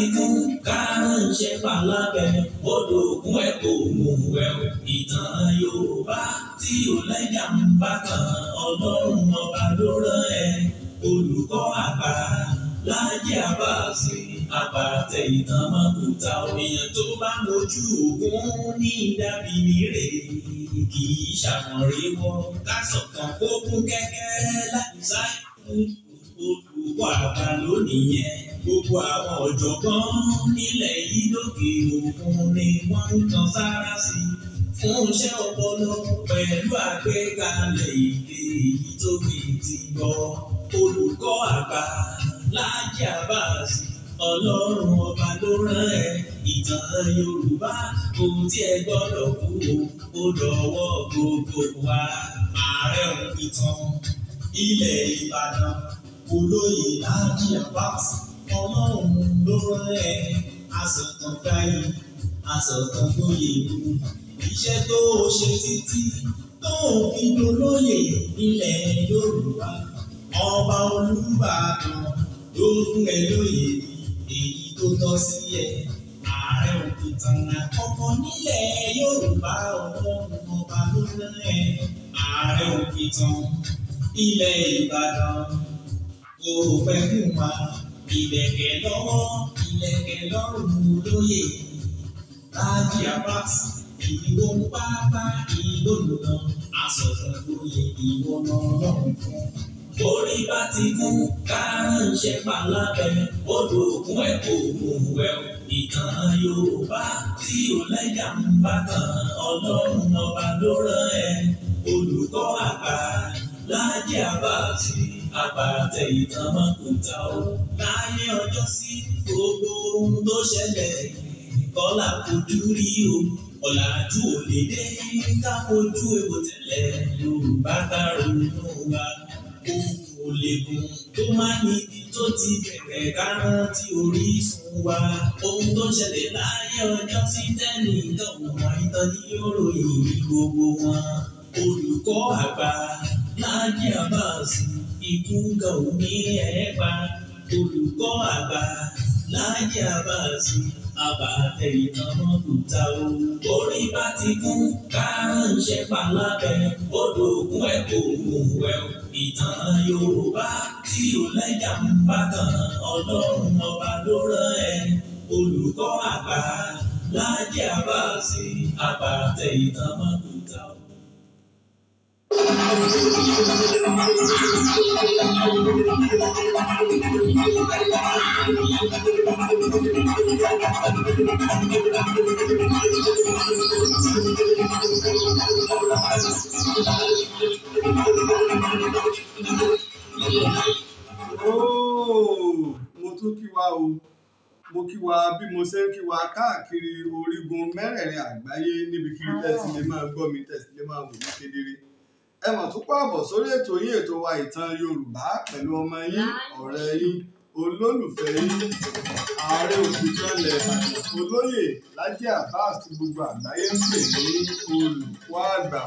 ti kún kárànṣẹ́ palábẹ́ odò òkun ẹ̀ kò mú ẹ̀ o. Ìtàn Yorùbá tí ò lẹ́jà ń bá kan Ọlọ́run ọba ló rán ẹ. Olùkọ́ àgbà Láàjì Àbáàsì àpàtẹ ìtàn mọ́kúta òyìn tó bá mojú ògún ní dàbí nírè kì í ṣàmọ̀rí wọ kásọ̀kan kó kún kẹ́kẹ́ láti sáyé olùkọ́ àgbà lónìí yẹn. Gbogbo àwọn ọ̀jọ̀gbọ́n nílẹ̀ yìí lókè òkun ni wọ́n ń kan sára sí fún iṣẹ́ ọpọlọ pẹ̀lú àgbékalẹ̀ èdè èyí tó fi ti gbọ́. Olùkọ́ àgbà Láàjì Àbáàsì Ọlọ́run ọba ló rán ẹ. Ìtàn Yorùbá kò tiẹ̀ gbọ́dọ̀ kú ó dọ̀wọ́ gbogbo wa. Ààrẹ Òpìtàn ilẹ̀ Ìbàdàn Olóyè Láàjì Àbáàsì Ọlọ́run ló rán ẹ. Asọ̀tàn gbáyé asọ̀tàn gbóyè wù iṣẹ́ tó ṣe títí tó fi dolóyè nílẹ̀ Yorùbá. Ọba Olúbàdàn ló fún ẹ lóyè èyí tó tọ́ sí ẹ. Ààrẹ Òpìtàn àkọ́kọ́ nílẹ̀ Yorùbá Ọlọ́run ọba ló rán ẹ. Ààrẹ Òpìtàn ilẹ̀ Ìbàdàn kò pẹ́ fún wa. Ìlẹ̀kẹ̀ lọ́wọ́ ìlẹ̀kẹ̀ lọ́rùn olóyè Láàjì Àbáàsì ìwọ ń pápá ìlú lùnà asọ̀tàn lóye ìwọ náà lọ́rùn fún. Orí bá ti kún kárànṣẹ́ palábẹ́ odò òkun ẹ̀ kò mú ẹ̀ o. Ìtàn Yorùbá tí ò lẹ́jà ń bá kan Ọlọ́run ọba ló rán ẹ. Olùkọ́ àgbà Láàjì Àbáàsì àpàtẹ ìtàn mọ́kúta o. Láyé ọjọ́ sí gbogbo ohun tó ṣẹlẹ̀ kọ́lá fojú rí o. Ọ̀làjú ò lè dé ká fojú egbò tẹ́lẹ̀ Yorùbá ká ronú wa. Ohun ò lè gùn tó máa níbi tó ti bẹ̀rẹ̀ ká rántí orísun wa. Ohun tó ṣẹlẹ̀ láyé ọjọ́ sí tẹ́nìkan ò mọ ìtàn ní òròyìn gbogbo wọn. Olùkọ́ àgbà Láàjì Àbáàsì ikú kan ò ní ẹ̀ pa. Olùkọ́ àgbà Láàjì Àbáàsì àpàtẹ ìtàn mọ́kúta o. Orí bá ti kún kárànṣẹ́ palábẹ́ odò òkun ẹ̀ kò mú ẹ̀ o. Ìtàn Yorùbá tí ò lẹ́jà ń bá kan Ọlọ́run ọba ló rán ẹ. Olùkọ́ àgbà Láàjì Àbáàsì àpàtẹ ìtàn mọ́kúta o. Mo tún kí wa o. Mo kí wa bí mo ṣe ń kí wa káàkiri orígun mẹ́rẹ̀ẹ̀rin àgbáyé níbikíbi tẹ́sí lè máa gbọ́ mi tẹ́sí lè máa wò mí kedere. Ẹ mọ̀ tún pàbọ̀ sórí ètò yín ètò wa ìtàn Yorùbá pẹ̀lú ọmọ yín ọ̀rẹ́ yín olólùfẹ́ yín Ààrẹ Òpìtàn ilẹ̀ Ìbàdàn Olóyè Láàjì Àbáàsì gbogbo àgbáyé ń pè ní olùkọ́ àgbà.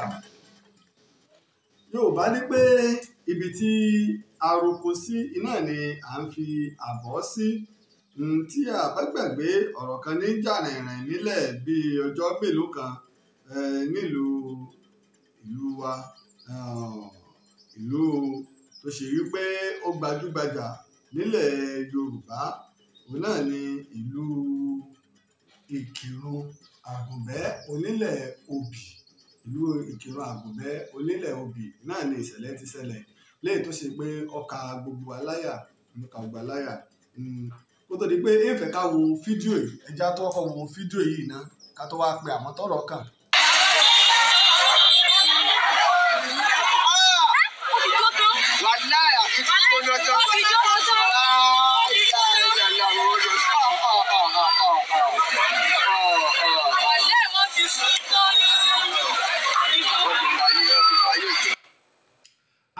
Yorùbá ní pé ibi tí aroko sí iná ni à ń fi àbọ̀ sí. Tí a bá gbàgbé ọ̀rọ̀ kan ní jàrìnrìn nílẹ̀ bíi ọjọ́ mélòó kan ìlú wa ìlú tó ṣe wípé ó gbajúgbajà nílẹ̀ Yorùbá òun náà ni ìlú Ikirun Àgùnbẹ́ onílẹ̀ Obì. Ìlú Ikirun Àgùnbẹ́ onílẹ̀ Obì náà ni ìṣẹ̀lẹ̀ ti ṣẹlẹ̀ lẹ́yìn tó ṣe pé ọkà gbogbo aláyà kó tó di pé èèfẹ̀ ká wo fídíò yìí ẹja tó kọ́ wo fídíò yìí ná ká tó wá pe àwọn tọ́rọ̀ kàn.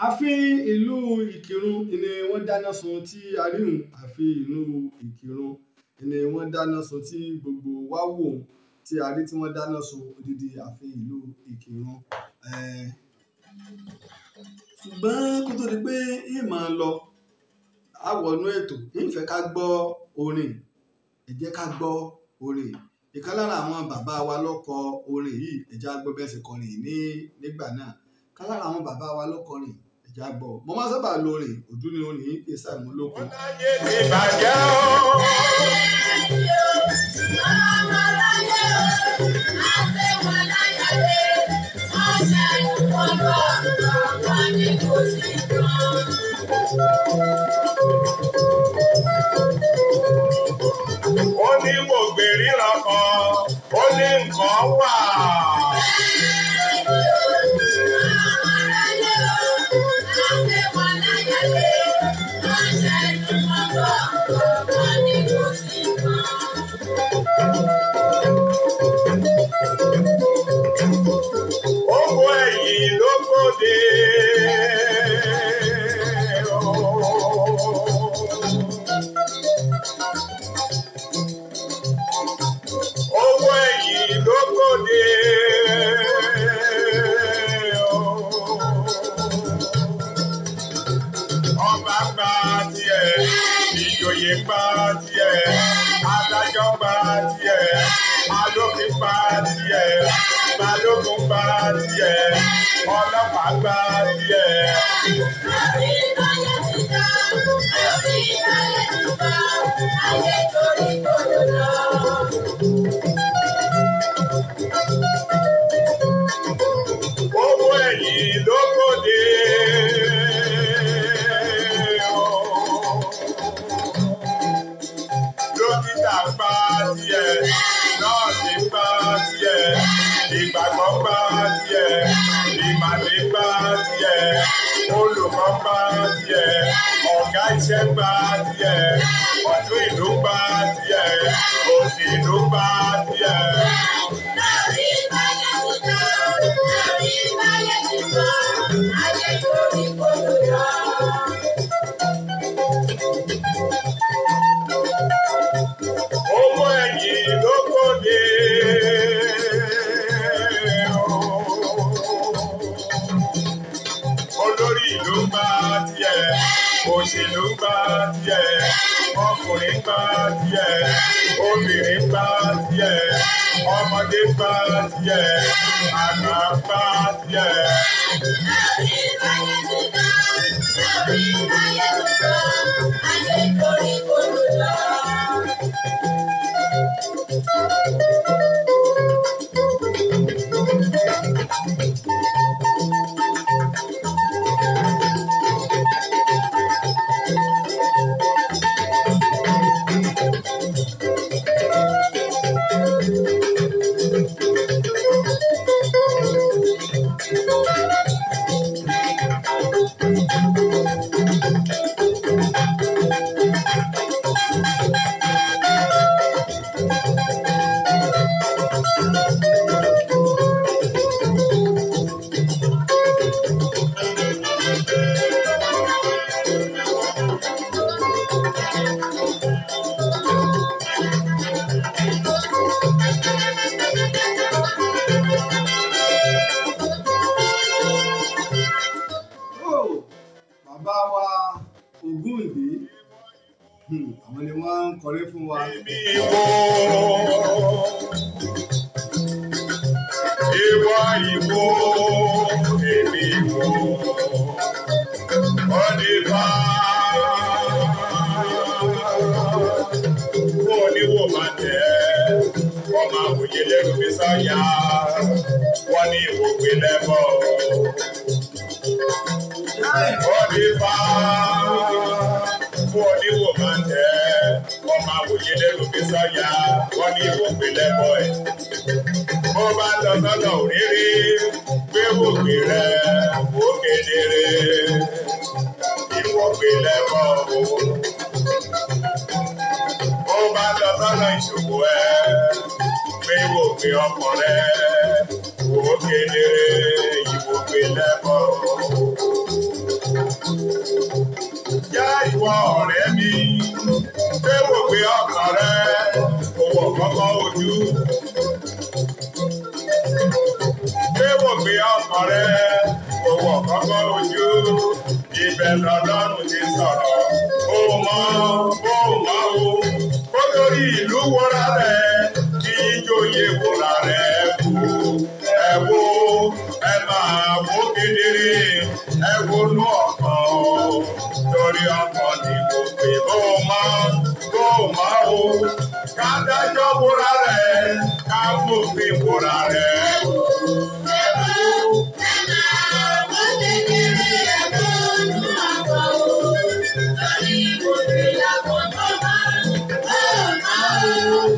ààfin ìlú Ìkìrun ni wọ́n dáná sun tí arírun ààfin ìlú Ìkìrun ni wọ́n dáná sun tí gbogbo wa wò tí a rí tí wọ́n dáná sun odidi ààfin ìlú Ìkìrun. Ṣùgbọ́n kó tó di pé ìmọ̀ lọ àwọnú ètò ìfẹ́ ká gbọ́ orin ẹ jẹ́ ká gbọ́ orin. Ìkan lára àwọn bàbá wa ló kọ orin yìí, ẹ jẹ́ á gbọ́ bí wọ́n ṣe kọrin nígbà náà. Ìkan lára àwọn bàbá wa ló kọrin, ẹ jẹ́ á gbọ́. Mo máa sábà lo orin ojú ni orin kì í ṣàìmúlòkọ. Ọláyé ti bàjẹ́ o. Ó ní mo gbèríra kan, ó ní nǹkan wà. Owó ẹ̀yìn ló gbòde. Owó ẹ̀yìn ló gbòde. Ọba gba tiẹ̀, ìjòyè gba tiẹ̀, adájọ́ gba tiẹ̀, alófin gba tiẹ̀, balógun gba tiẹ̀, ọlọ́pàá gba tiẹ̀. Owó ẹ̀yìn ló gbòde. Dókítà gba tiẹ̀, nọ́ọ̀sì gba tiẹ̀, ìgbàgbọ́ gba tiẹ̀, ìmàlẹ́ gba tiẹ̀, olùkọ́ gba tiẹ̀, ọ̀gá iṣẹ́ gba tiẹ̀, ọ̀tún ìlú gba tiẹ̀, òsì ìlú gba tiẹ̀. Owó ẹ̀yìn ló gbòde. Olórí ìlú gba tiẹ̀, òṣèlú gba tiẹ̀, ọkùnrin gba tiẹ̀, obìnrin gba tiẹ̀, ọmọdé gba tiẹ̀, àgbà gba tiẹ̀. Àwọn ni wọ́n ń kọrin fún wa. Ìwọ ìwọ, èmi ìwọ, ọ̀nìfà. Fún oníwò máa tẹ̀, wọ́n máa wòye lẹ́rù mi sọ́yà, wọ́n ní ìwò gbé lẹ́bọ̀. Ọ̀nìfà. Fún oníwò máa tẹ̀, wọ́n máa wòye lẹ́rù mi sọ́yà, wọ́n ní ìwò gbé lẹ́bọ̀ ẹ̀. Bó bá lọ sọ́dọ̀ òréré, gbé wògbé rẹ̀ wò kedere. Ìwò gbé lẹ́bọ̀. Bó bá lọ sọ́dọ̀ ìṣòwò ẹ̀, gbé wògbé ọkọ̀ rẹ̀ wò kedere. Ìwò gbé lẹ́bọ̀. Yá ìwọ ọ̀rẹ́ mi, gbé wògbé ọkọ̀ rẹ̀ owó kọ́kọ́ ojú. Gbé wògbé ọkọ̀ rẹ̀ owó kọ́kọ́ ojú. Ibẹ̀ lọ́lọ́run ti sọ̀rọ̀. Ó mọ̀ o, olórí ìlú wọra rẹ̀ kí ìjòyè wọra rẹ̀ kú. Ẹ wo ẹ máa wò kedere ẹ wo nú ọkàn o torí ọkàn ni mo pè bó máa o kádájọ́ wọra rẹ̀ ká mòfin wọra rẹ̀ kú.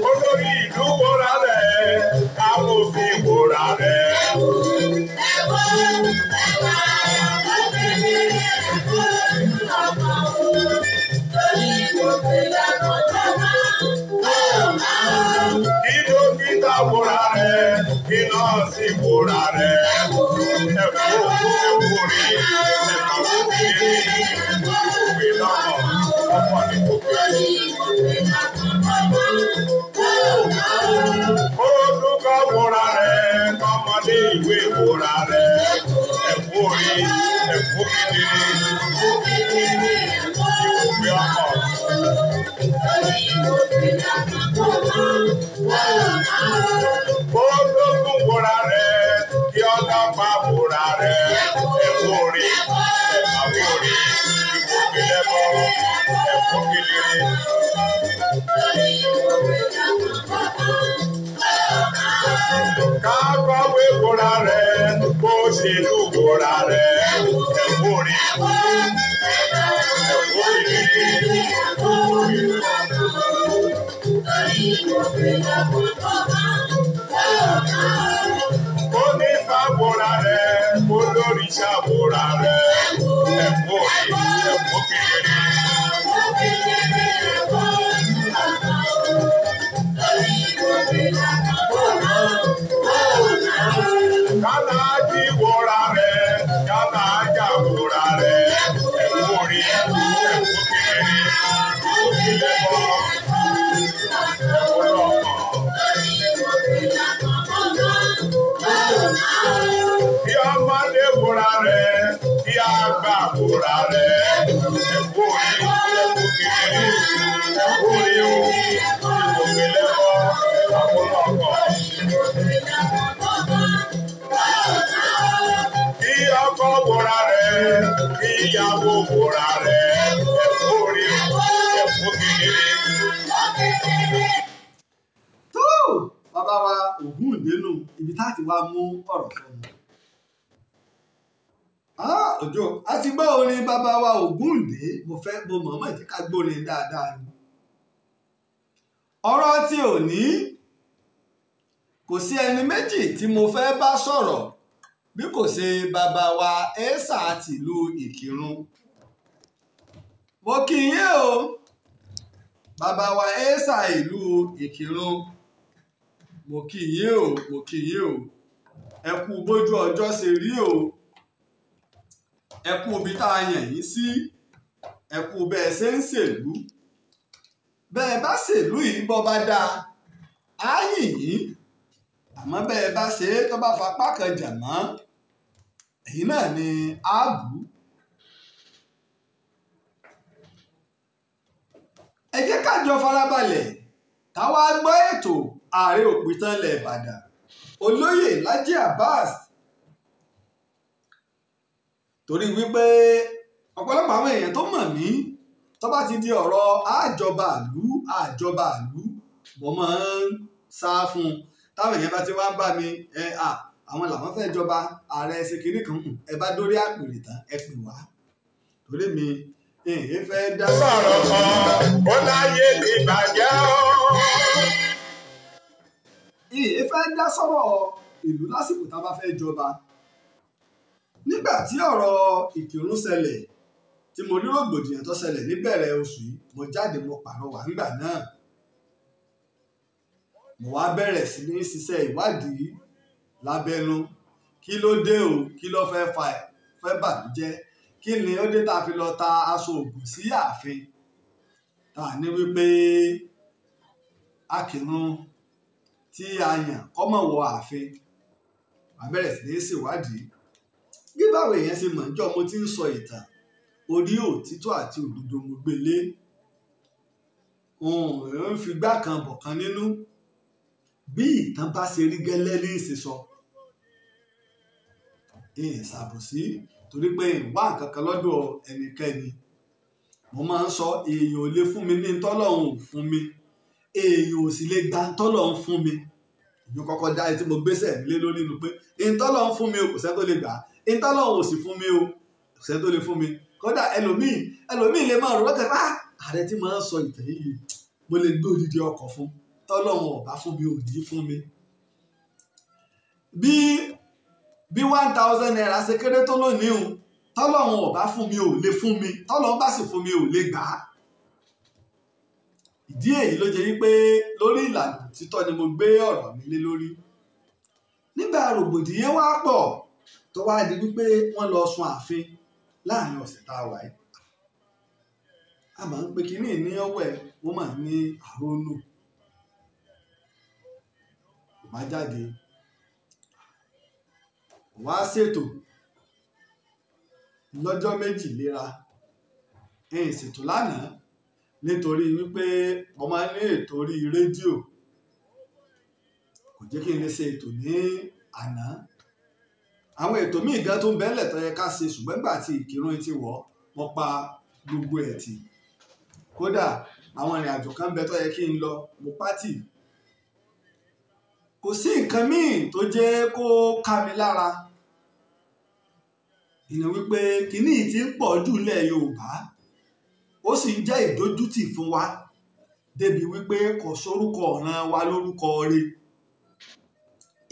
Olórí ìlú wọra rẹ̀ amòfin wọra rẹ̀. Kí dókítà wọra rẹ̀ kí nọ́ọ̀sì wọra rẹ̀. Ẹ̀kú rí ẹ̀ka kékeré ìwé lọ́mọ ọkọ̀ ní gbogbo olùkọ́ wòra rẹ̀ kọ́mọdé ìwé wòra rẹ̀ ẹ̀kú rí ẹ̀kú kedere ìwé ọkọ̀. Ológun wòra rẹ̀ kí ọlọ́pàá wòra rẹ̀ ẹ̀kú rí ẹ̀kú rí ìwé lẹ́bọ̀ ẹ̀kú kedere. Kákọ̀wé wòra rẹ̀ kó ṣèlú wòra rẹ̀ ẹ̀kú rí ẹ̀kú kedere. Onífá wòra rẹ̀ olóríṣà wòra rẹ̀ ẹ̀kú rí ẹ̀kú kedere. Kálájí wòra rẹ̀ kálájà wòra rẹ̀ ẹ̀kú rí ẹ̀kú kedere. Ìlẹ̀kọ̀ ẹ̀kú lọ́kàn. Bí ọmọdé wòra rẹ̀ bí àgbà wòra rẹ̀ ẹ̀kú rí ẹ̀kú kedere. Ẹ̀kú rí o ìlẹ̀kọ̀ ẹ̀kú lọ́kàn. Kí ọkọ wòra rẹ̀ kí ìyàwó wòra rẹ̀ ẹ̀kú rí ẹ̀kú kedere. tó bàbá wa Ògúndénú ibi tá a ti wá mú ọ̀rọ̀ sọnù. Òjó a ti gbọ́ orin bàbá wa Ògúndé mo mọ̀ọ́mọ̀ jẹ́ ká gbórin dáadáa ni. ọ̀rọ̀ tí ò ní kò sí ẹni méjì tí mo fẹ́ bá sọ̀rọ̀ bí kò ṣe bàbá wa ẹ́sà tìlú Ìkirun. mo kí yín o bàbá wa ẹ́sà ìlú Ìkirun mo kí yín o ẹ kú bójú ọjọ́ ṣe rí o ẹ kú ibi tá a yàn yín sí ẹ kú bẹ́ẹ̀ ṣe ń ṣèlú bẹ́ẹ̀ bá ṣèlú yìí bọ́ bá dáa á yìn yín àmọ́ bẹ́ẹ̀ bá ṣe é tó bá fapá kan jà mọ́ èyí náà ni á bù ú. ẹ jẹ́ ká jọ farabalẹ̀ káwá gbọ́ ètò ààrẹ òpìtàn ilẹ̀ Ìbàdàn olóyè Lájí Abbas torí wípé ọ̀pọ̀lọpọ̀ àwọn èèyàn tó mọ̀ mí tó bá ti di ọ̀rọ̀ àjọba ìlú mo máa ń sá fún un táwọn èèyàn bá ti wá ń bá mi àwọn làwọn fẹ́ jọba ààrẹ ṣe kiri kan ẹ bá dórí àpèrè tán ẹ pè wá torí mi fẹ́ dá sọ̀rọ̀ kan ó láyé ti bàjẹ́ o. fẹ́ dá sọ̀rọ̀ ìlú lásìkò tá a bá fẹ́ jọba nígbà tí ọ̀rọ̀ Ìkírun ṣẹlẹ̀ tí mo rí rògbòdìyàn tó ṣẹlẹ̀ níbẹ̀rẹ̀ oṣù yìí mo jáde mo pàrọwà nígbà náà mo wá bẹ̀rẹ̀ sí ní ṣiṣẹ́ ìwádìí lábẹ́nú kí ló dé o kí ló fẹ́ bàjẹ́ kí ni ó dé tá a fi lọ ta aṣọ ògùn sí ààfin tá a ní wípé Akírun tí a yàn kọ́mọ̀ wọ ààfin a bẹ̀rẹ̀ sí ní ṣèwádìí bí báwo èèyàn ṣe mọ̀ níjọ́ mo ti ń sọ ìtàn orí òtítọ́ àti òdodo mo gbélé òun fi gbá kan bọ̀ kan nínú bí ìtàn bá ṣe rí gẹ́lẹ́ ní ìsìsọ ìṣàbòsí torí pé ìwà kankan lọ́dọ̀ ẹnikẹ́ni mo máa ń sọ èèyàn ò lè fún mi ní tọ́lọ́hún ò fún mi èèyàn ò sì lè gba tọ́lọ́hún fún mi ìyẹn kọ́kọ́ dá etí mo gbéṣẹ́ mi lé lórí inú pé ìtọ́lọ́hún fún mi o kò sẹ́ tó lè gbà ìtọ́lọ́hún ò sì fún mi o kò sẹ́ tó lè fún mi kódà ẹlòmíì lè máa rò lọ́kàn ààrẹ tí máa ń sọ ìtàn yìí mo lè gbé odidi ọkọ̀ fún tọ́lọ́hún ọ̀bá fún mi ò ní fún mi. bí 1,000 naira ṣe kéré tó lónìí o tọ́lọ́hún ọ̀bá fún mi ò lè fún mi tọ́lọ́hún bá sì fún mi ò lè gbà á. ìdí èyí ló jẹ́ wípé lórí ìlànà títọ́ ni mo gbé ọ̀rọ̀ mi lé lórí. nígbà rògbòdìyàn wá pọ̀ tó wá di wípé wọ́n lọ sun ààfin láàrin ọ̀sẹ̀ tá a wà yìí. a máa ń pe kínní ní ọwọ́ ẹ̀ wọ́n máa ní àrónú. kò má jáde wá ṣètò lọ́jọ́ méjì léra ẹ̀yìn ṣètò lánàá nítorí wípé mo máa ń ní ètò orí rédíò kò jẹ́ kí n lè ṣe ètò ní àná. àwọn ètò míì gan tó ń bẹ́lẹ̀ tó yẹ ká ṣe ṣùgbọ́n nígbà tí Ìkírun ti wọ̀ wọ́n pa gbogbo ẹ̀ tì. kódà àwọn ìrìn àjò kan bẹ tó yẹ kí n lọ mo pátì. kò sí nǹkan míì tó jẹ́ kó ká mi lára ìyẹn wípé kínní ti ń pọ̀ jù lẹ̀ Yorùbá ó sì ń jẹ́ ìdójútì fún wa débi wípé kò sórúkọ ọ̀ràn wa lórúkọ rẹ̀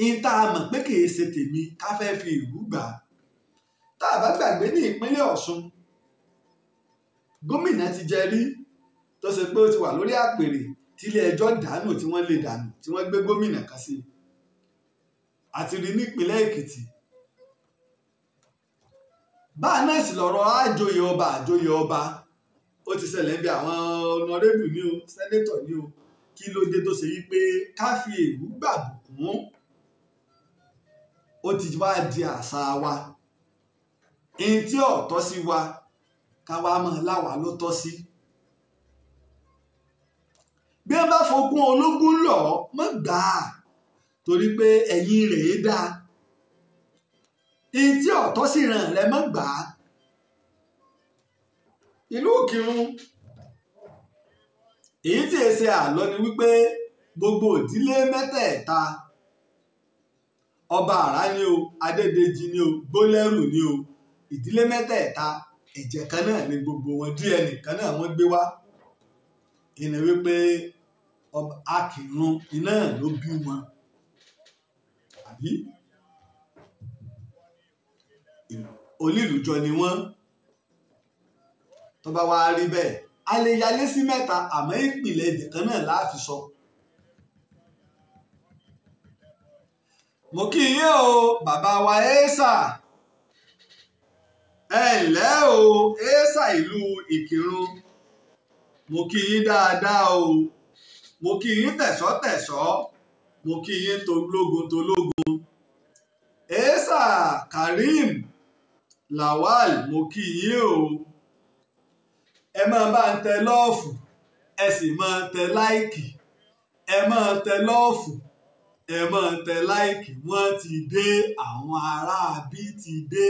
ìta mọ̀ pé kì í ṣe tèmi ká fẹ́ fi ìlú gbà á. tá a bá gbàgbé ní ìpínlẹ̀ Ọ̀ṣun gómìnà ti jẹ rí tó ṣe pé ó ti wà lórí àpèrè tílé ẹjọ́ dànù tí wọ́n lè dànù tí wọ́n gbé gómìnà kan sí àti rí nípínlẹ̀ Èkìtì. báà náà sì lọ́rọ̀ àjòyè ọba ó ti ṣẹlẹ̀ bí àwọn ọ̀nàrẹ́bù ní o sẹ́nétọ̀ ní o kí ló dé tó ṣe yí pé ká fi èrú gbàbùkún ó ti wá di àṣà wa èyí tí ò tọ́ sí wa ká wá mọ̀ láwa ló tọ́ sí. bí wọ́n bá fogún ológun lọ mọ́ gbà á torí pé ẹ̀yìn rẹ̀ dáa èyí tí ò tọ́ sí ràn rẹ mọ́ gbà á. ìlú Ìkírun èyí tí èsè àlọ́ ni wípé gbogbo ìdílé mẹ́tẹ̀ẹ̀ta ọba àrá ni o adédèjì ni o gbólẹ́rù ni o ìdílé mẹ́tẹ̀ẹ̀ta ẹ̀jẹ̀ kan náà ni gbogbo wọn DNA kan náà wọ́n gbé wá ìní wípé Ikirun iná ló bí wọn àbí onílùjọ ni wọ́n. tó bá wá rí bẹ́ẹ̀ a lè yalé sí mẹ́ta àmọ́ ìpìlẹ̀ èdè kan náà láàfin sọ. mo kí yín o bàbá wa ẹ́sà ẹ ǹlẹ́ o ẹ́sà ìlú Ìkírun mo kí yín dáadáa o mo kí yín tẹ̀sọ́tẹ̀sọ́ mo kí yín tológun ẹ́sà Karim Lawal mo kí yín o ẹ máa bá ń tẹ lọ́ọ̀fù ẹ sì máa tẹ láìkì ẹ máa tẹ lọ́ọ̀fù ẹ máa tẹ láìkì wọ́n ti dé àwọn aráabí ti dé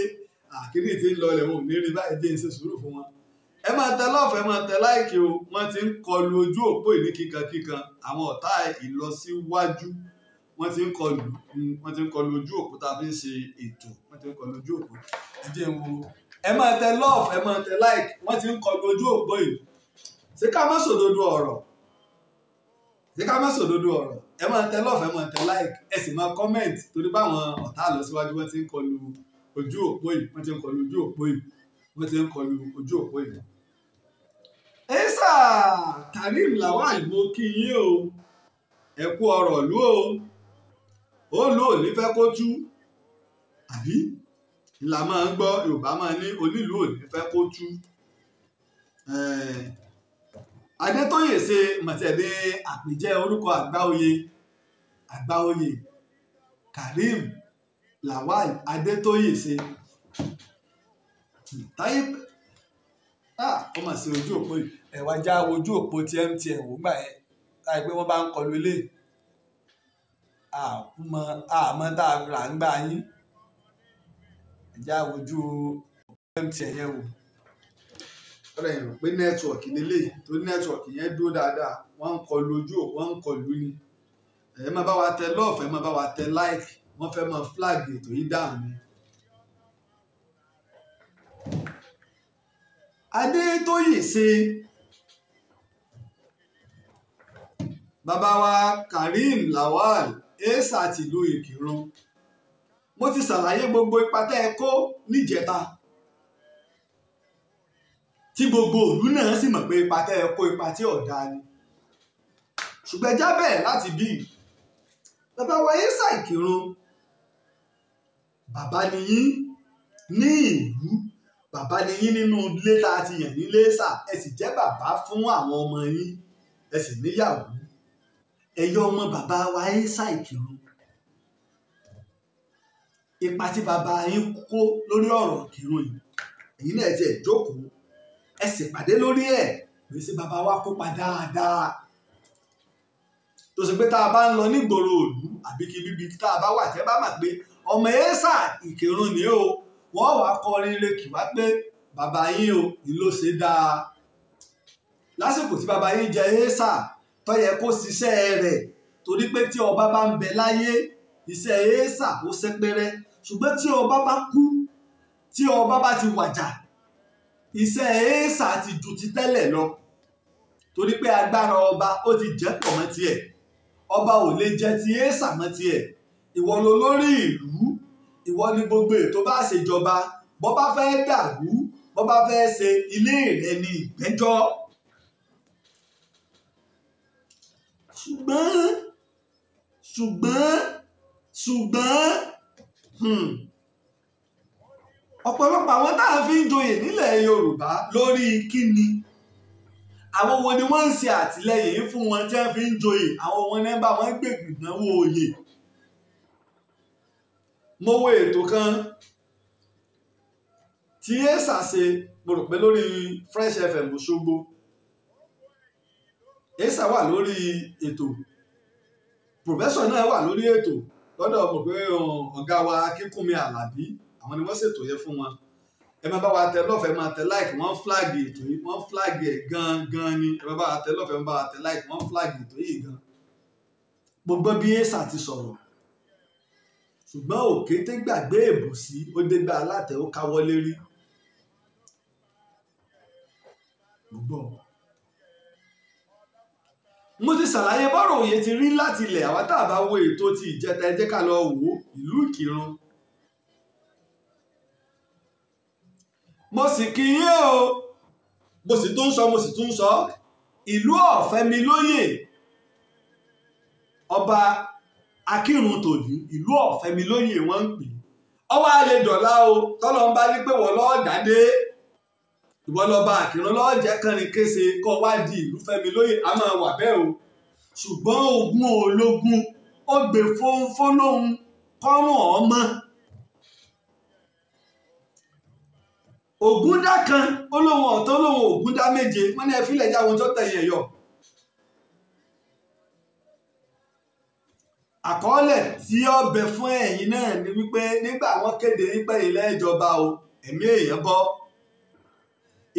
àkíní tí ń lọlẹ̀ wọn ò ní rí báyìí dé ṣe sùúrù fún wọn. ẹ máa tẹ lọ́ọ̀fù ẹ máa tẹ láìkì o wọ́n ti ń kọlu ojú òpó ìní kíkankíkan àwọn ọ̀tá ìlọsíwájú wọ́n ti ń kọlu ojú òpó tá a fi ń ṣe ètò wọ́n ti ń kọlu ojú òpó ẹ jẹ́ wo ẹ máa tẹ lọ́ọ̀fù ẹ máa tẹ láìkì wọ́n ti ń kọlu ojú òpó yìí ṣé ká má sòdodo ọ̀rọ̀ ẹ máa tẹ lọ́ọ̀fù ẹ máa tẹ láìkì ẹ sì máa kọ́mẹ̀ntì torí báwọn ọ̀tá àlọsíwájú wọ́n ti ń kọlu ojú òpó yìí wọ́n ti ń kọlu ojú òpó yìí wọ́n ti ń kọlu ojú òpó yìí. ẹ́sà Karim Lawal mo kí yín o ẹ kú ọ̀rọ̀ lú o ó lò ó nífẹ̀ẹ́ kó tú àbí ìlà máa ń gbọ́ Yorùbá máa ní onílù ò nífẹ̀ẹ́ kó tú. Adétóyè ṣe mọ̀tẹ̀lé àpèjẹ orúkọ àgbáoyè Karim Lawal Adétóyè ṣe wọ́n mà sí ojú òpó yìí ẹ̀wà já ojú òpó ti MTN wò gbà yẹn láì pé wọ́n bá ń kọlu ilé àmọ́ tá a rà ń gbà yín ẹ̀já ojú MTN yẹn wò ọ̀rẹ́ yẹn rò pé nẹ́tíwọ̀kì lélẹ̀ tó nẹ́tíwọ̀kì yẹn dúró dáadáa wọ́n ń kọlu ojú òpó wọ́n ń kọlu ni ẹ máa bá wa tẹ lọ́ọ̀fù ẹ máa bá wa tẹ láìkì wọ́n fẹ́ máa flag ètò yìí dáhùn ni. Adétóyè ṣe bàbá wa Karim Lawal esa tìlú Ìkìrun mo ti ṣàlàyé gbogbo ipa tẹ́ ẹ kó níjẹta tí gbogbo ìlú náà sì mọ̀ pé ipa tẹ́ ẹ kó ipa tí ọ̀dà ni ṣùgbọ́n ẹjá bẹ̀rẹ̀ láti bí bàbá wa esa Ìkìrun bàbá ni yín ní ìlú bàbá ni yín nínú ilé tá a ti yàn ní Iléṣà ẹ sì jẹ́ bàbá fún àwọn ọmọ yín ẹ sì níyàwó ẹ̀yọ́ ọmọ bàbá wa esa Ìkìrun ipa tí bàbá yín kó lórí ọ̀rọ̀ Ìkìrun yìí èyí náà ti ẹ̀ jókòó ẹ sì pàdé lórí ẹ̀ pé sí bàbá wa kópa dáadáa tó ṣe pé tá a bá ń lọ nígboro òlú àbí kí bíbí tá a bá wà tẹ́ bá mà pé ọmọ esa Ìkìrun ni ó wọ́n wàá kọrin ire kì wá pé bàbá yín o ìlò ṣe dáa lásìkò tí bàbá yín jẹ esa tó yẹ kó ṣiṣẹ́ rẹ̀ torí pé tí ọba bá ń bẹ láyé iṣẹ́ esa ó ṣẹ́pẹ́rẹ́ ṣùgbọ́n tí ọba bá kú tí ọba bá ti wàjà iṣẹ́ esa ti ju ti tẹ́lẹ̀ lọ torí pé agbára ọba ó ti jẹ́ pọ̀ mọ́ tiẹ̀ ọba ò lè jẹ ti esa mọ́ tiẹ̀ ìwọ ló lórí ìlú ìwọ ni gbogbo ètò bá ṣèjọba bọ́ bá fẹ́ dàrú bọ́ bá fẹ́ ṣe ilé rẹ ní ìgbẹ́jọ́ ṣùgbọ́n ọ̀pọ̀lọpọ̀ àwọn tá a fi ń joyè nílẹ̀ Yorùbá lórí kíni àwọn wo ni wọ́n ń ṣe àtìlẹ́yìn fún wọn tí wọ́n fi ń joyè àwọn wọn ní bá wọn gbègbè náwó oyè mo wo ètò kan tí esa ṣe mo rò pé lórí Fresh FM Òṣogbo esa wà lórí ètò pòfẹ́sọ̀ náà wà lórí ètò lọ́dọ̀ mọ̀ pé ọ̀gá wa Akínkúnmi Àlàbí àwọn ni wọ́n ṣètò yẹn fún wọn ẹ máa bá wa tẹ lọ́fẹ̀ẹ́ máa tẹ láìkì wọ́n flag ètò yìí wọ́n flag ẹ̀ gan ni ẹ máa bá wa tẹ lọ́fẹ̀ẹ́ máa bá wa tẹ láìkì wọ́n flag ètò yìí gan gbogbo bí esa ti sọ̀rọ̀ ṣùgbọ́n òkété gbàgbé èbùsí ó dégbà alátẹ ó káwọ́ lérí gbogbo mo ti ṣàlàyé bọ́rọ̀ òye ti rí láti ilẹ̀ àwa tá a bá wo ètò ti ìjẹta ẹ jẹ́ ká lọ wò ìlú Ìkìrun mo sì kí yín o mo sì tún sọ ìlú ọ̀fẹ́mi lóyè ọba Akírun tòní ìlú ọ̀fẹ́mi lóyè wọ́n ń pè ọwọ́ alẹ́ dọ̀lá o tọ́lọ́ ń bá ní pé wọ́n lọ́ọ́ dádé ìwọ lọ́ba Àkìrun lọ́ọ́ jẹ́ kánrin kése kọ́ wá di ìlú fẹ́mi lóyè a máa wà bẹ́ẹ̀ o ṣùgbọ́n ogun ológun ó gbé fónfón lóhun kọ́rùn ọmọ ògún dá kan ó lóhun ọ̀tọ́ lóhun ògún dá méje wọ́n ní ẹ fílẹ̀ jáwọn tó tẹ̀yìn ẹ̀yọ. àkọọ́lẹ̀ tí ó bẹ fún ẹ̀yin náà ni wípé nígbà wọ́n kéde nípa ilé ìjọba o ẹ̀mí èèyàn bọ́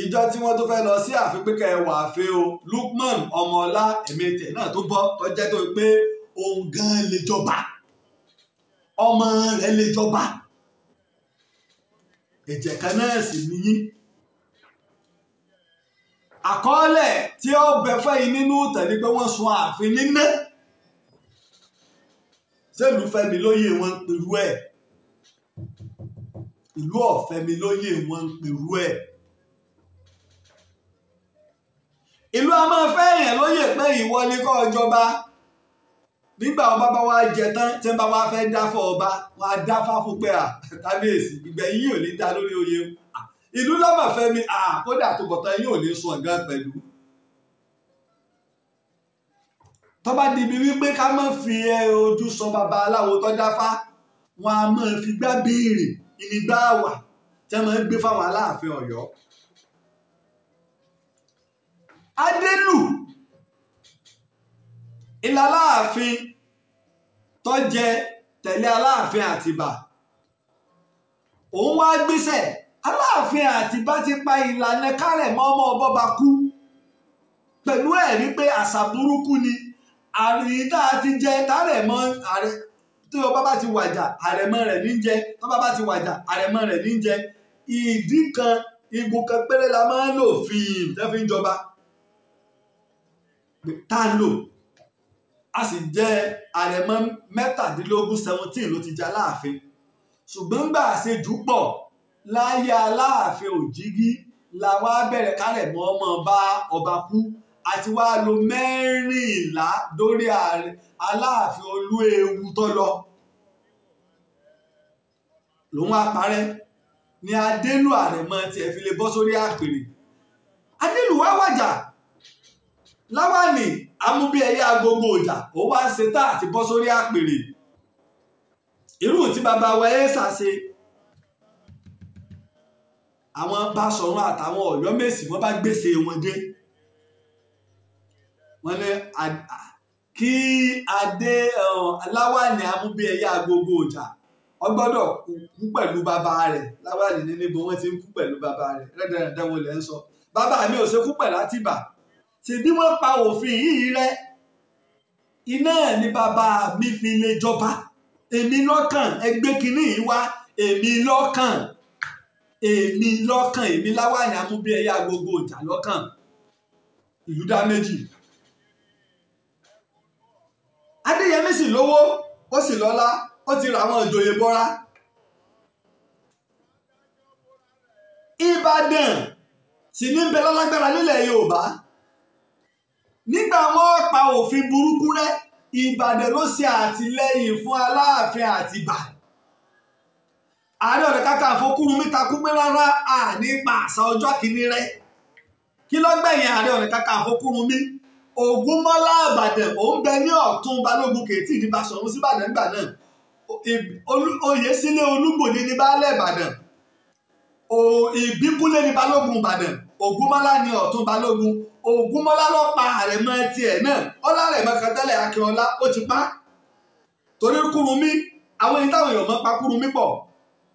ìjọ tí wọ́n tó fẹ́ lọ sí ààfin pé kẹwàá ààfin o Lukman Ọmọọlá ẹ̀mí tẹ̀ náà tó bọ́ tó jẹ́ tó pé òun gan lè jọba ọmọ rẹ̀ lè jọba ẹ̀jẹ̀ kan náà sì níyí àkọọ́lẹ̀ tí ó bẹ fún ẹ̀yin nínú tẹ̀lé pé wọ́n sun ààfin níná sẹ́lù fẹ́mi lóyè wọn ń perú ẹ̀ ìlú ọ̀fẹ́mi lóyè wọn ń perú ẹ̀ ìlú a máa fẹ́ èèyàn lóyè pé ìwọ ni kó jọba nígbà ọba bá wá jẹ tán tí wọ́n bá wá fẹ́ dáfọ́ ọba wọn á dáfá fún pé kábíyèsí ìgbẹ̀yìn yìí ò ní dá lórí oyè ìlú lọ́mọ̀fẹ́mi kódà tó bọ̀tán yìí ò ní sun ọ̀gá pẹ̀lú. tó bá dibi wípé ká má fi ojú sọ baba aláwo tó dáfá wọn a máa fi gbá béèrè ìnigbá wà tí wọn máa ń gbé fáwọn Aláàfin Ọ̀yọ́ Adélù ilẹ̀ Aláàfin tó jẹ tẹ̀lé Aláàfin Àtìbà òun wá gbéṣẹ̀ Aláàfin Àtìbà ti pa ìlànà kárẹ̀mọ́ ọmọ ọbọba kú pẹ̀lú ẹ̀rí pé àṣà burúkú ni àrídá ti jẹ tárẹ̀mọ́ ààrẹ tí ọba bá ti wàjà àrẹ̀mọ rẹ̀ ní jẹ tọ́ba bá ti wàjà àrẹ̀mọ rẹ̀ ní jẹ ìdí kan igun kan péré la máa ń lò fi ń jọba tá a lò a sì jẹ àrẹ̀mọ 17 ló ti jẹ Aláàfin ṣùgbọ́n gbà àṣejù pọ̀ láyé Aláàfin Òjìgí làwọn abẹ́rẹ́ kárẹ̀mọ́ ọmọ bá ọba kú àti wá lo 14 dórí Aláàfin Olúewu tó lọ lòun Apare ni Adélù àrẹ̀mọ tiẹ̀ fi lè bọ́ sórí àpèrè. Adélù wá wàjà Láwàní amúbíẹyẹ agogo ọjà ó wá ṣe tá àti bọ́ sórí àpèrè irú tí bàbá wa Èsà ṣe àwọn Báṣọ̀run àtàwọn Ọ̀yọ́mèsì wọ́n bá gbèsè wọn dé wọ́n ní kí adé Láwàní amúbíẹyẹ agogo ọjà ó gbọ́dọ̀ kú pẹ̀lú bàbá rẹ̀ Láwàní ní níbo wọ́n ti ń kú pẹ̀lú bàbá rẹ̀ rẹ́dẹ̀rẹ́dẹ́ wọn lẹ́ ń sọ bàbá mi ò ṣe kú pẹ̀lú Àtìbà tí bí wọ́n pa òfin yìí rẹ́ iná ní bàbá mi fi lè jọba èmi lọ́kàn ẹgbẹ́ kínní yìí wá èmi lọ́kàn èmi Láwàní amúbíẹyẹ agogo ọjà lọ́kàn ìlú dá méjì. Adéyẹmí sì lówó ó sì lọ́lá ó ti ra àwọn ìjòyè bọ́ra. Ìbàdàn sì ní bẹ lálágbára nílẹ̀ Yorùbá nígbà wọn pa òfin burúkú rẹ́ Ìbàdàn ló ṣe àtìlẹ́yìn fún Aláàfin Àtìbà. Ààrẹ Ọ̀nà Kakanfò Kúrúnmí takú pé rárá àní pa àṣà ọjọ́ kìíní rẹ́ kí ló gbẹ̀yìn Ààrẹ Ọ̀nà Kakanfò Kúrúnmí Ògúnmọ́lá Ìbàdàn òun bẹ ní ọ̀tún Balógun kèétí ní Báṣọ̀run sí Ìbàdàn nígbà náà Oyèsílẹ̀ Olúgbòde ní baálẹ̀ Ìbàdàn Ìbíkúnlé ní Balógun Ìbàdàn Ògúnmọ́lá ní ọ̀tún Balógun Ògúnmọ́lá ló pa àrẹ̀mọ tiẹ̀ náà ọlárẹ̀mọ kan tẹ́lẹ̀ Akínọlá ó ti pa torí Kúrúnmí àwọn ẹni táwọn èèyàn máa pa Kúrúnmí pọ̀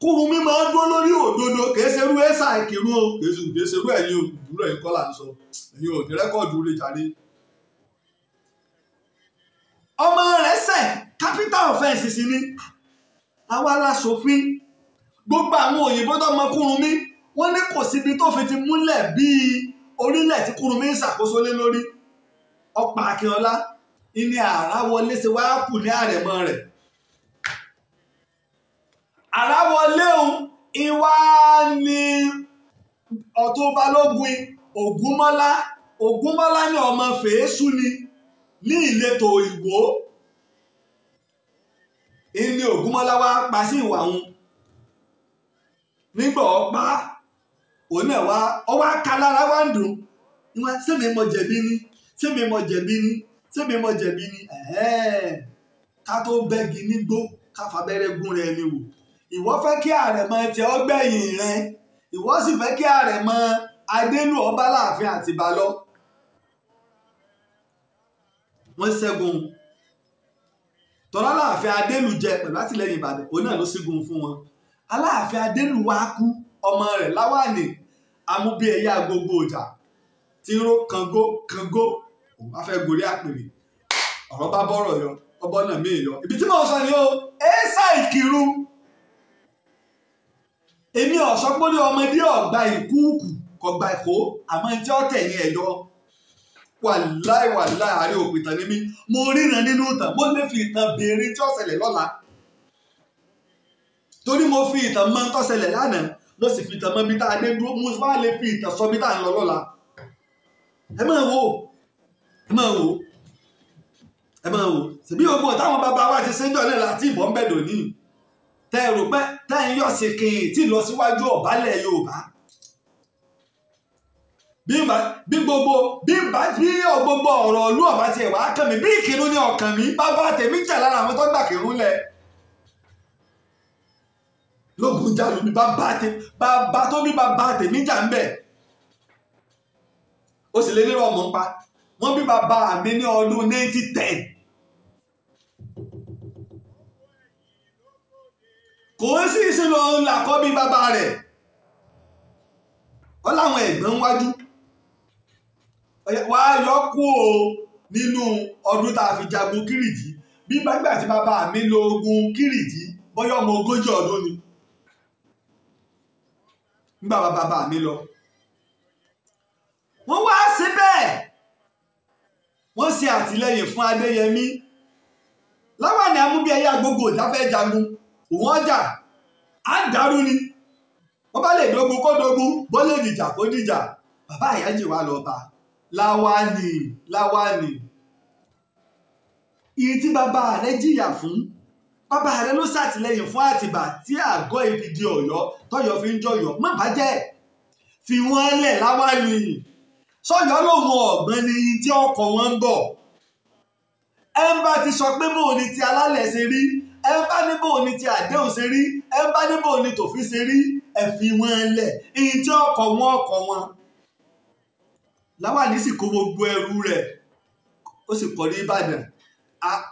Kúrúnmí máa ń dúró lórí òdodo kìí ṣerú Èsà Ìkìrun o kìí ṣerú ẹ̀yin òdúró ẹ̀yin kọ́là ń sọ ẹ̀yin òdì rẹ́kọ̀dù rẹ̀ jáde. Ọmọ rẹ̀ ṣẹ̀ capital offence sí ni àwa aláṣòfin gbogbo àwọn òyìnbó tó mọ Kúrúnmí wọ́n ní kò síbi tó fi ti múlẹ̀ bíi orílẹ̀ tí Kúrúnmí ń ṣàkóso lé lórí ọ̀pá Akínọlá ìní àráwọlé ṣe wá kù ní àrẹ̀mọ rẹ̀ àráwọlé òun ìwà ni Ọ̀tún Balógun Ògúnmọ́lá ní ọmọ Fèésù ni ní ìletò Ìwó ìní Ògúnmọ́lá wá pa sí ìwà òun nígbà ọ̀pá òun náà wá ọwọ́ akalára wá ń dùn ìwọ̀n sẹ́mi mọ jẹ̀bi ni ká tó bẹ́gi nígbó ká fàbẹ́rẹ́ gún rẹ̀ ni wò ìwọ fẹ́ kí àrẹ̀mọ tiẹ̀ ó gbẹ̀yìn rẹ̀ ìwọ sì fẹ́ kí àrẹ̀mọ Adélù ọba Láàfin Àtìbà lọ wọ́n ṣẹ́gun tọ́lá Láàfin Adélù jẹ pẹ̀lú àtìlẹ́yìn Ìbàdàn òun náà ló ṣígun fún wọn Aláàfin Adélù wá kú ọmọ rẹ̀ Láwàní amúbíẹyẹ agogo ọjà tí ró kangó òun bá fẹ́ gorí àpèrè ọ̀rọ̀ bá bọ́rọ̀ yọ ọbọ̀ náà mí yọ ibi tí mo sọ ni o Èsà Ìkirun èmi ọ̀sọ́gbórí ọmọdé ọ̀gbà ìkúùkù kọ̀gbà ìkó àmọ́ tí ó tẹ̀yìn ẹ̀yọ wàláì àárẹ̀ òpìtàn ní mí mo ríran nínú ìtàn mo lè fi ìtàn béèrè tí ó ṣẹlẹ̀ lọ́la torí mo fi ìtàn mọ́ tó ṣẹlẹ̀ lánàá mo sì fi ìtàn mọ́ bí tá a dé dúró mo wá lè fi ìtàn sọ bí tá a ń lọ lọ́la ẹ máa wò ṣèbí gbogbo táwọn bàbá wa ti ṣẹ́jọ́ náà láti ìbọn bẹ̀dọ̀ ní tẹ́ ẹ rò pé tẹ́ ẹ yọ̀ sí kìnyìn tí lọ síwájú ọ̀bálẹ̀ Yorùbá bí gbogbo ọ̀rọ̀ ìlú ọ̀bá tiẹ̀ wá kàn mí bí Ìkírun ní ọkàn mi bàbá tèmi jà lára àwọn tó gbà Ìkírun lẹ̀ lógun jálù ní bàbá tó bí bàbá tèmi jà ń bẹ̀ ó sì lé nínú ọmọ ń pa. Wọ́n bí bàbá mi ní ọdún 1910. Kò sí ìsinmi òun làkọ́ bí bàbá rẹ̀. Wọ́n láwọn ẹ̀gbọ́n wájú. Wá yọ kú o nínú ọdún tá a fi jagun Kírìjí. Bí gbàgbà tí bàbá mi lo ogun Kírìjí bọ́yọ́ ọmọ 40 ọdún ni. Nígbà bàbá mi lọ. Wọ́n wá síbẹ̀. Wọ́n ṣe àtìlẹ́yìn fún Adéyẹmí. Láwàní amúbíẹyẹ agbógo ìjáfẹ́ jagun. Òun ọjà á dàrú ni. Wọ́n bá lè dógun kó dógun, bó lè dìjà kó dìjà. Bàbá Ìyájì wá lọ bá. Láwàní. Iye tí bàbá rẹ̀ jìyà fún. Bàbá rẹ̀ ló ṣàtìlẹ́yìn fún Àtìbà tí àgọ́ ibi di Ọ̀yọ́ tọ́yọ́ fi ń jọyọ̀. Má bàjẹ́. Fi wọ́n lẹ̀ Láwàní. Sọ́yọ́ lòun ọ̀gbọ́n ni tí ọkọ̀ wọn ń bọ̀. Ẹ ń bá ti sọ pé bóun ni ti alálẹ̀ ṣe rí. Ẹ ń bá ní bóun ni ti àdéhùn ṣe rí. Ẹ ń bá ní bóun ni tòfin ṣe rí. Ẹ fi wọ́n lẹ̀. Ìyìn tí ọkọ̀ wọn. Láwàní sì kó gbogbo ẹrù rẹ̀. Ó sì kọ́ ní Ìbàdàn.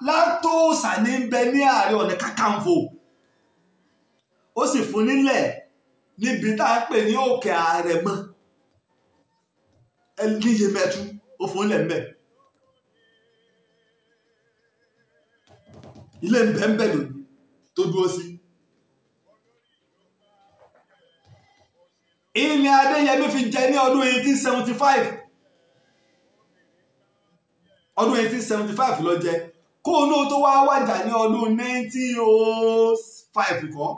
Látòsà ní ń bẹ ní Ààrẹ Ọ̀nà Kakanfò. Ó sì fún nílẹ̀ níbi tá a pè ní Òkè Àrẹ̀mọ. Níye mẹ́tú ó fún ilẹ̀ mbẹ́. Ilé mbẹ́mbẹ́ lòdì tó dúró sí. Ilẹ̀ Adéyẹmí fi jẹ ní ọdún 1875. Ọdún 1875 ló jẹ. Kóònù tó wá wájà ní ọdún 1905 kọ́.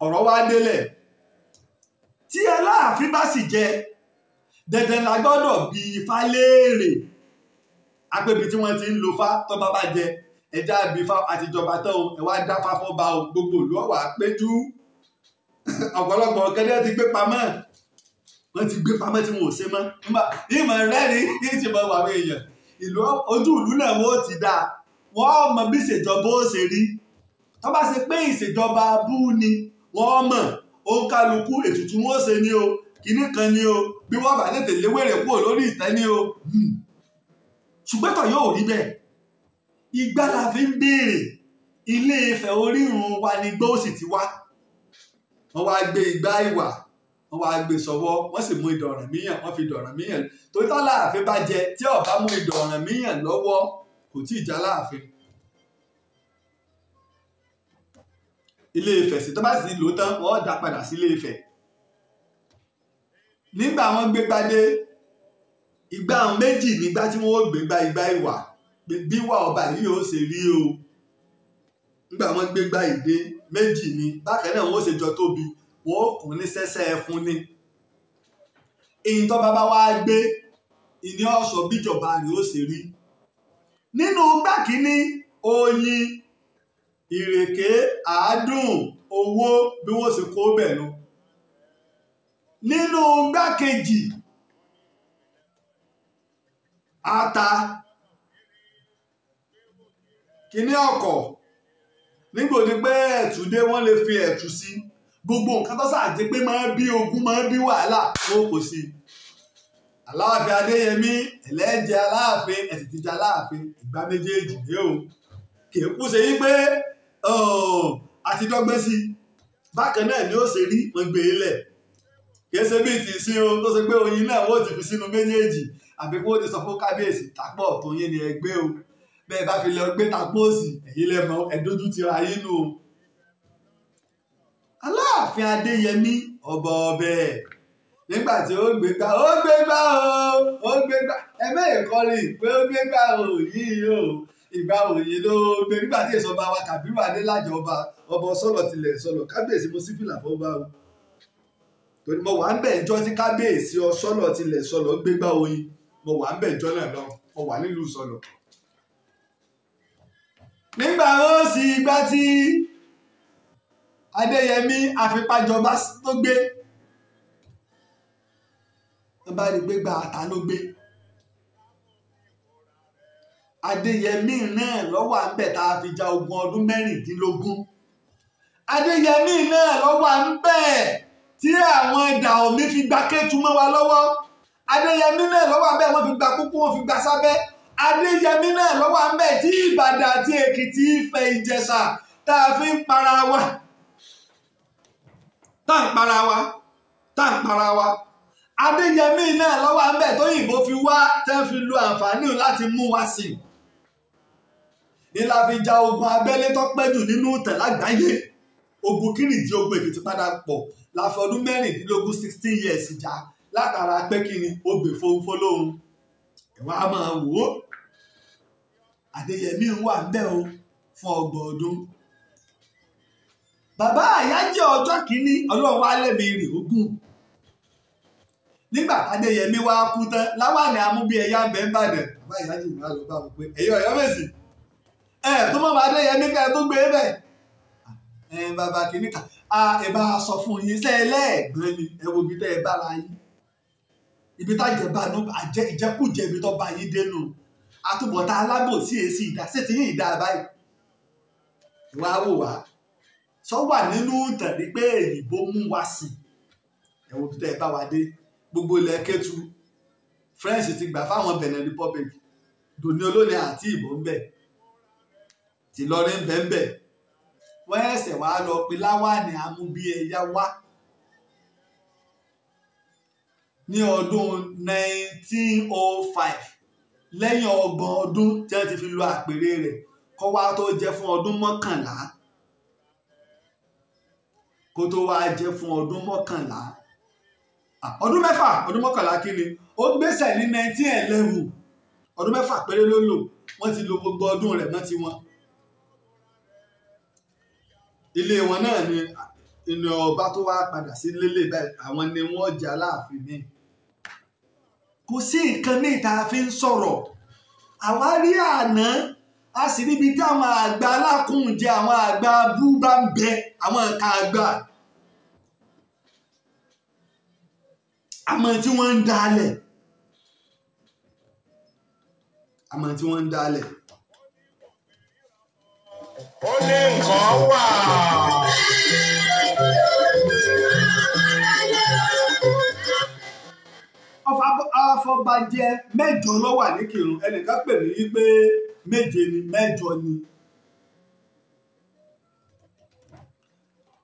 Ọ̀rọ̀ wá délẹ̀. Tí Aláàfin bá sì jẹ, dandan la gbọ́dọ̀ bi Ifá léèrè. Agbègbè tí wọ́n ti ń lo Fá tó bá jẹ, ẹja bí Fá àtijọba tán o, ẹ wá dá Fá fọ́ba o, gbogbo ìlú ọ̀wà péjú. Ọ̀pọ̀lọpọ̀ ọ̀kẹ́dẹ́ ti gbé pamọ́. Wọ́n ti gbé pamọ́ tí wọn ò ṣe mọ́. Ìmọ̀ rẹ́rìn ní ìṣèmọ̀ wà wọ́n èèyàn. Ojú ìlú náà wọ́n ti dá. Wọ́n mọ bí ìṣèjọba ó ṣe rí. Tó bá ṣe pé ìṣèjọba abú ni, wọ́n mọ̀. Ó kálukú ètùtù wọn ṣe ni o, kìíní kan ni o, bí wọ́n bá tètè léwèrè kúrò lórí ìtẹ́ ni o. Ṣùgbọ́n tó yóò rí bẹ́ẹ̀. Igbá la fi ń béèrè. Ilé Ifẹ̀ orírun wa ni igbó sì ti wá. Wọ́n wá gbé igbá ìwà, wọ́n wá gbé sọ́wọ́, wọ́n sì mú ìdọ̀ràn míyàn, wọ́n fi ìdọ̀ràn míyàn. Torí tá Láàfin bá jẹ tí ó bá mú ìdọ̀ràn míyàn lọ́wọ́ kò tí ì já Láàfin. Ilé Ifẹ̀ sí tó bá sì lò tán wọ́n dá padà sí Ilé Ifẹ̀. Nígbà wọ́n gbé gbadé ìgbà méjì nígbà tí wọ́n gbé igbá ìwà bí wà ọba yìí ó ṣe rí o. Nígbà wọ́n gbé gbá ìdé méjì ni bákan náà wọ́n ṣe jọ tóbi wọ́n kùn ní sẹ́sẹ́ fún ni. Èyí tó bàbá wa gbé ìní ọ̀sọ̀ bíjọba rẹ̀ ó ṣe rí. Nínú gbá kínní oyin ìrèké àádùn owó bí wọ́n sì kó bẹ̀ lọ. Nínú gbá kejì ata kíní ọkọ̀ nígbòdì pé ẹ̀tù dé wọ́n lè fi ẹ̀tù sí gbogbo nǹkan tó sàjẹ́ pé máa bí ogun máa bí wàhálà ó kò sí. Aláàfin Adéyẹmí ẹlẹ́jẹ̀ Aláàfin ẹ̀sìn ti jẹ́ Aláàfin ìgbà méjèèjì dé o kì í kú ṣe yí pé àti dọ́gbẹ́ sí bákan náà ni ó ṣe rí wọn gbé e lẹ̀ kì í ṣe bí ti sí o tó ṣe pé oyin náà wọ́n ti fi sínú méjèèjì àbí kó ti sọ fún kábíyèsí tàpọ̀ tó yín ni ẹgbẹ́ o bẹ́ẹ̀ bá fi lọ gbé tapóòsì èyí lẹ́mọ ẹ̀dójú ti ra yín nù. Aláàfin Adéyẹmí ọba ọbẹ̀ nígbà tí ó gbégbá ẹ̀mẹ́ ìkọrí pé ó gbégbá o yìí o ìgbà òye ló gbé nígbà tí èso ọba wa Kàbírù Adélájà ọba sọ̀lọ̀ tilẹ̀ sọ̀lọ̀ kábíyèsí mo sí fìlà fọ́ba o torí mo wà ń bẹ̀ ìjọ tí kábíyèsí ọsọ̀lọ̀ tilẹ̀ sọ̀lọ̀ gbégbá oyin mo wà ń bẹ̀ ìjọ náà lọ mo wà nílùú sọ̀lọ̀. Nígbà ó sì gbá tí Adéyẹmí àfipájọba tó gbé wọ́n bá rí gbégbá ata ló gbé Adéyẹmí náà lọ́wọ́ à ń bẹ̀ tá a fi ja ogun ọdún 16. Adéyẹmí náà lọ́wọ́ à ń bẹ̀ tí àwọn ẹ̀dà omi fi gba Kétu mọ́ wa lọ́wọ́. Adéyẹmí náà lọ́wọ́ abẹ́ wọ́n fi gba Kúkú wọ́n fi gba Sábẹ́. Adéyẹmí náà lọ́wọ́ abẹ́ tí Ìbàdàn àti Èkìtì Ifẹ̀ Ìjẹ̀ṣà tá a fi ń para wa. Tá ń para wa. Adéyẹmí náà lọ́wọ́ abẹ́ tó yìnbó fi wá tẹ́ fi lo àǹfààní láti mú wa sí. Ní la fi ja ogun abẹ́lé tó pẹ́ jù nínú ìtàn lágbàáyé. Ogun Kírìjí ogun Èkìtì padà pọ̀ la fi ọdún 16 years jà látara pé kí ni ó gbè fọlọ́hun. Ẹ̀wọ̀n a máa wò ó. Adéyẹmí ń wà ńbẹ̀ o fún 30 ọdún. Bàbá àyájọ́ ọjọ́ kìíní Ọlọ́run wá lẹ́mí rè ogún. Nígbà Adéyẹmí wá kú tán Láwàní Amúbíẹyà ń bẹ ń bàdàn. Bàbá àyájọ́ ìlú àlọ́ bá wọn pé ẹ̀yọ́ Ọ̀yọ́ Mèsì. Tó mọ̀ bá Adéyẹmí ká tó gbé bẹ́ẹ̀. Bàbá kìíní kan ìbá sọ fún yín sẹ́ẹ̀lẹ́ẹ̀gbọ́n ni ẹ wo ibi tẹ́ ẹ bára yín. Ibi tá jẹ̀bánú ìjẹkújẹ ibi tó bá yín dénú. Àtúbọ̀tá alábòsí èsì ìdá sí ti yín ìdá báyìí. Ìwà wò wá. Sọ wà nínú ìtàn ní pé èyìnbó mú wa sí. Ẹ wo ibi tẹ́ ẹ bá wa dé. Gbogbo ilẹ̀ Kétu. French ti gbà fáwọn Benin Republic. Dòní olóni àti ìbò ń bẹ̀. Tìlọrin ń bẹ̀ ń bẹ̀. Wọ́n ẹ̀sẹ̀ wá lọ pé Láwàní Amúbíẹyà wá. Ní ọdún 1905 lẹ́yìn 30 ọdún tí wọ́n ti fi lo àpèrè rẹ̀ kó wá tó jẹ́ fún ọdún 11 kó tó wá jẹ́ fún ọdún 11 ọdún 6 ọdún 11 kí ni ó gbéṣẹ̀ ní 1911 ọdún 6 péré ló lò wọ́n ti lo gbogbo ọdún rẹ̀ mọ́ ti wọn. Ilé wọn náà ni inú ọba tó wá padà sí lélẹ̀ báyìí àwọn ni wọ́n jẹ́ Aláàfin ní. Kò sí nǹkan ní ìta fi ń sọ̀rọ̀ àwárí àná a sì níbi tí àwọn àgbà alákùnjẹ àwọn àgbà abú bá ń bẹ àwọn nǹkan àgbà àmọ́ tí wọ́n ń dálẹ̀ Ó ní nǹkan wà. Afọbajẹ 8 ló wà ní Ìkirun ẹnìkan pè mí wípé 7 ni 8 ni.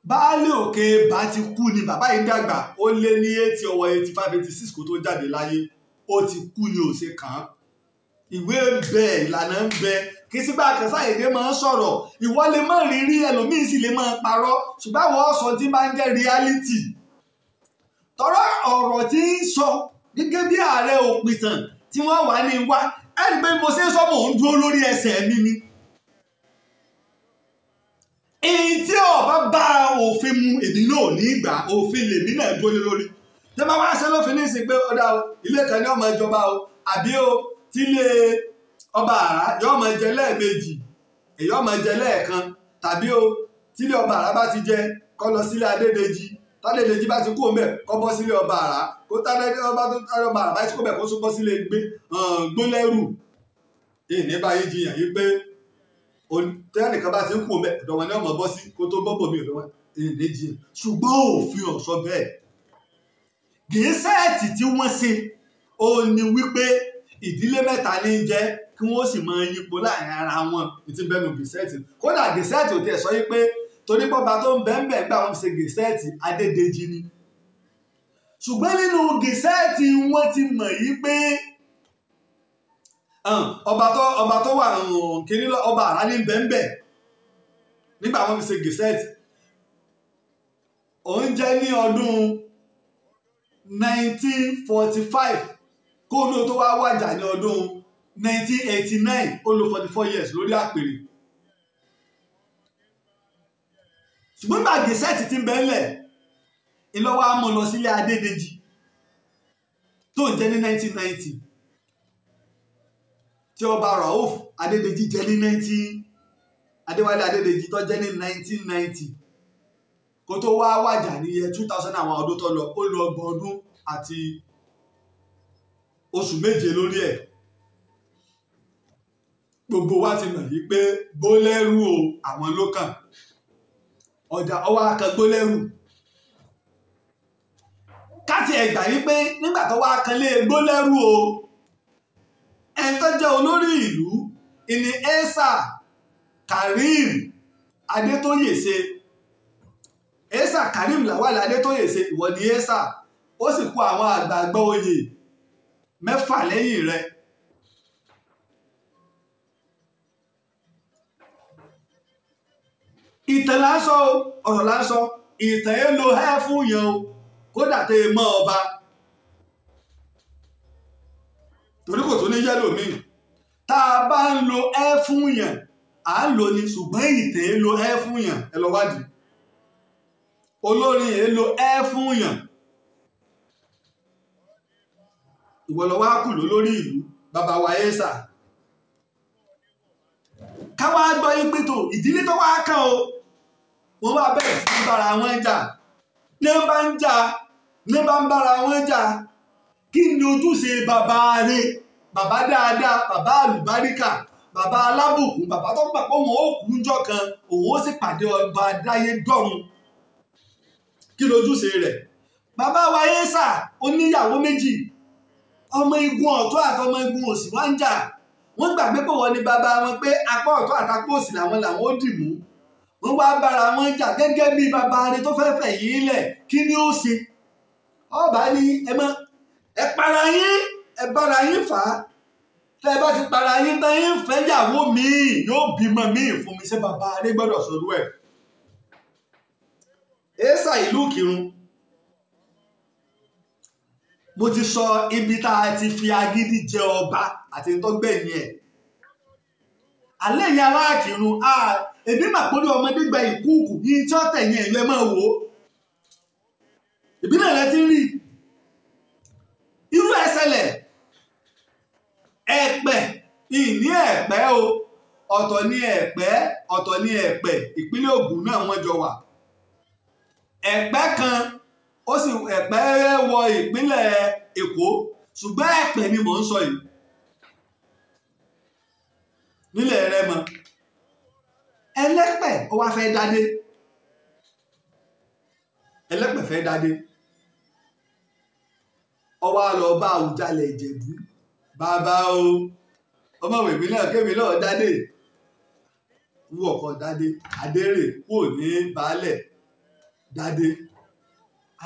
Baálé Òkè bá ti kú ni bàbá yìí dàgbà ó lé ní 80 ọwọ́ 85 86 kó tó jáde láyé ó ti kú ni ò ṣe kàn án. Ìwé ń bẹ ìlànà ń bẹ kí sígbà kẹsàyèdè máa ń sọ̀rọ̀ ìwọ lè má rírí ẹlòmíín sì lè máa parọ́ ṣùgbọ́n àwọn ọ̀sán tí máa ń jẹ́ reality. Tọ́rọ ọ̀rọ̀ tí ń sọ gẹ́gẹ́ bí ààrẹ òpìtàn tí wọ́n wà ní wá ẹni pé mo ṣe ń sọ mò ń dúró lórí ẹsẹ̀ mi ni. Èyí tí ọba bá òfin mu èmi náà ní ìgbà òfin lèmi náà dúró lórí. Tẹ́ bá wá ṣe lófin ní ìsìn pé ọ̀dà ilé kan ní ọmọ ìjọba o àbí o tílé ọba àrá yóò máa jẹ lẹ́ẹ̀mejì èyí ọmọ jẹ lẹ́ẹ̀kan tàbí o tílé ọba àrá bá ti jẹ kó lọ sílé Adédèjì tádédèjì bá ti kú òun bẹ̀ kó bọ́ sílé ọba àrá kó tádédèjì ọba àrá bá ti kú bẹ̀ kó tún bọ́ sílé Gbólẹ́rù. Ní báyìí jiyàn yìí pé tẹ́nìkan bá ti kú òun bẹ̀ ọ̀dọ̀ wọn ni ọmọ bọ́ sí kó tó bọ́bọ̀ mi ọ̀dọ̀ wọn ní jiyàn ṣùgbọ́n òfin ọ̀sọ́ bẹ́ẹ̀. Gẹ̀ẹ́sẹ̀ẹ̀tì tí wọ́n ṣe ó ní wípé ìdílé 3 ní jẹ́ kí wọ́n sì máa yípo láàrin ara wọn ìtí bẹ́nu gẹ̀ẹ́sẹ̀ẹ̀tì kódà gẹ̀ẹ́sẹ̀ẹ̀tì ò tẹ̀ sọ yí pé torí pọ́ba tó ń bẹ́ẹ̀ gbà wọ́n ṣe gẹ̀ẹ́sẹ̀ẹ̀tì Adédèjì ni ṣùgbọ́n nínú gẹ̀ẹ́sẹ̀ẹ̀tì wọ́n ti mọ̀ yí pé ọba tó wà kiri ọba àrá ní bẹ́ẹ̀ nígbà wọ́n fi ṣe gẹ̀ẹ́sẹ̀ẹ̀tì òun jẹ́ ní ọdún 1945 kó ló tó wá wájà ní ọdún 1989 ó lò 44 years lórí àpèrè. Ṣùgbọ́n gbà gẹ̀ẹ́sẹ̀tì ti ń bẹ́ẹ̀lẹ̀ ìlọ́wọ́ á mọ̀ lọ sílé Adédèjì tó ń jẹ́ ní 1990 tí ọba Rauf Adédèjì jẹ́ ní Adéwálé Adédèjì tó jẹ́ ní 1990 kó tó wá wájà ní year 2000 àwọn ọdún tó lọ ó lọ 30 ọdún àti oṣù 7 lórí ẹ̀. Gbogbo wa ti mọ̀ yí pé Gbólẹ́rù o àwọn ló kàn ọjà ọwọ́ akẹ́ Gbólẹ́rù káàtì ẹ̀gbà yìí pé nígbà tó wá kan lé egbó lẹ́rú o ẹni tó jẹ́ olórí ìlú ìní Esa Karim Adétóyèṣe Esa Karim Lawal Adétóyèṣe ìwọ ni Esa ó sì kó àwọn àgbààgbà oyè 6 lẹ́yìn rẹ̀. ìtàn là ń sọ ọ̀rọ̀ là ń sọ ìtàn yẹn lo ẹ́ fún yẹn o kódà tẹ́ ẹ mọ́ ọba torí kò tó ní yẹ́lò míì tá a bá ń lo ẹ́ fún yẹn à ń lò ní ṣùgbọ́n ìtàn yẹn lo ẹ́ fún yẹn ẹ lọ wádìí olórin yẹn lo ẹ́ fún yẹn ìwọ lọ wá kù lórí ìlú bàbá wa Esa káwá gbọ́ yín pé tó ìdílé tó wá kàn o wọ́n wá bẹ̀rẹ̀ sí bára wọn jà ní bá ń jà ní bá ń bára wọn jà kí ni ojúṣe bàbá rẹ̀ bàbá dáadáa bàbá àlùbáríkà bàbá alábùkún bàbá tó ń gbà pé òun ó kú ńjọ́ kan òun ó sì pàdé ọba dáyé dọ́run kí lójúṣe rẹ̀ bàbá wa Esa oníyàwó méjì ọmọ igun ọ̀tún àti ọmọ igun òsì wá ń jà wọ́n gbàgbé pé wọ́n ní bàbá wọn pé apá ọ̀tún àtàpọ̀ òsì làwọn ó dì mú wọ́n wá bára wọn jà gẹ́gẹ́ bí bàbá rẹ̀ tó fẹ́ fẹ̀ yìí lẹ̀ kí ni ó ṣe ọba ní ẹ para yín ẹ bára yín fà á tẹ́ ẹ bá ti para yín tán yín fẹ́ yàwó míì yóò bímọ míì fún mi ṣé bàbá rẹ̀ gbọ́dọ̀ sọ̀rọ̀ ẹ̀. Esa ìlú Ìkirun mo ti sọ ibi tá a ti fi agídí jẹ ọba àti ìtọ́gbẹ̀yìn ẹ̀ alẹ́ yẹn ará Ìkirun èmi mà pé orí ọmọdé gba ìkúùkù yìí tí ó tẹ̀yìn ẹ̀yọ́ ẹ máa wò ó ìbílẹ̀ rẹ ti rí irú ẹ̀ ṣẹlẹ̀ Ẹ̀pẹ́ ìní Ẹ̀pẹ́ o ọ̀tọ̀ ní Ẹ̀pẹ́ ọ̀tọ̀ ní Ẹ̀pẹ́ ìpínlẹ̀ Ògùn náà wọ́n jọ wà Ẹ̀pẹ́ kan ó sì Ẹ̀pẹ́ wọ ìpínlẹ̀ Èkó ṣùgbọ́n Ẹ̀pẹ́ ni mò ń sọ yìí nílẹ̀ Rẹ́mọ Ẹlẹ́pẹ̀ ó wá fẹ́ dádé Ẹlẹ́pẹ̀ fẹ́ dádé ó wá lọ bá Àwùjalẹ̀ Ìjẹ̀bú bàbá o ọmọwé mi náà kémi náà dádé wú ọkọ dádé adérè kò ní baálẹ̀ dádé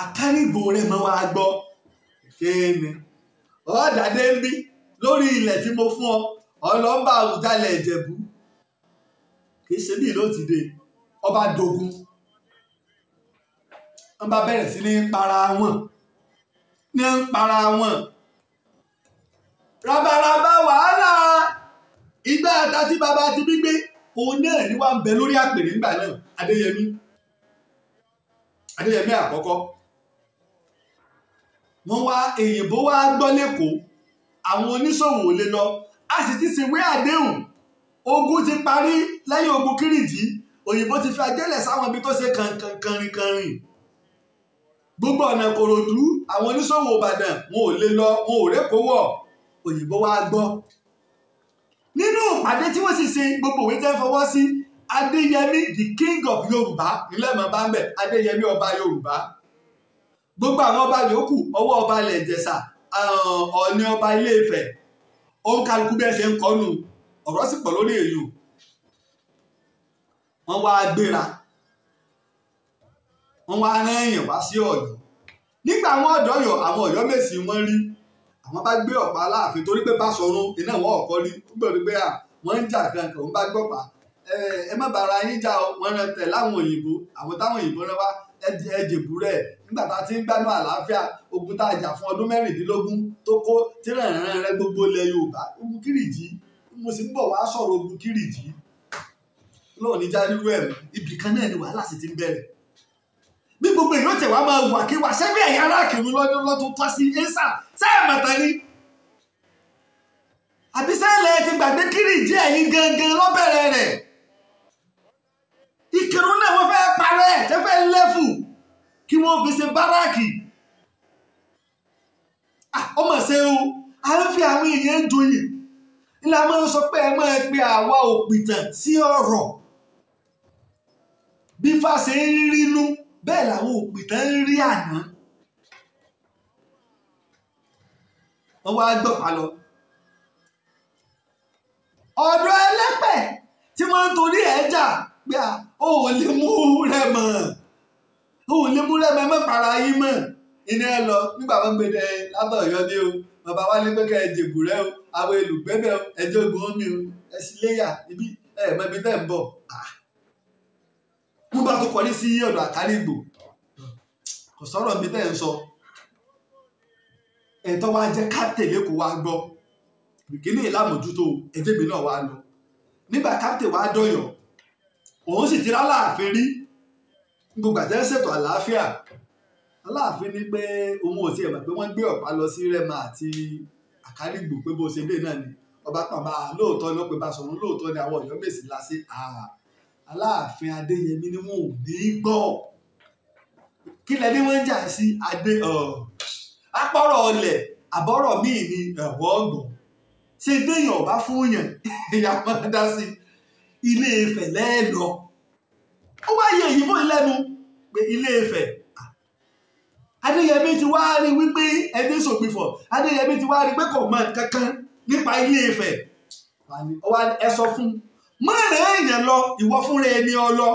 akárìgbò rẹ̀ mọ́ wá gbọ́ kéèmí dádé ń bí lórí ilẹ̀ tí mo fún ọ lọ ń bá Àwùjalẹ̀ Ìjẹ̀bú kì í ṣe bí ló ti dé ọba dogun wọ́n bá bẹ̀rẹ̀ sí ní para wọn rabaraba wàhálà ìgbà ata tí bàbá ti bí gbé òun náà ni wà ń bẹ lórí àpèrè nígbà náà Adéyẹmí àkọ́kọ́ wọ́n wá èyìnbó wá gbọ́ lẹ́kọ̀ọ́ àwọn oníṣòwò lè lọ a sì ti ṣèwé àdéhùn ogun ti parí lẹ́yìn ogun Kírìjí òyìnbó ti fi ajẹ́lẹ̀ sáwọn ibi tó ṣe kànrìnkànrìn gbogbo ọ̀nà Kòròdú àwọn oníṣòwò Ìbàdàn wọn ò lè lọ wọn ò rékòó wọ̀ òyìnbó wá gbọ́ nínú ìpàdé tí wọ́n sì ṣe gbogbo òwe tẹ́ ń fọwọ́ sí Adéyẹmí the king of Yorùbá ilẹ̀ mọ̀ bá ń bẹ̀ Adéyẹmí ọba Yorùbá gbogbo àwọn ọba yòókù ọwọ́ ọba ilẹ̀ Ìjẹ̀ṣà Ọọ̀ni ọba Ilé Ifẹ̀ òun kálukú bẹ́ẹ̀ ṣe ń kọ́nu ọ̀rọ̀ sì pọ̀ lórí èyí wọ́n wá gbéra wọ́n wá rán èèyàn wá sí Ọ̀yọ́ nígbà àwọn ọ̀dọ́ Ọ̀yọ́ àwọn Ọ̀yọ́ Mèsì wọ́n rí àwọn bá gbé ọ̀pá Aláàfin torí pé Báṣọ̀run iná wọn ọ̀kọ́ rí gbọ́dọ̀ pé wọ́n ń jà kankan òun bá gbọ́pá ẹ má bára yín jà wọ́n rán tẹ̀ láwọn òyìnbó àwọn táwọn òyìnbó rán wá ẹjẹ̀bù rẹ̀ nígbà tá a ti ń gbánú àlàáfíà ogun tá a jà fún ọdún 16 tó kó tírànràn rẹ gbogbo ilẹ̀ Yorùbá ogun Kírìjí mo sì ń bọ̀ wá sọ̀rọ̀ ogun Kírìjí lóò ní já rírú ẹ̀ ibì kan náà ni wàhálà sì ti ń bẹ̀rẹ̀ bí gbogbo èèyàn tẹ̀ wá máa wà kí wà sẹ́bí ẹ̀yà ará Ìkirun lọ́dún tọ́ sí Esa sẹ́ẹ̀ mọ̀tà ni àbí sẹ́ẹ̀lẹ̀ ti gbàgbé Kírìjí ẹ̀yìn gangan lọ́bẹ̀rẹ̀ rẹ̀ Ìkirun náà wọ́n fẹ́ parẹ́ tẹ́ fẹ́ lẹ́fù kí wọ́n fi ṣe báràkì ọmọ ṣe o à ń fi àwọn èèyàn joyè ilé a máa ń sọ pé ẹ máa pe àwa òpìtàn sí ọ̀rọ̀ bí fáṣe ń rínú bẹ́ẹ̀ làwọn òpìtàn ń rí àná wọ́n wá gbọ̀pá lọ. ọ̀dọ̀ ẹlẹ́pẹ̀ tí wọ́n ń torí ẹ̀ jà pé ó ò lè mú Rẹ́mọ mọ́ para yín mọ́ iná ẹ lọ nígbà wọn gbé dẹ látọ̀yọ́ ní o bàbá wa ní pé kẹ́ ẹ jèbù rẹ o àwọn olùgbẹ́bẹ̀ ẹjọ́ ogun omi o ẹ sì léyà ibi ẹ mọ ibi tẹ́ ń bọ̀. wọ́n bá tó kọrí sí ọ̀dọ̀ Àkárìgbò kò sọ̀rọ̀ mi tẹ́ ń sọ ẹ̀tọ́ wa jẹ́ ká tẹ̀lé kó wa gbọ́ ìkíní ìlàmójútó ẹjẹ́ mi náà wá lọ nígbà kápítẹ̀ wa dọ̀yọ̀ òun sì ti rálàáfin rí gbogbo àtẹ́ ṣètò àlàáfíà Aláàfin ní pé òun ò tiẹ̀ mọ̀ pé wọ́n gbé ọ̀pá lọ sí Rẹ́mọ àti Àkárìgbò pé bó ṣe dé náà ni ọba pàmò lóòótọ́ ló pe Basọ̀run lóòótọ́ ni àwọn Ọ̀yọ́ Mèsì lásì Aláàfin Adéyẹmí ni wọn ò ní gbọ́ kí lẹni wọ́n ń jà sí adé apọ̀rọ̀ ọlẹ̀ àbọ̀rọ̀ míì ni ẹ̀wọ́ ọ̀gbọ̀n ṣe déèyàn ọba fún yàn èèyàn máa dá sí Ilé Ifẹ̀ lẹ́ẹ̀lọ ó wáyé èyí mọ́ ìlẹ́nu pé Ilé Ifẹ̀ Adéyẹmí ti wá rí wípé ẹni sògbìfọ̀ Adéyẹmí ti wá rí pé kò mọ kankan nípa Ilé Ifẹ̀ ẹ sọ fún mọ́rẹ̀ èèyàn lọ ìwọ fúnra ẹni ọlọ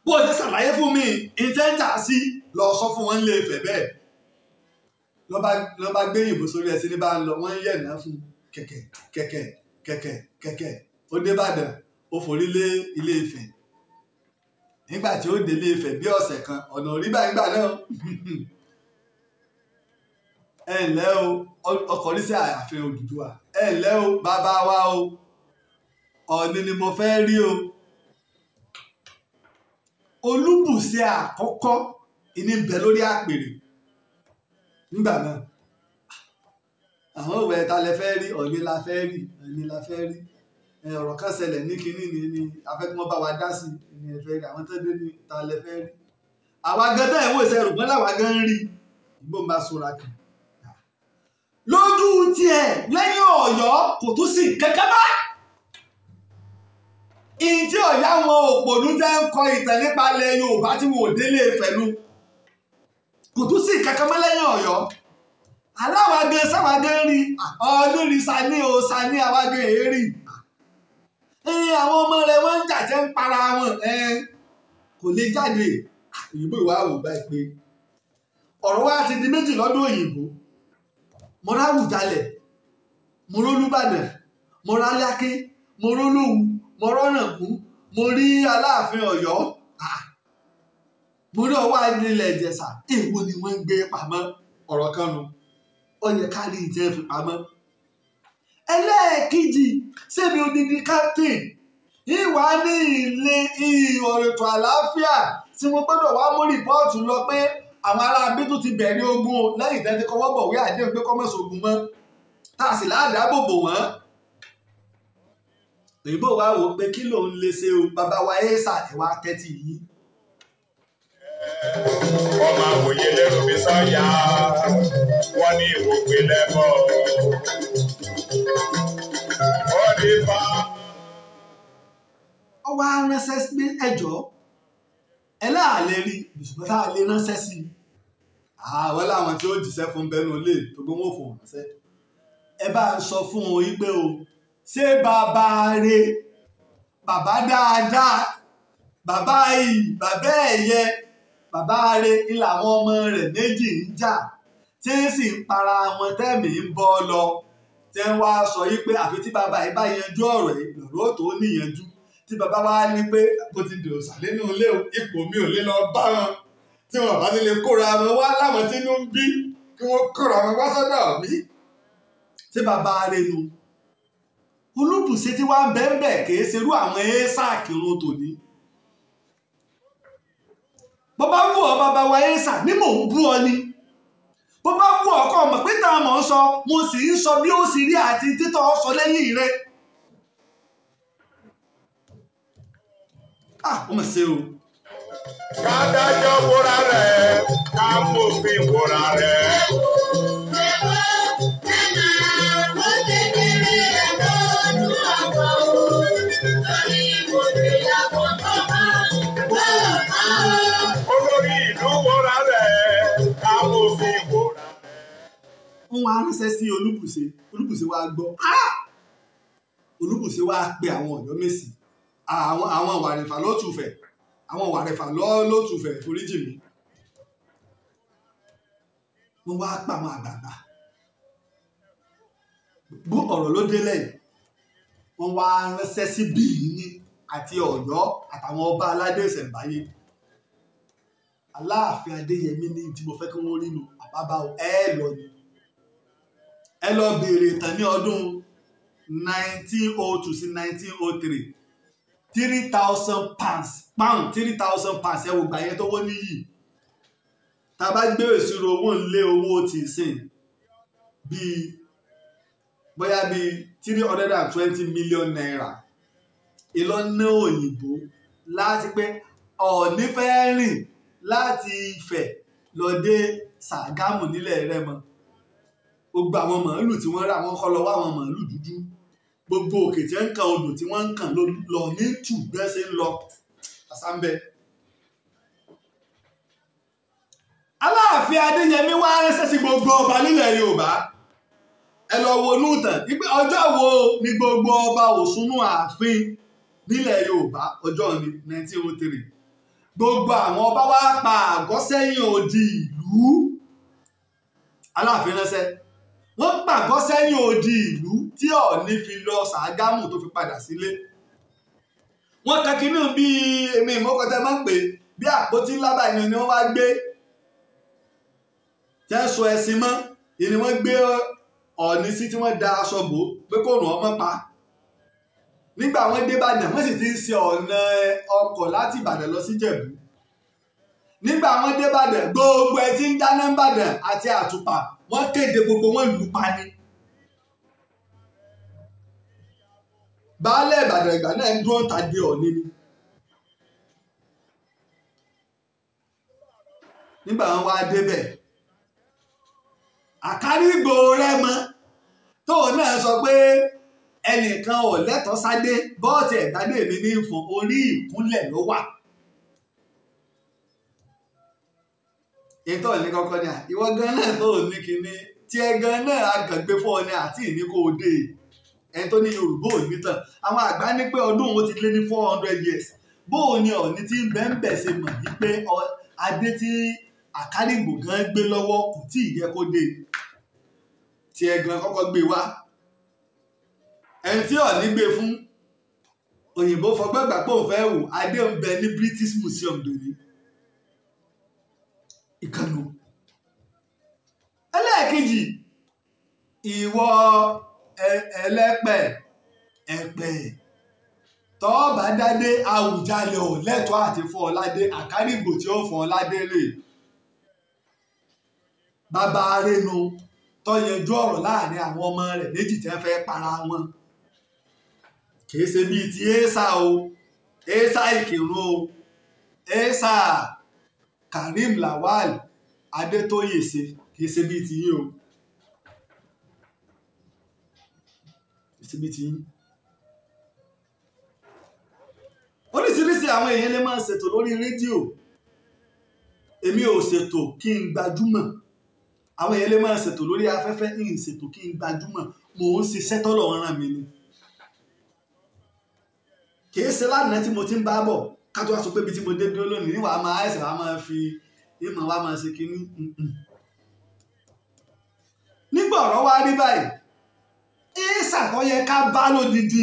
bó o ṣe ṣàlàyé fún mi ìtẹ́jà sí lọ sọ fún wọn Ilé Ifẹ̀ bẹ́ẹ̀ lọ́ bá gbé ìbò sórí ẹsẹ̀ ní bá ń lọ wọ́n ń yẹ̀nà fún kẹ̀kẹ́ ó dé Ìbàdàn ó forí lé Ilé Ifẹ̀ nígbà tí ó délé Ifẹ̀ bí ọ̀sẹ̀ kan ọ̀nà orí báyìí gbà náà ẹ ǹlẹ́ o ọkọ̀ ní sí ààfin Odùduwà ẹ ǹlẹ́ o bàbá wa o Ọọ̀ni ni mo fẹ́ rí o Olúbùṣe àkọ́kọ́ ìní bẹ lórí àpèrè nígbà náà àwọn òwe ta lẹ fẹ́ rí Ọọ̀ni la fẹ́ rí ọ̀rọ̀ kan ṣẹlẹ̀ ní kínní ni afẹ́ kí wọ́n bá wa dá sí ní ẹ̀fẹ́ rí àwọn tẹ́lẹ̀ ní ta lẹ fẹ́ rí àwa gan tẹ́ ìwé ìṣẹ́ rògbọ́n làwa gan ń rí ìgbó ń bá sora kì lójú tiẹ̀ lẹ́yìn Ọ̀yọ́ kò tún sí kẹ́kẹ́ bá ìyìn tí ọ̀yá wọn òpònú tẹ́ ń kọ ìtàn nípa ilẹ̀ Yorùbá tí wọn ò délé Ifẹ̀ nu kò tún sí kẹ́kẹ́ mọ́ lẹ́yìn Ọ̀yọ́ aláwa gan sáwa gan rí ọlọ́rin sani àwa gan èérí àwọn ọmọ rẹ̀ wọ́n ń jà tẹ́ ń para wọn kò lè jáde òyìnbó ìwà àwò báyìí pé ọ̀rọ̀ wa ti di méjì lọ́dún òyìnbó mo ráwùjalẹ̀ mo rólúbàdàn mo rálákè mo rólówù mo rọ́nàkú mo rí Aláàfin Ọ̀yọ́ mo rí ọwọ́ ilẹ̀ Ìjẹ̀ṣà èwo ni wọ́n ń gbé pamọ́ ọ̀rọ̀ kan nu ó yẹ ká rí ìtẹ́ fi pamọ́. Ẹlẹ́ẹ̀kejì sẹ́mi odidi captain ìwà ní ilé ètò àlàáfíà tí mo gbọ́dọ̀ wá mú rìpọ́ọ̀tù lọ pé àwọn ará abítú ti bẹ̀rẹ̀ ogun lẹ́yìn tẹ́tí kọ́wọ́ bọ̀wé àdéhùn pé kọ́mọ̀sí ogun mọ́ tá a sì láàdáàbò bò wọ́n. òyìnbó wa wò pé kí lòun lè ṣe o bàbá wa ẹ̀ẹ́sà ẹ̀wà tẹ́tì yìí. ọmọ àwòye lẹ́rù mi sọ́yà wọ́n ní ìwòpin lẹ́bọ̀ ó ní bá. ọwọ́ aránṣẹ́ pé ẹjọ́ ẹ láàlẹ́ rí ṣùgbọ́n tá a lè ránṣẹ́ sí i. àwọn làwọn tí ó jíṣẹ́ fún bẹ́nu lè tó gbé wọn fún ránṣẹ́. ẹ bá ń sọ fún wọn wípé o ṣé bàbá rẹ bàbá dáadáa bàbá yìí bàbá ẹ̀yẹ bàbá rẹ ni làwọn ọmọ rẹ̀ méjì ń jà tí ń sì ń para wọn tẹ́ẹ̀mì ń bọ́ lọ tí ń wá sọ yìí pé àfi tí bàbá yìí bá yanjú ọ̀rọ̀ yìí lọ́rọ̀ tó níyanjú tí bàbá wa ní pé bó ti dèrò sàlẹ̀ nínú ilé ipò mi ò lè lọ bá wọn tí wọn bá ti lè kóra wọn wá láwọn tí inú ń bí kí wọ́n kóra wọn wá sọ́dọ̀ mi. tí bàbá rẹ nu Olúbùṣe tí wàá bẹ́ẹ̀ kì í ṣerú àwọn ẹ́sà Ikirun tòní. bó bá wù ọ́ bàbá wa ẹ́sà ní mò ń bú ọ ni bó bá wù ọ́ kọ́ mọ̀ pé táwọn mọ̀ ń sọ mo sì ń sọ bí ó sì rí àti títọ́ ọ sọ lẹ́yìn rẹ. ó mà ṣe o. ká dájọ́ wúra rẹ̀ ká mòfin wúra rẹ̀. olórí ìlú wúra rẹ̀ ká mòfin wúra rẹ̀. ń wá ránṣẹ́ sí Olúbùṣe wá gbọ́ Olúbùṣe wá pe àwọn Ọ̀yọ́mèsì àwọn wàrẹ̀fà lọ́tùfẹ̀ àwọn wàrẹ̀fà lọ́tùfẹ̀ foríjì mi wọ́n wá pa àwọn àgbààgbà bó ọ̀rọ̀ ló délẹ̀ wọ́n wá ránṣẹ́ sí Bìíní àti Ọ̀yọ́ àtàwọn ọba aládé ìṣẹ̀ǹbáyé Aláàfin Adéyẹmí ní tí mo fẹ́ kí wọ́n rí nu àbábá lọ ni ẹ lọ béèrè ìtàn ní ọdún 1902 sí 1903 £3,000 ẹ wò gbà yẹn tó wọ́n níyì tá a bá gbé ìṣirò owó ńlé owó tì í sìn bóyá bíi 320 million naira ìlọ́nà òyìnbó láti pé Ọọ̀ni fẹ́ rìn láti Ifẹ̀ lọ dé Ṣàgámù nílẹ̀ Rẹ́mọ gbogbo àwọn màálù tí wọ́n rà wọ́n kọ́ lọ́wọ́ àwọn màálù dúdú gbogbo òkè tí ń kan odò tí wọ́n ń kàn lọ ní tù bẹ́ẹ̀ ṣe ń lọ àsámbẹ́. Aláàfin Adéyẹmí wá ránṣẹ́ sí gbogbo ọba nílẹ̀ Yorùbá ẹ lọ wo inú ìtàn wípé ọjọ́ wo ni gbogbo ọba òsúnú ààfin nílẹ̀ Yorùbá ọjọ́ ni 1903 gbogbo àwọn ọba wá pa àgọ́ sẹ́yìn odi ìlú Aláàfin ránṣẹ́ wọ́n pàgọ́ sẹ́yìn odi ìlú tí Ọọ̀ni fi lọ Ṣàgámù tó fi padà sílé wọ́n kankínú bí èmi ìmọ̀kọ́tẹ́ máa ń pè bí àpótí ńlá báyìí ni wọ́n wá gbé tí wọ́n so ẹṣin mọ́ ìní wọ́n gbé Ọọ̀ni sí tí wọ́n da aṣọ bò pé kò rùn ọmọ pa nígbà wọ́n dé Ìbàdàn wọ́n sì ti ń ṣe ọ̀nà ọkọ̀ láti Ìbàdàn lọ sí Ìjẹ̀bú nígbà wọ́n dé Ìbàdàn gbogbo ẹ tí ń dáná Ìbàdàn àti àtùpà wọ́n kéde gbogbo wọn lù pa ni baálẹ̀ Ìbàdàn ìgbà náà ń dúró tàdé Ọọ̀ni ni nígbà wọn wá débẹ̀ Àkárìgbò Rẹ́mọ tóun náà sọ pé ẹnìkan ò lẹ́tọ̀ọ́ sádé bọ́ọ̀tì ẹ̀gbádé mi ní fún orí ìkúnlẹ̀ ló wà. ètò ìní kọ́kọ́ ni ìwọ gan náà tó ní kinní tí ẹ gan náà agàgbé fún ọ ní àti ìní kò dé ẹni tó ní Yorùbá ò ní tàn àwọn àgbà ní pé ọdún òun ti lé ní 400 years bóun ni Ọọ̀ni tí ń bẹ́ẹ̀ ṣe mọ̀ yí pé adé tí Àkárìgbò gan gbé lọ́wọ́ kò tí ì yẹ kó dé tí ẹ gan kọ́kọ́ gbé wá ẹni tí Ọọ̀ni gbé fún òyìnbó fọgbọ́n gbà pé òun fẹ́ wò adé ń bẹ ní British Museum lónìí ìkànnù ẹlẹ́ẹ̀kejì ìwọ ẹlẹ́pẹ̀ ẹ̀pẹ̀ tọ́ọ̀bà dádé Àwùjalẹ̀ ò lẹ́tọ̀ọ́ àti fún ọ ládé Àkárìgbò tí ó fún ọ ládé rè bàbá arẹnu tó yanjú ọ̀rọ̀ láàrin àwọn ọmọ rẹ̀ méjì tí wọ́n fẹ́ para wọn kìí ṣe bíi ti Èsà o Èsà Ìkìrun o Èsà Karim Lawal Adétóyè ṣe kìí ṣe bíi ti yín o kìí ṣe bíi ti yín. oríṣiríṣi àwọn èèyàn lè máa ṣètò lórí rédíò èmi ò ṣètò kí n gbajúmọ̀ àwọn èèyàn lè máa ṣètò lórí afẹ́fẹ́ kí n ṣètò kí n gbajúmọ̀ mò ń ṣiṣẹ́ tọ́lọ̀ ràn mí ni kìí ṣe lánàá tí mo ti ń bá bọ̀ ká tó wá sọ pé ibi tí mo dé dúró lónìí níwà á máa ẹ̀sẹ̀ wá máa fi ìmọ̀ wá máa ṣe kínní nígbà ọ̀rọ̀ wá rí báyìí Èsà tó yẹ ká bá lódidi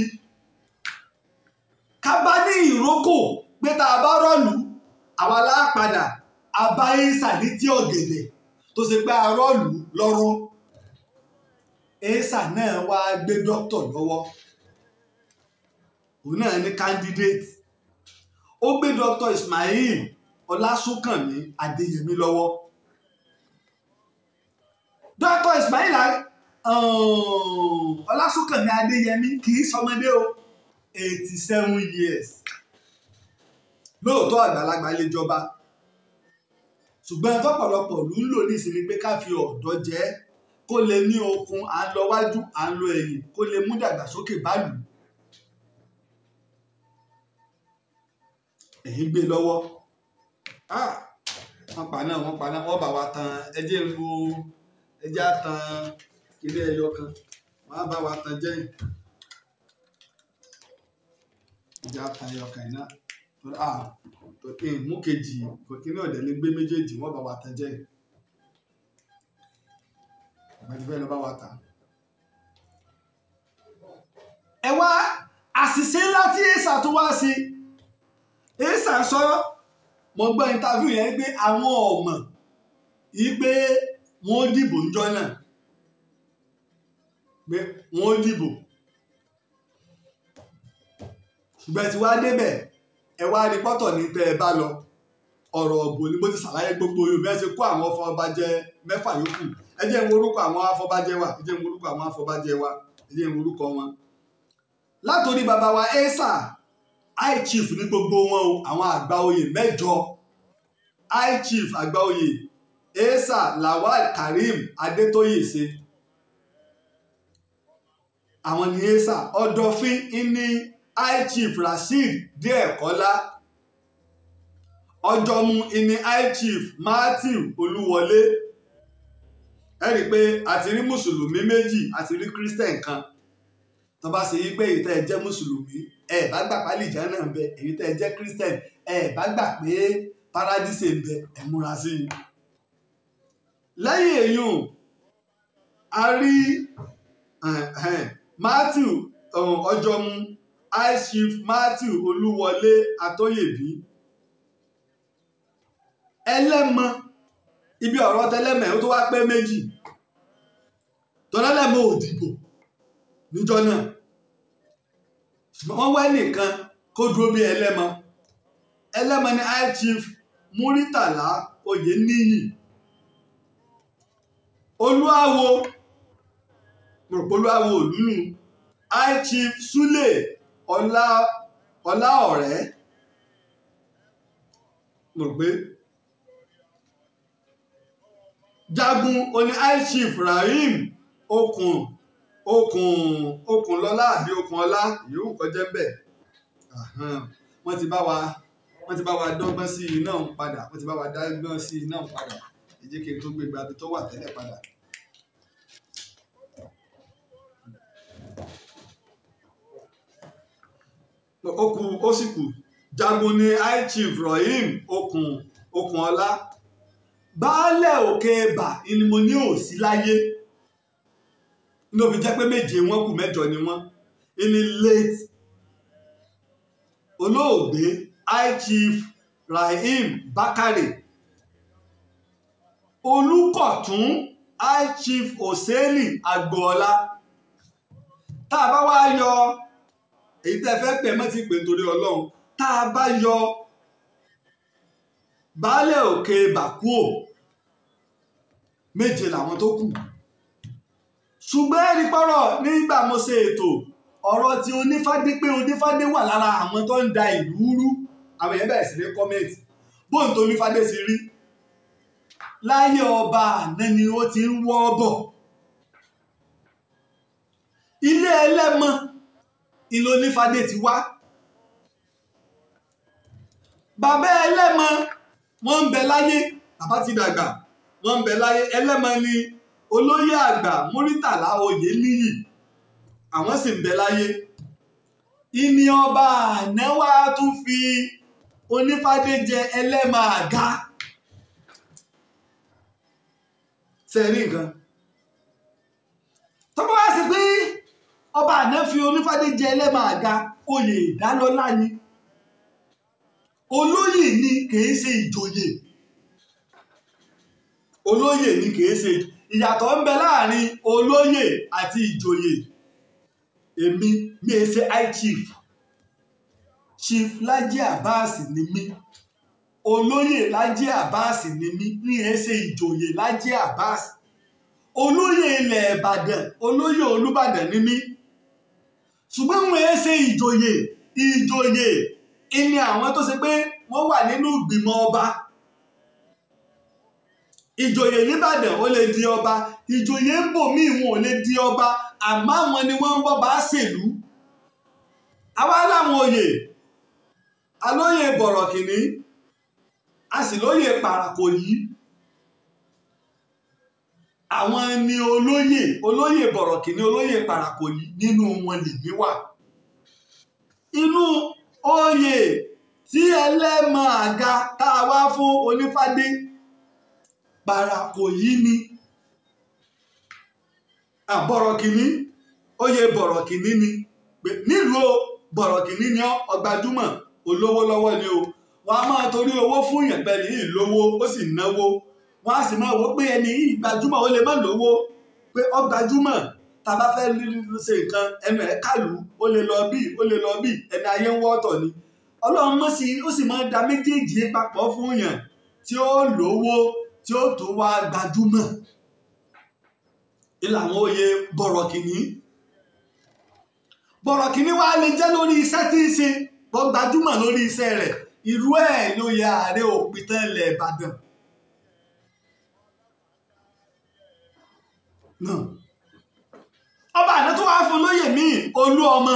ká bá ní ìrókò pé tá a bá rọ́ọ̀lù àwa lápadà a bá Èsà ní tí ọ̀gẹ̀dẹ̀ tó ṣe pé a rọ́ọ̀lù lọ́rọ́ Èsà náà wá gbé dókítà lọ́wọ́ òun náà ní candidate ó gbé Dr. Ismail Ọlásùnkànmí Adéyẹmí lọ́wọ́ Dr. Ismail Ọlásùnkànmí Adéyẹmí kì í sọmọdé o 87 years lóòótọ́ àgbàlagbà lè jọba ṣùgbọ́n tọ́pọ̀lọpọ̀ ló ń lò ní ìsinmi pé ká fi ọ̀dọ́ jẹ́ kó lè ní okun à ń lọ wájú à ń lọ ẹ̀yìn kó lè mú dàgbàsókè bálù èyí gbé lọ́wọ́ wọ́n pa náà wọ́n bá wa tan ẹjẹ́ ń lo ẹjẹ́ á tan kíní ẹyọ kan wọ́n á bá wa tan jẹ́ ìjà tan ẹyọ kan iná mú kejì kíní ọ̀dẹ̀ lè gbé méjèèjì wọ́n bá wa tan jẹ́ ìgbàdúgbẹ́ lọ bá wa tà. ẹ wá àṣìṣe ńlá tí èsà tó wá sí èsà sọ mo gbọ́ interview yẹn pé àwọn ọmọ yìí pé wọ́n dìbò ńjọ́ náà pé wọ́n dìbò ṣùgbọ́n tí wàá débẹ̀ ẹ wá rí pọ́tọ̀ ní tẹ́ ẹ bá lọ ọ̀rọ̀ ọ̀bọ ni mo ti ṣàlàyé gbogbo Yorùbá ẹ ṣe kó àwọn afọbajẹ mẹ́fà yòókù ẹ jẹ́ n wo orúkọ àwọn afọbajẹ wa ẹ jẹ́ n wo orúkọ àwọn afọbajẹ wa ẹ jẹ́ n wo orúkọ wọn látòrí bàbá wa ẹ́sà high chief ní gbogbo wọn o àwọn àgbà oyè mẹ́jọ high chief àgbà oyè ẹ́sà Lawal Karim Adétóyè ṣe àwọn ní ẹ́sà ọ̀dọ̀fin ní high chief Rasheed Díẹ̀kọ́lá ọjọ́mu ní high chief Matthew Olúwọlé ẹ rí i pé àti rí mùsùlùmí méjì àti rí christian kan tó bá ṣe yí pé èyí tẹ́ ẹ jẹ́ mùsùlùmí ẹ bá gbà pálí ìjà náà ń bẹ èyí tẹ́ ẹ jẹ́ christian ẹ bá gbà pé paradíṣe ń bẹ ẹ múra sí i. lẹ́yìn èèyàn a rí Matthew ọjọ́mu high chief Matthew Olúwọlé Atóyèbí ẹlẹ́mọ ibi ọ̀rọ̀ tẹlẹ́mẹ̀ ó tó wá pé méjì tọ́lẹ́lẹ́mọ òdìbò níjọ́ náà wọ́n wá nìkan kó dúró bí ẹlẹ́mọ ní high chief Muritala Oyeniyi olúawo òlúnú high chief Sule Ọláọ̀rẹ́ mo rò pé jagun oní high chief Rahim Okunlọ́lá àbí Okunọlá yòówù kọjá ń bẹ̀ wọ́n ti bá wa dọ́gbọ́n sí iná ń padà wọ́n ti bá wa dọ́gbọ́n sí iná ń padà ẹ jẹ́ kí n tó gbé gbàgbé tó wà tẹ́lẹ̀ padà. ó sì kù jagun ní high chief Rahim Okunọlá baálẹ̀ òkè ẹ̀bà ni mo ní òsí láyé ní ó fi jẹ́ pé méje wọn kù mẹ́jọ ni wọ́n ní late olóògbé high chief Rahim Bakare Olùkọ̀tún high chief Oseni Agboola tá a bá wá yọ èyí tẹ́ fẹ́ pè mọ́ ti pè nítorí Ọlọ́run tá a bá yọ baálẹ̀ òkè bàkúò méje làwọn tó kù ṣùgbọ́n ẹ̀rí pọ́rọ̀ nígbà mo ṣe ètò ọ̀rọ̀ tí onífádé pé onífádé wà lára àwọn tó ń da ìlú rú àwọn èèyàn bẹ̀rẹ̀ sí ní kọ́mẹ́ǹtì bóun tó onífádé ti rí láyé ọba àná ni ó ti ń wọ́ bọ̀ ilé ẹlẹ́mọ ìlú onífádé ti wá bàbá ẹlẹ́mọ wọ́n ń bẹ láyé bàbá ti dàgbà wọ́n ń bẹ láyé ẹlẹ́mọ ni olóyè àgbà Muritala Oyeniyi àwọn sì ń bẹ láyé ìní ọba àná wá tún fi onífádé jẹ ẹlẹ́mọ àga sẹ́rí nǹkan tọ́pọ̀ wá sí pé ọba àná fi onífádé jẹ ẹlẹ́mọ àga oyè ìdálọ́lá ni olóyè ni kìí ṣe ìjòyè olóyè ni kìí ṣe ìyàtọ̀ ń bẹ láàrin olóyè àti ìjòyè èmi mi ṣe high chief Laji Abbas ni mí olóyè Laji Abbas ni mí ní ṣe ìjòyè Laji Abbas olóyè ilẹ̀ Ìbàdàn olóyè Olúbàdàn ni mí ṣùgbọ́n wọn ṣe ìjòyè ìní àwọn tó ṣe pé wọ́n wà nínú ìgbìmọ̀ ọba ìjòyè nìbàdàn ó lè di ọba ìjòyè ń bò míì wọn ò lè di ọba àmọ́ àwọn ni wọ́n ń bọ́ bá ṣèlú àwa láwọn oyè alóyè bọ̀rọ̀kìnní a sì lóyè pàràkò yìí àwọn ni olóyè bọ̀rọ̀kìnní olóyè Parakoyi nínú wọn lèmi wà. Inú oyè tí ẹlẹ́mọ̀ àga tá a wá fún Onífádé Parakoyi ni bọ̀rọ̀kìnní oyè bọ̀rọ̀kìnní ni nílùú bọ̀rọ̀kìnní ni ọgbàjúmọ̀ olówó lọ́wọ́ ni o. Wọ́n á máa torí owó fún yàn pẹ̀lú ìlówó ó sì náwó. Wọ́n á sì máa wò pé ẹni yìí gbajúmọ̀ ó lè má lówó pé ó gbajúmọ̀ tá a bá fẹ́ ṣe nǹkan ẹnu ẹ̀ kàlù ó lè lọ bí ẹni ayé ń wọ́tọ̀ ni. Ọlọ́run mọ̀ sí ó sì máa da méjèèjì papọ̀ fún yàn tí ó lówó tí ó tó wá gbajúmọ̀. Ìlànà oyè bọ̀rọ̀kìnní wá lè jẹ́ lórí iṣẹ́ tí ń ṣe bọ́ gbajúmọ̀ lórí iṣẹ́ rẹ̀. Irú ẹ̀ ló yẹ Ààrẹ Òpìtàn ilẹ̀ Ìbàdàn. Ọba àná tó wá fún lóyè míì Olúọmọ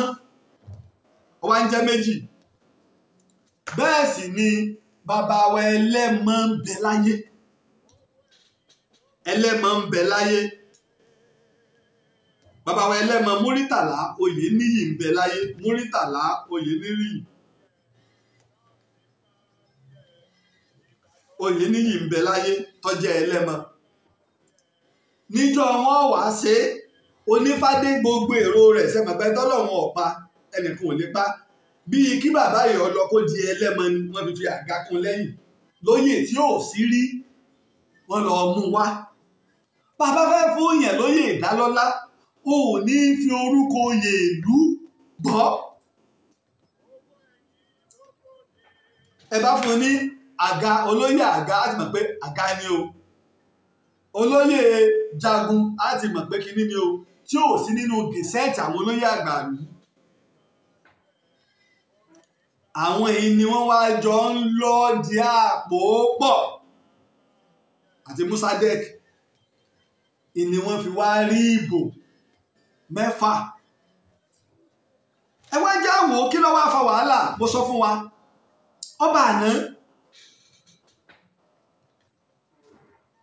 ó wá ń jẹ́ méjì. Bẹ́ẹ̀ sì ni bàbá wa Ẹlẹ́mọ ń bẹ láyé. Ẹlẹ́mọ ń bẹ láyé. Bàbá wa Ẹlẹ́mọ Múrítàlá Oyèníyì ń bẹ láyé. Múrítàlá Oyèníyì. Oyèníyì ń bẹ láyé tó jẹ́ Ẹlẹ́mọ. Níjọ́ wọn wá ṣe Onífádé gbogbo èrò rẹ̀ sẹ́mọ̀pẹ́ tọ́lọ́run ọ̀pá ẹnìkan ò lè pa. Bíi kí bàbá yìí ọlọ kó di Ẹlẹ́mọ ni wọ́n fi àga kún lẹ́yìn. Lóyè tí ò sí rí wọ́n lọ mú wá. Bàbá fẹ́ fún yẹn lóyè ìdálọ́lá ò ní fi orúkọ oyè ìlú gbọ́. Ẹ bá fún ní àga olóyè àga á ti mọ̀ pé àga ni o. Olóyè jagun á ti mọ̀ pé kíní ni o tí ò sí nínú gẹ̀sẹ́ẹ̀tì àwọn olóyè àgbà ìlú. Àwọn èyí ni wọ́n wá jọ ń lọ di àpò pọ̀ àti Musadek ni wọ́n fi wá rí ìbò 6. Ẹ wá já wò kí ló wá fa wàhálà mo sọ fún wa. Ọba àná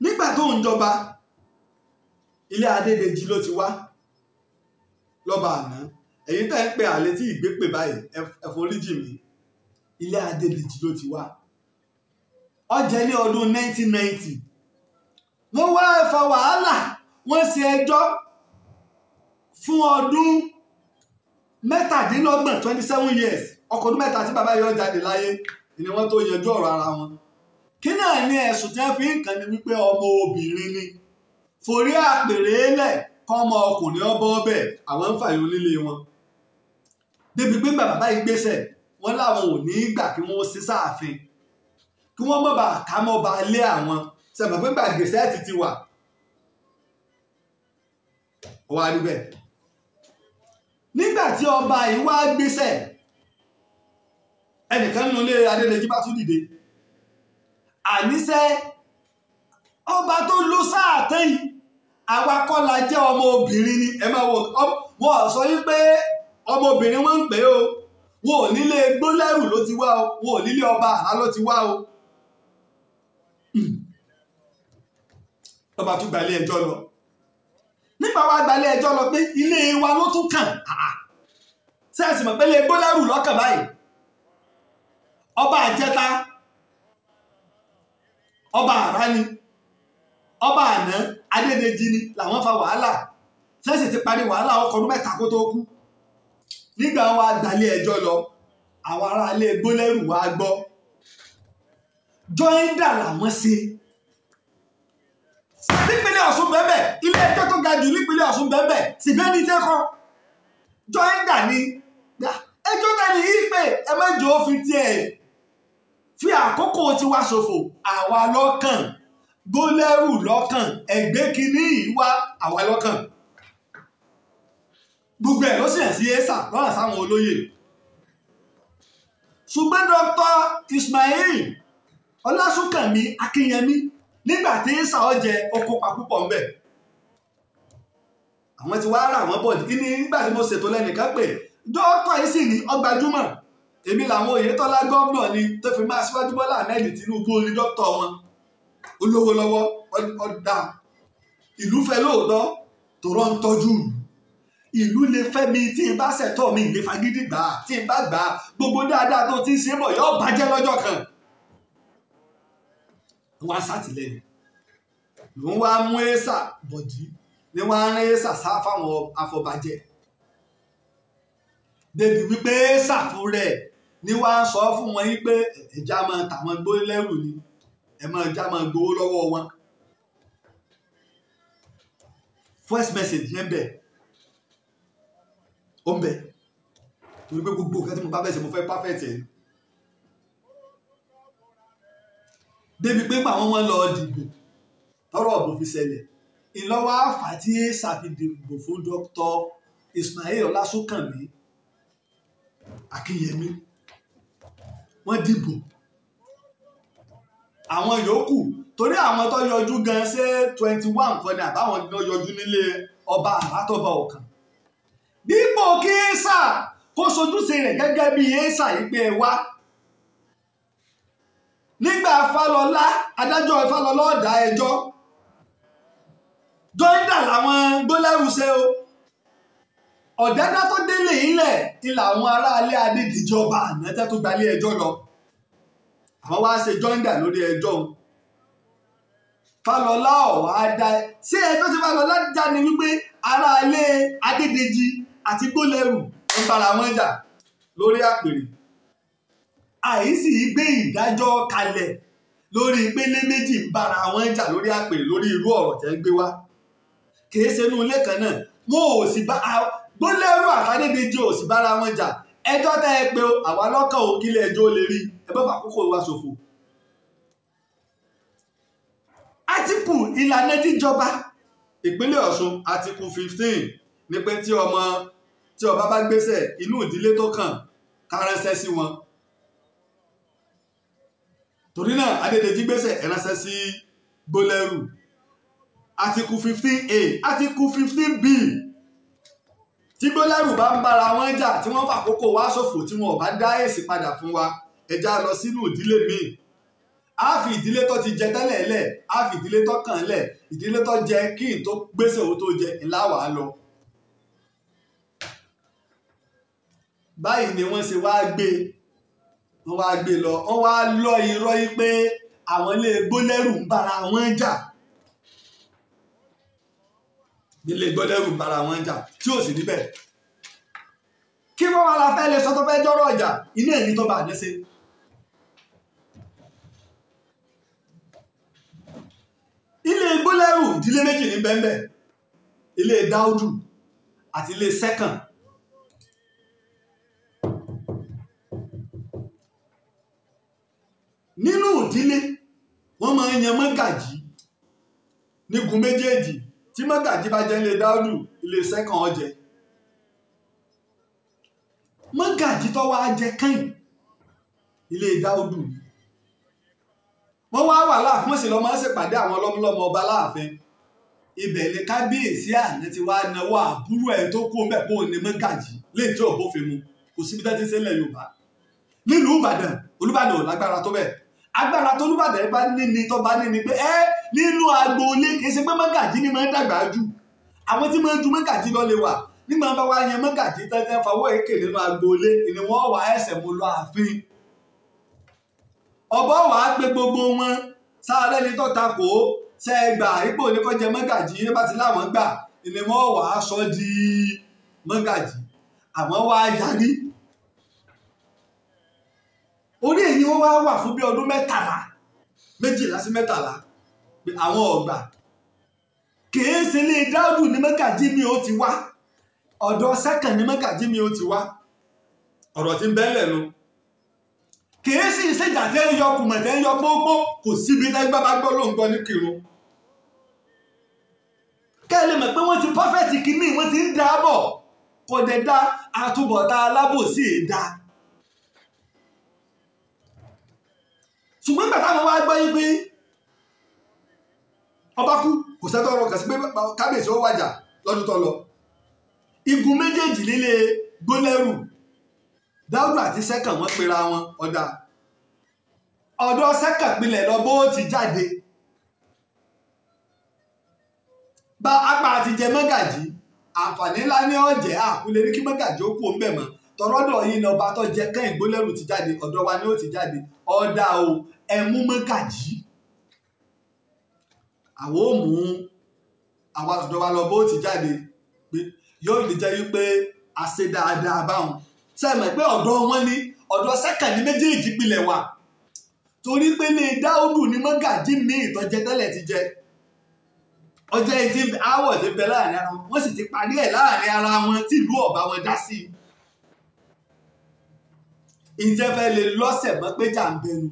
nígbà tó ń jọba ilé Adédèjì ló ti wá lọ́ba àná. Èyí tẹ́ ń pe àlè tí ìgbé pè báyìí ẹ foríjì mi. Ilé Adédèjì ló ti wá. Ó jẹ́ ní ọdún 1990. Wọ́n wá fa wàhálà wọ́n ṣe ẹjọ́ fún ọdún 27 27 years. Ọkọ̀ ọdún 3 tí bàbá yọ jáde láyé ni wọ́n tó yanjú ọ̀rọ̀ ara wọn. Kí náà ní ẹ̀sùn tí wọ́n fi ń kàn ní wípé ọmọ obìnrin ni. Forí àpèrè lẹ̀ kọ́mọ ọkùnrin ọbọ̀ ọbẹ̀ àwọn ń fàyọ nílé wọn. Débi pé bàbá yìí gbéṣẹ̀ wọ́n láwọn ò ní gbà kí wọ́n sí sáàfin kí wọ́n mọ̀ bá ká mọ́ bá lé àwọn sẹ̀mọ̀ pé gbàgbèsẹ́ ti wà. Ó wá rí bẹ́ẹ̀. Nígbà tí ọba yìí wá gbéṣẹ̀ ẹnìkan nínú ilé Adédèjì bá tún dìde. Àníṣe ọba tó lọ sáà tẹ́yìn àwa kọ́ la jẹ́ ọmọ obìnrin ni. Ẹ máa wò wọ́n sọ yí pé ọmọ obìnrin wọ́n ń pè ó. Wọn ò nílé gbólẹ́rù ló ti wá o. Wọn ò nílé ọba àlá ló ti wá o. Ọba tún gba ilé ẹjọ́ lọ. Nígbà wá gba ilé ẹjọ́ lọ pé ilé wa ló tún kàn. Sẹ́ẹ̀sì mọ̀ pé ilé gbólẹ́rù lọ́kàn báyìí. Ọba àjẹta ọba àrá ni ọba àná Adédèjì ni làwọn fa wàhálà. Sẹ́ẹ̀sì ti parí wàhálà ọkọ̀ ọdún 3 kó tó kú. Nígbà wa gbalé ẹjọ́ lọ àwọn ará ilé gbólẹ́rù wa gbọ́ jọ́índà làwọn ṣe nípínlẹ̀ Ọ̀ṣun bẹ́ẹ̀ ilé ẹjọ́ tó ga jù nípínlẹ̀ Ọ̀ṣun bẹ́ẹ̀ síbẹ̀ ní tẹ́kọ̀ jọ́índà ni ẹjọ́ tẹ́lẹ̀ yìí pé ẹ mẹ́jọ ó fi tiẹ̀ fi àkókò tiwa ṣòfò àwa lọ́kàn gbólẹ́rù lọ́kàn ẹgbẹ́ kínní ìwá àwa lọ́kàn. Gbogbo ẹ̀ ló sì hàn sí ẹ́sà lọ́nà sáwọn olóyè. Ṣùgbọ́n Dr. Ismail Ọlásùnkànmí Akínyẹmí nígbà tí ẹ́sà ọjẹ́ okópa púpọ̀ ń bẹ̀. Àwọn ti wá rà wọ́n bọ̀ nígbà tí mo ṣètò lẹ́nìkan pé dókítà yìí sì ní ọgbàjúmọ̀. Èmi làwọn Oyètọ́lá gómìnà ni tó fi máa Síwájú Bọ́lá Ahmed Tinubu ní dókítà wọn. Olówó lọ́wọ́ ọ̀dà. ìlú fẹ́ lóòótọ́ tó rọ́ ń tọ́jú ìlú lè fẹ́ mi tí n bá ṣẹ̀tọ́ mi lè fagídí gbà á tí n bá gbà á gbogbo dáadáa tó ti ń ṣe bọ̀ yóò bàjẹ́ lọ́jọ́ kan. wọ́n á ṣàtìlẹ́yìn lòun wá mú èsà bọ̀dí ni wọ́n á rán èsà sá fáwọn afọbajẹ́ débi wípé èsà fún rẹ̀ ni wọ́n á sọ fún wọn yí pé ẹja máa tàwọn gbó lẹ́rù ni ẹja máa gbowó lọ́wọ́ wọn. first message yẹn bẹ̀ ó ń bẹ̀ torí pé gbogbo nǹkan tí mo bá fẹ́ ṣe mo fẹ́ perfect ẹ̀ débi pé àwọn wọn lọ dìbò tọrọ ọ̀bù fi ṣẹlẹ̀ ìlọ́wọ́ àfà tí èsà fi dìbò fún Dr. Ismail Ọlásùnkànmí Akínyẹmí wọ́n dìbò àwọn yòókù torí àwọn tó yọjú gan ṣe 21 kan ní àbáwọn tó yọjú nílé ọba àràtọ̀bà ọ̀kan dípò kí èsà kó sojúṣe rẹ̀ gẹ́gẹ́ bí èsà yìí pé wá nígbà Fálọlá adájọ́ Fálọlá ọ̀dà ẹjọ́ jọ́ńdà làwọn gbólẹ́rù ṣe o ọ̀dẹ́dá tó délé ilẹ̀ ilà àwọn aráalé adédìjọba ànátẹ́ tó gbalé ẹjọ́ lọ àwọn wá ṣe jọ́ńdà lórí ẹjọ́ Fálọlá ọ̀wá dá ṣé ẹjọ́ tí Fálọlá já ni wípé aráalé adédèjì àti gbólẹ́rù ń bára wọn jà lórí àpèrè àìsí gbé ìdájọ́ kalẹ̀ lórí ìpele méjì ń bára wọn jà lórí àpèrè lórí irú ọ̀rọ̀ tẹ́ ń gbé wá kìí ṣe inú ilé kan náà wọn ò sì bá gbólẹ́rù àtàdédèjì ò sì bára wọn jà ẹjọ́ tẹ́ ẹ pé àwa lọ́kàn ò kílẹ̀ ẹjọ́ lè rí ẹ bá fàkókò wa ṣòfò. átíkù ìlànà jíjọba ìpínlẹ̀ Ọ̀ṣun átíkù 15 ní pé tí ọba bá gbéṣẹ̀ inú ìdílé tó kàn ká ránṣẹ́ sí wọn torí náà adédèjì gbéṣẹ̀ ẹ ránṣẹ́ sí gbólẹ́rù átíkù 15A átíkù 15B tí gbólẹ́rù bá ń bára wọn jà tí wọ́n fàkókò wá ṣòfò tí wọn ò bá dá èsì padà fún wa ẹja lọ sínú ìdílé míì á fi ìdílé tó ti jẹ tẹ́lẹ̀ lẹ̀ á fi ìdílé tó kàn lẹ̀ ìdílé tó jẹ kí n tó gbèsè owó tó jẹ ńlá wàá lọ. báyìí ni wọ́n ṣe wá gbé lọ wọ́n wá lọ irọ́ yìí pé àwọn ilé gbólẹ́rù ń bára wọn jà ilé gbólẹ́rù ń bára wọn jà tí ò sì níbẹ̀ kí wọ́n wá la fẹ́ lè sọ tó fẹ́ jọ́rọ̀ ọjà inú ẹ̀ní tó bá dé sí. ilé gbólẹ́rù ìdílé méjì ní bẹ́ẹ̀ ilé Dáúdù àti ilé Sẹ́kàn. nínú ìdílé wọ́n máa ń yan mọ́gàjí nígun méjèèjì tí mọ́gàjí bá jẹ́ ilé Dáúdù ilé Sẹ́kàn ó jẹ mọ́gàjí tó wá jẹ kàn ilé Dáúdù wọ́n wá wà láàfin wọ́n sì lọ́ máa ń ṣèpàdé àwọn ọlọ́mọlọ́mọ ọba láàfin ibẹ̀ ni kábíyèsí àná ti wá náwó àbúrò ẹ̀ tó kú mẹ́ bó ní mọ́gàjí léyìí tí ò bófin mu kò síbi tẹ́ ti ń ṣẹlẹ̀ Yorùbá nílùú Ìbàdàn Olúbàdàn ò lágbára tó bẹ́ẹ̀ agbára tó Olúbàdàn bá níni tó bá níni pé nínú agboolé kì í ṣe pé mọ́gàjí ni máa ń dàgbà jù àwọn tí máa ń ju mọ́gàjí lọ lè wà nígbà bá wá yan mọ́gàjí tẹ́tẹ́ fọwọ́ èké nínú agboolé ni wọ́n wà ẹsẹ̀ mú lọ ààfin ọba wà á pé gbogbo wọn sáré ní tó takò ṣẹ́gbà ipò ní kó jẹ mọ́gàjí bá ti láwọn gbà ni wọ́n wà á sọ di mọ́gàjí àwọn wá yarí orí èyí wọ́n wá wà fún bí ọdún 12 sí 13 pé àwọn ọ̀gbà kìí ṣe ilé Dáúdù ní mọ́gàjí mi ó ti wá ọ̀dọ̀ Sẹ́kàn ní mọ́gàjí mi ó ti wá ọ̀rọ̀ tí ń bẹ́lẹ̀ nu kìí sì ṣèjà tẹ́ ń yọ kùmọ̀ tẹ́ ń yọ pópó kò síbi tẹ́gbẹ́ bá gbọ́ ló ń gbọ́ ní Ìkirun kẹ́lẹ́ mọ̀ pé wọ́n ti pọ́fẹ́tì kìíní wọ́n ti ń dá bọ̀ kò dẹ̀ dá àtúbọ̀tá alábòsí dá ṣùgbọ́n gbàtà wọn wá gbọ́ yí pé ọba kú kò sẹ́tọ̀ ọ̀rọ̀ kà sí pé kábíyèsí ó wàjà lọ́dún tó lọ igun méjèèjì líle gbólẹ́rù Dáúdù àti Sẹ́kàn wọ́n pera wọn ọ̀dọ̀ Sẹ́kàn pilẹ̀ lọ bó ti jáde bá apá àti jẹ mọ́gàjí àǹfààní ńlá ní ọ̀jẹ̀ àkúlé ní kí mọ́gàjí ó kú òun bẹ̀ mọ́ tọrọ́dọ̀ yìí ní ọba tó jẹ kẹ́hìn gbólẹ́rù ti jáde ọ̀dọ̀ wa ni ó ti jáde ọ̀dà o ẹ mú mọ́gàjí àwọn ò mú àwọn ọ̀dọ̀ wa lọ bó ti jáde pé yóò lè jẹ́ wípé àṣẹ dáadáa báwọn sẹ́mi pé ọ̀dọ̀ wọn ní ọ̀dọ̀ sẹ́kàndí méjèèjì pilẹ̀ wà torí pé lè Dáúdù ní mọ́gàjí míì tó jẹ tẹ́lẹ̀ ti jẹ ọjọ́ etí àwọ̀ ti bẹ láàrin ara wọn sì ti parí ẹ̀ láàrin ara wọn tí ìlú ọba wọn dá sí ìjẹ́fẹ́ lè lọ́sẹ̀ mọ́ pé jà ń bẹnu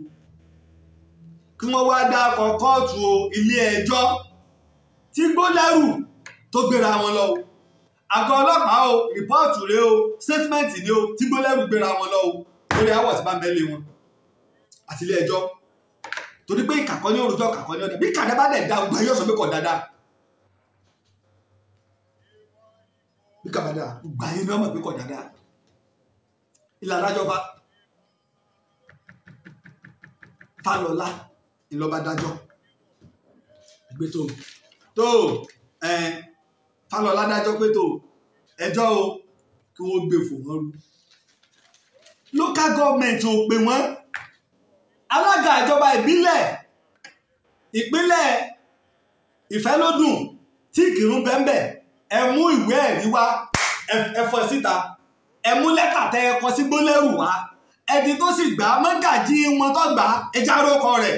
kí wọ́n wá dákọ̀ kóòtù ilé ẹjọ́ tí gbólẹ́rù tó gbéra wọn lọ àgọ́ ọlọ́pàá o rìpọ́ọ̀tù rẹ o sẹ́tímẹ́ǹtì ni o tí gbólẹ́rù gbéra wọn lọ lórí àwọ̀ tí bá ń bẹ́ lé wọn àti ilé ẹjọ́ torí pé ìkàkọ́ ní òrùjọ́ kàkọ́ ní ọ̀dà bí kàdá bá dẹ̀ da gbogbo ayé ọ̀sán pé kò dáadáa bí kàbàdà gbogbo ayé ní ọmọ pé kò dáadáa ìlànà àjọba Fálọlá ìlọba dájọ́ ìgbé tó Fálọlá dájọ́ pé tó ẹjọ́ o kí wọ́n gbé fò wọ́n rú local government ò pè wọ́n alága ìjọba ìbílẹ̀ ìpínlẹ̀ Ìfẹ́lódùn tí Ìkìrun bẹ́ńbẹ́ ẹ mú ìwé ẹ̀rí wá ẹ fọ́ síta ẹ mú lẹ́tà tẹ ẹ kọ sí gbólẹ́rù wá ẹni tó sì gbà mọ́gàjí wọn tó gbà ẹja rókọ rẹ̀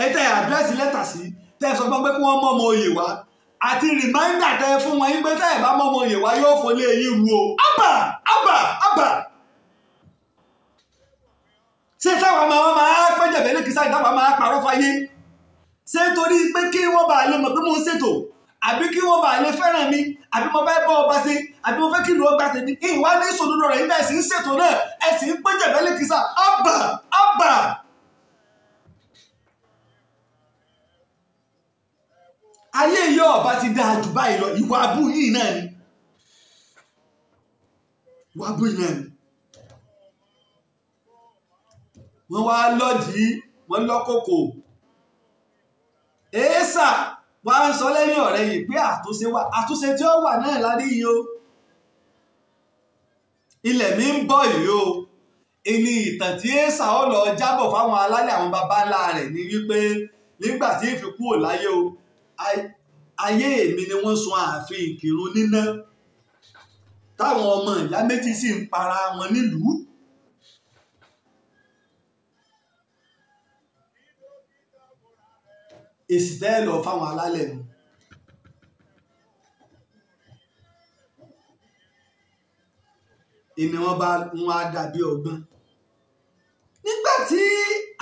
ẹ tẹ àdírẹ́sì lẹ́tà sí tẹ sọ pé kí wọ́n mọ́ ọmọ oyè wá àti rìmáìndà tẹ fún wọn yín pé tẹ ẹ bá mọ́ ọmọ oyè wá yóò fọlé yín ru o ábà ṣé táwọn máa pẹ́jẹ̀bẹ̀ lẹ́kìsá ìdáwà máa parọ́ fáyé ṣé torí pé kí wọ́n bá lè mọ̀ pé mo ń ṣètò àbí kí wọ́n bá lè fẹ́ràn mi àbí mo fẹ́ bọ́ ọba sí àbí mo fẹ́ kí ìlú ọgbà tèmi ìwà ní ìṣòdodo rẹ̀ nígbà ẹ̀sìn ń ṣètò náà ẹ̀sìn ń pẹ́jẹ̀bẹ̀ lẹ́kìsá ábà. ayé yìí ọba ti dáa jù báyìí lọ ìwà abú yìí náà ni wọ́n wá lọ́dí wọ́n lọ́kòkò èésà wá ń sọ lẹ́yìn ọ̀rẹ́ yìí pé àtúnṣe tí ó wà náà lárí yìí o ilẹ̀ mi ń bọ̀ yìí o ìní ìtàn tí èésà ó lọ jábọ̀ fáwọn alálẹ̀ àwọn baba ńlá rẹ̀ ní wípé nígbà tí ìfi kúrò láyé o ayé mi ni wọ́n sun ààfin Ìkìrun níná táwọn ọmọ ìyá méjì sì ń para wọn nílùú. èsì tẹ́ lọ fáwọn alálẹ̀ nù ìní wọn á dàbí ọgbọ́n nígbà tí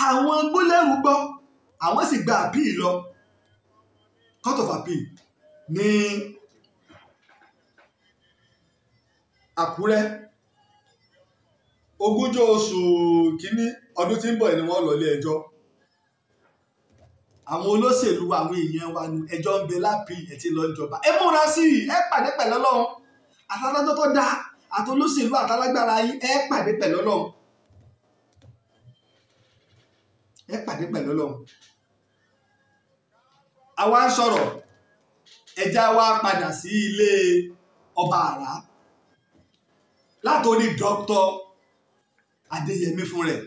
àwọn gbólẹ́rù gbọ́ àwọn sì gba àpíì lọ court of appeal ní Àkúrẹ́ 20 oṣù kínní ọdún tí ń bọ̀ ni wọ́n lọ ilé ẹjọ́ àwọn olóṣèlú àwọn èèyàn wa ní ẹjọ́ ń bẹ lápì ẹ̀ tí lọ ìjọba ẹ múra sí i ẹ pàdé pẹ̀lú Ọlọ́run àtàlájọ́ tó dáa àtolóṣèlú àtàlágbára yín ẹ pàdé pẹ̀lú Ọlọ́run àwa ń sọ̀rọ̀ ẹja wa padà sí ilé ọba àrá látòrí Dr. Adéyẹmí fún rẹ̀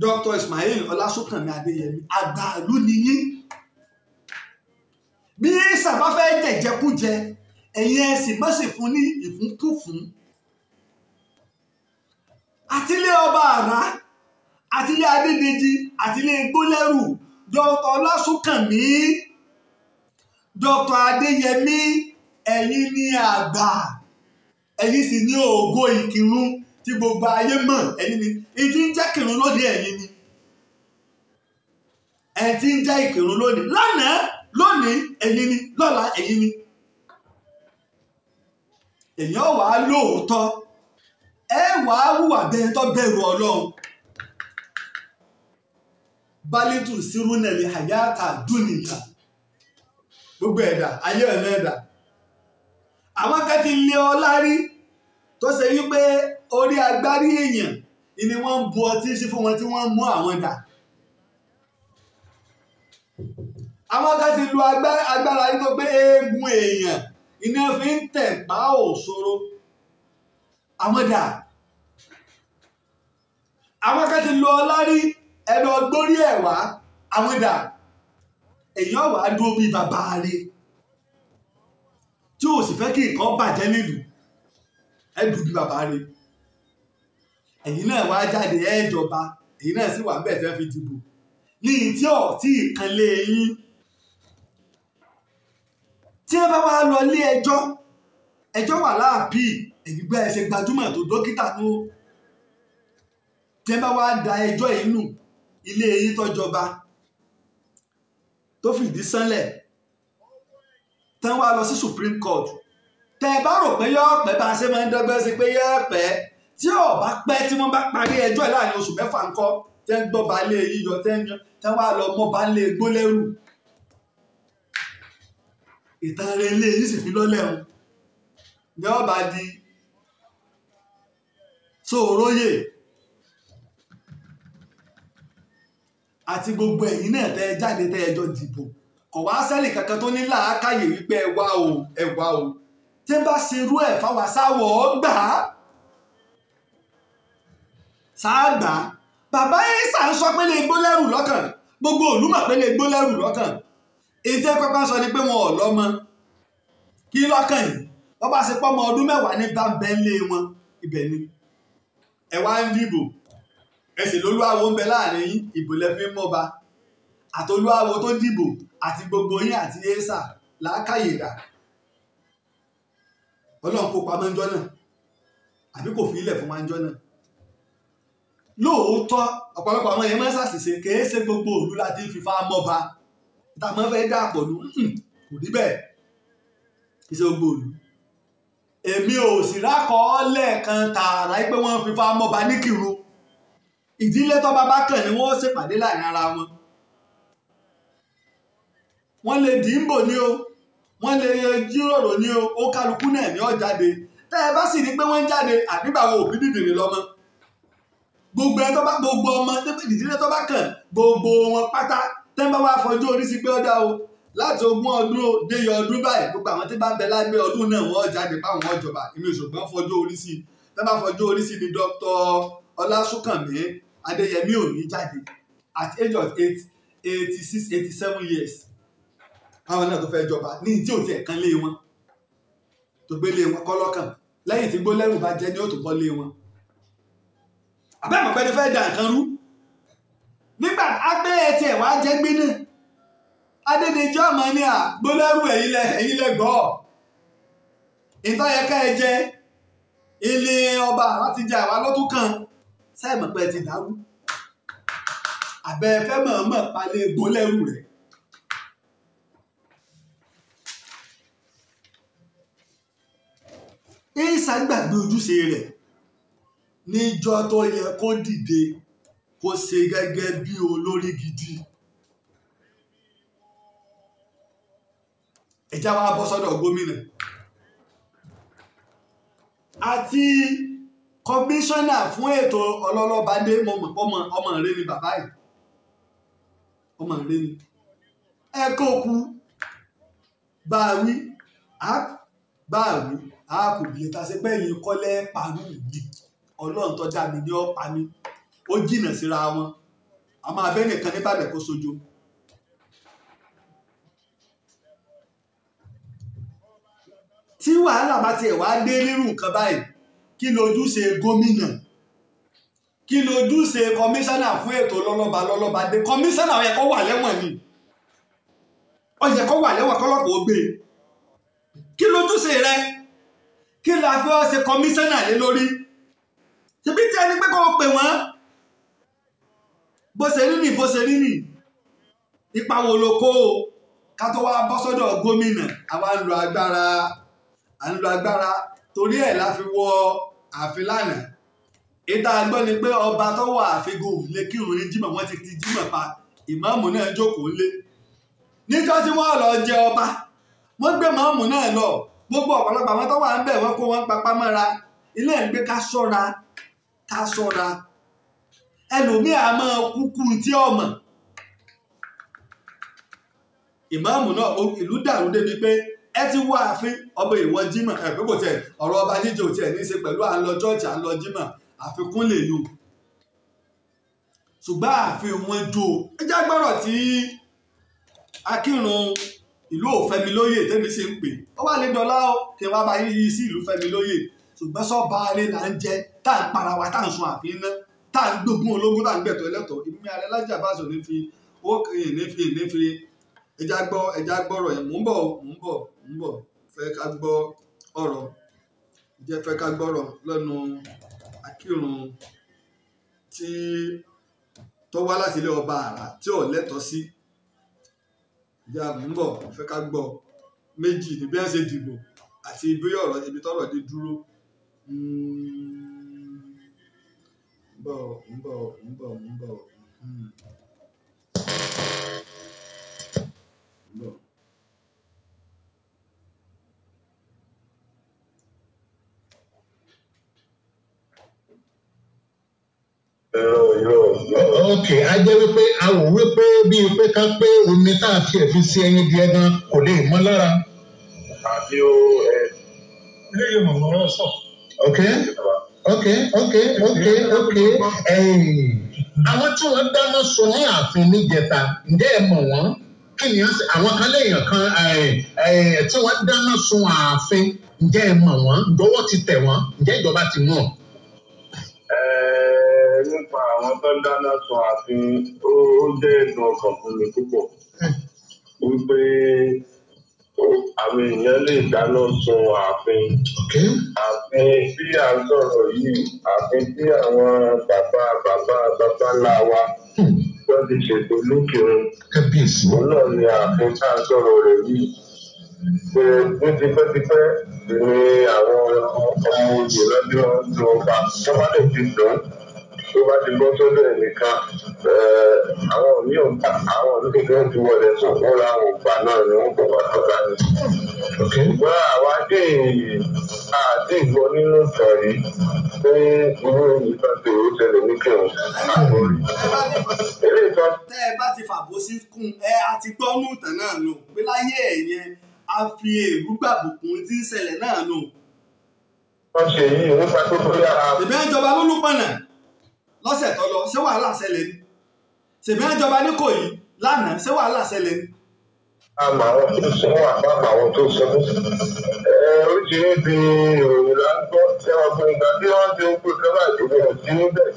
Dr. Ismail Ọlásùnkànmí Adéyẹmí àgbàlú nìyí bí sábà fẹ́ jẹ̀jẹ̀kújẹ ẹ̀yin ẹ̀sìn mọ́sì fún ní ìfúnkúfún àtilé ọba àrá àtilé Adédèjì àtilé Gbólẹ́rù Dr. Ọlásùnkànmí Dr. Adéyẹmí ẹ̀yin ní àgbà ẹ̀yin sì ní ògo Ìkìrun tí gbogbo ayé mọ̀ ẹ̀yin ni ìdí ń jẹ́ Ìkìrun lónìí ẹ̀yin ni ẹ̀ tí ń jẹ́ Ìkìrun lónìí lánàá lónìí ẹ̀yin ni lọ́la ẹ̀yin ni èèyàn wàá lóòótọ́ ẹ wàá hùwà bẹ́ẹ̀ tó bẹ̀rù Ọlọ́run bálítù sírúnẹ̀lì àyàtà dúnìyà gbogbo ẹ̀dá ayé ọ̀nà ẹ̀dá àwọn kan ti lé ọ lárí tó ṣe wípé orí agbárí èèyàn ni wọ́n ń bu ọtí sí fún wọn tí wọ́n mú àwọn dà àwọn kan ti lu agbára yìí tó pé eegun èèyàn iná fi ń tẹ̀ pa òṣòro àwọn dà àwọn kan ti lu ọlárí ẹnu ọgbórí ẹ̀ wá àwọn dà èèyàn wà á dúró bíi bàbá rẹ̀ tí ò sì fẹ́ kí nǹkan bàjẹ́ nílùú ẹ dùn bíi bàbá rẹ̀ ẹ̀yin náà wá jáde ẹ̀ jọba èyí náà sì wà bẹ́ẹ̀ fẹ́ fi dìbò ní tí ọ̀ tí ìkànlé yín tí ẹ bá wá lọ ilé ẹjọ́ wà láàbí ẹ̀yìn gbẹ́ ẹsẹ̀ gbajúmọ̀ tó dókítà tó tí ẹ bá wá da ẹjọ́ yìí nù ilé yín tọ́jọba tó fìdí sánlẹ̀ tán wá lọ sí Supreme Court tẹ́ ẹ bá rò pé yọ́ pẹ́ bá a ṣe máa ń dọ́gbẹ́ sí pé yọ́ pẹ́ tí ò bá pẹ́ tí wọ́n bá parí ẹjọ́ ẹ̀ láàrin oṣù mẹ́fà ńkọ́ tẹ́ ń gbọ́ balẹ̀ yíyọ tẹ́ wá lọ mọ́ balẹ̀ gbólẹ́rù ìtàn rẹ̀ ilé yìí sì fi lọ́lẹ̀ wọn ní ọba di sóòróyè àti gbogbo ẹ̀yin náà tẹ́ jáde tẹ́ ẹjọ́ dìbò kò wá sẹ́nì kankan tó ní làákàyè wípé ẹ wá o tí ń bá ṣerú ẹ̀ fáwọn sáwọ̀ gbà á sáàgbà bàbá ẹ̀sà ń sọ pé lè gbólẹ́rù lọ́kàn gbogbo òlú mọ̀ pé lè gbólẹ́rù lọ́kàn èyí tí ẹ kọ́kọ́ sọ ni pé wọn ò lọ́mọ kí lọ́kàn yìí wọ́n bá ṣe pọ́mọ ọdún mẹ́wàá ní bámbẹ́lé wọn ibẹ̀ ni ẹ wá ń dìbò ẹ sì lólúwàwó ń bẹ láàrin yín ìbò lẹ fi ń mọ́ba àtolúwàwó tó dìbò àti gbogbo yín àti ẹ̀sà làákàyè dà ọlọ́run kó pamọ́ ńjọ́ náà àbí kò fi ilẹ̀ fún wa ńjọ́ náà lóòótọ́ ọ̀pọ̀lọpọ̀ àwọn èèyàn máa ń ṣàṣìṣe kìí ṣe gbogbo òlu láti fífa mọ́ba ìtàmọ́ fẹ́ dàpọ̀ lù kò rí bẹ́ẹ̀ kìí ṣe gbogbo òlu èmi ò sì rákọọ́lẹ̀ kan tààrà pé wọ́n fífa mọ́ba ní Ìkirun ìdílé tó bá bá kàn ni wọ́n ṣèpàdé láàrin ara wọn wọ́n lè dìímbò ní o wọ́n lè jíròrò ní o ó kálukú náà ní ó jáde tẹ́ ẹ bá sì ní pé wọ́n ń jáde àbíbàwọ̀ òbí dìdìrín lọ́mọ gbogbo ẹ tó bá gbogbo ọmọ ìdílé tó bá kàn gbogbo wọn pátá tẹ́ ń bá wá fọjú orí sí pé ó dá o láti 20 ọdún déyọ ọdún báyìí gbogbo àwọn tí bá ń bẹ lágbé ọdún náà wọ́n jáde báwọn ọjọba èmi òṣùgbọ́n fọjú orí sí tẹ́ bá fọjú orí sí ni Dr. Ọlásùnkànmí Adéyẹmí ò ní jáde at age of 86-87 years àwọn náà tó fẹ́ jọba ní ìdí òtí ẹ̀kan lé wọn tó gbé lé wọn kọ́lọ́kàn lẹ́yìn tí gbólẹ́rù bá jẹ́ ní òtún kọ́ lé wọn àbẹ́mọ̀ pẹ́ni fẹ́ dà nǹkan rú nígbà agbé ẹtì ẹ̀ wá jẹ́ gbé náà Adédèjì ọmọ ní gbólẹ́rù ẹ̀yìn lẹ́gọ́ ìtọ́yẹ̀ká ẹ jẹ́ ilé ọba láti jẹ àwa lọ́tún kan sẹ́ẹ̀mọ̀ pẹ́ ti dàrú àbẹ́ fẹ́ mọ̀ọ́mọ̀ palẹ̀ gbólẹ́rù rẹ̀ ìsà gbàgbé ojúṣe rẹ̀ níjọ́ tó yẹ kó dìde kó ṣe gẹ́gẹ́ bí olórí gidi ẹjá wa bọ́ sọ́dọ̀ gómìnà àti kọmíṣánná fún ètò ọlọ́lọ́badé ọmọ rẹ ni bàbá yìí ọmọ rẹ ni ẹ kó kú báwí a kò bí ta ṣe pé yìí kọ́lẹ́ parú ìdí ọlọ́run tó dá mi ní ọ̀pá mi ó jìnà síra wọn a máa bẹ́ nìkan níbàdàn kó sojo tí wàhálà bá tiẹ̀ wá dé nírú nǹkan báyìí kí lójúṣe gómìnà kí lójúṣe kọmíṣánná fún ètò lọ́lọ́ba dé kọmíṣánná ó yẹ kó wà lẹ́wọ̀n ni ó yẹ kó wà lẹ́wọ̀n kọ́lọ́pọ̀ ó gbé kí lójúṣe rẹ kí la fi ọ́ ṣe kọmíṣánná lé lórí ṣebí tí ẹni pé kó o pè wọ́n bó ṣe rí nì ipa wo ló kó o ká tó wá bọ́ sọ́dọ̀ gómìnà àwa ń lo agbára torí ẹ̀ la fi wọ ààfin lánàá ìta gbọ́ ni pé ọba tó wà àfigò lè kírun ní jímọ̀ wọ́n ti jímọ̀ pa ìmáàmù náà jókòó lé níjọ́ tí wọ́n lọ jẹ ọba wọ́n gbé máàmù náà lọ gbogbo ọ̀pọ̀lọpọ̀ àwọn tó wà ń bẹ̀ wọ́n kó wọn papá mọ́ra ilé ẹ̀ ń gbé ká ṣọ́ra ẹlòmíì á máa kúkú tí ọmọ ìmáàmù náà ìlú dàrú débi pé ẹ ti wá ààfin ọba ìwọ jímọ̀ ẹ pé kò tiẹ̀ ọ̀rọ̀ ọba jíjẹ ò tiẹ̀ ní í ṣe pẹ̀lú à ń lọ chọ́ọ̀chì à ń lọ jímọ̀ àfikún lè lò ṣùgbọ́n ààfin wọn jó ẹ já gbọ́rọ̀ tí Akírun ìlú Òfẹ́milóyè tẹ́mi ṣe ń pè ó wà lè dọ́là ó kí n wá bá yí sí ìlú Fẹ́milóyè ṣùgbọ́n sọ́ba alẹ́ là ń jẹ tá à ń para wa tá à ń sun àfin ná tá à ń gbógun ológun tá à ń gbẹ̀tọ̀ ẹlẹ́tọ̀ ìmí alẹ́ lájà bá sọ ní fi ó kìí ní fi ẹja gbọ́rọ̀ yẹn mò ń bọ̀ fẹ́ ká gbọ́ ọ̀rọ̀ jẹ́ fẹ́ ká gbọ́rọ̀ lẹ́nu Akírun tí tó wá láti ilé ọba àrà tí ò lẹ́tọ̀ọ́ sí ìjà mò ń bọ̀ fẹ́ ká gbọ́ méjì ní bí wọ́n ṣe dìbò àti bí ọ̀rọ̀ ibi tọ́rọ̀ dé dúró ń bọ̀. Ok, a jẹ́ wípé a wò wípé bíi pé ká pé omi tá a tiẹ̀ fi sí ẹyin díẹ̀ gan kò lè mọ́ lára. àbí o ilé yóò mọ̀ ọ́n sọ. Ok. Àwọn tí wọ́n dáná sun ní ààfin níjẹta ǹjẹ́ ẹ mọ̀ wọ́n? Kí ni àwọn kan léèyàn kan tí wọ́n dáná sun ààfin ǹjẹ́ ẹ mọ̀ wọ́n? Ìjọwọ́ ti tẹ̀ wọ́n ǹjẹ́ ìjọba ti mú ọ? Nípa àwọn tó ń dáná sun ààfin ó jẹ́ ẹ̀dùn ọkàn fún mi púpọ̀ wípé àwọn èèyàn lè dáná sun ààfin. Ààfin tí à ń sọ̀rọ̀ yìí ààfin tí àwọn bàbá ńlá wa wọ́n ti ṣètò lókèrún. Òun náà ni ààfin tá à ń sọ̀rọ̀ rẹ̀ yìí. Pé ní tipẹ́tipẹ́ ni àwọn ọmọ òye lọ́dún ọdún ọba tó bá lè fi dùn tó bá ti bọ́ sọ́dọ̀ ẹ̀ nìkan àwọn òní ọ̀gbà àwọn ọdún kékeré ti wọlé sùn wọ́n láwọn ọgbà náà ni wọ́n bọ̀ wá sọ́dọ̀ ni. Ṣùgbọ́n àwa dé àti ìgbọ́ nínú ìtàn rí pé irú ìtàn tó ń ṣẹlẹ̀ ní kẹrùn àkórí. Tẹ́ ẹ bá ti fàbó sí kún àti gbọ́ nù ìtàn náà nù pé láyé ẹ̀yẹn a fi èrú gbàbùkún tí ń ṣẹlẹ̀ náà nù. Wọ́n ṣe yìí nípa tó bóyá. Ìbẹ́ ìjọba ló lù pọ̀nà lọ́sẹ̀ tó lọ ṣé wàhálà ṣẹlẹ̀ ni ṣèbí ìjọba ní Ìkòyí lánàá ṣé wàhálà ṣẹlẹ̀ ni. àmọ́ àwọn tó sọ wà bàbá àwọn tó sọ oríṣiríṣi ìròyìn là ń gbọ́ tí wọ́n gbé ìgbà tí wọ́n ti ń pè kọ́lá ìdílé sí níbẹ̀.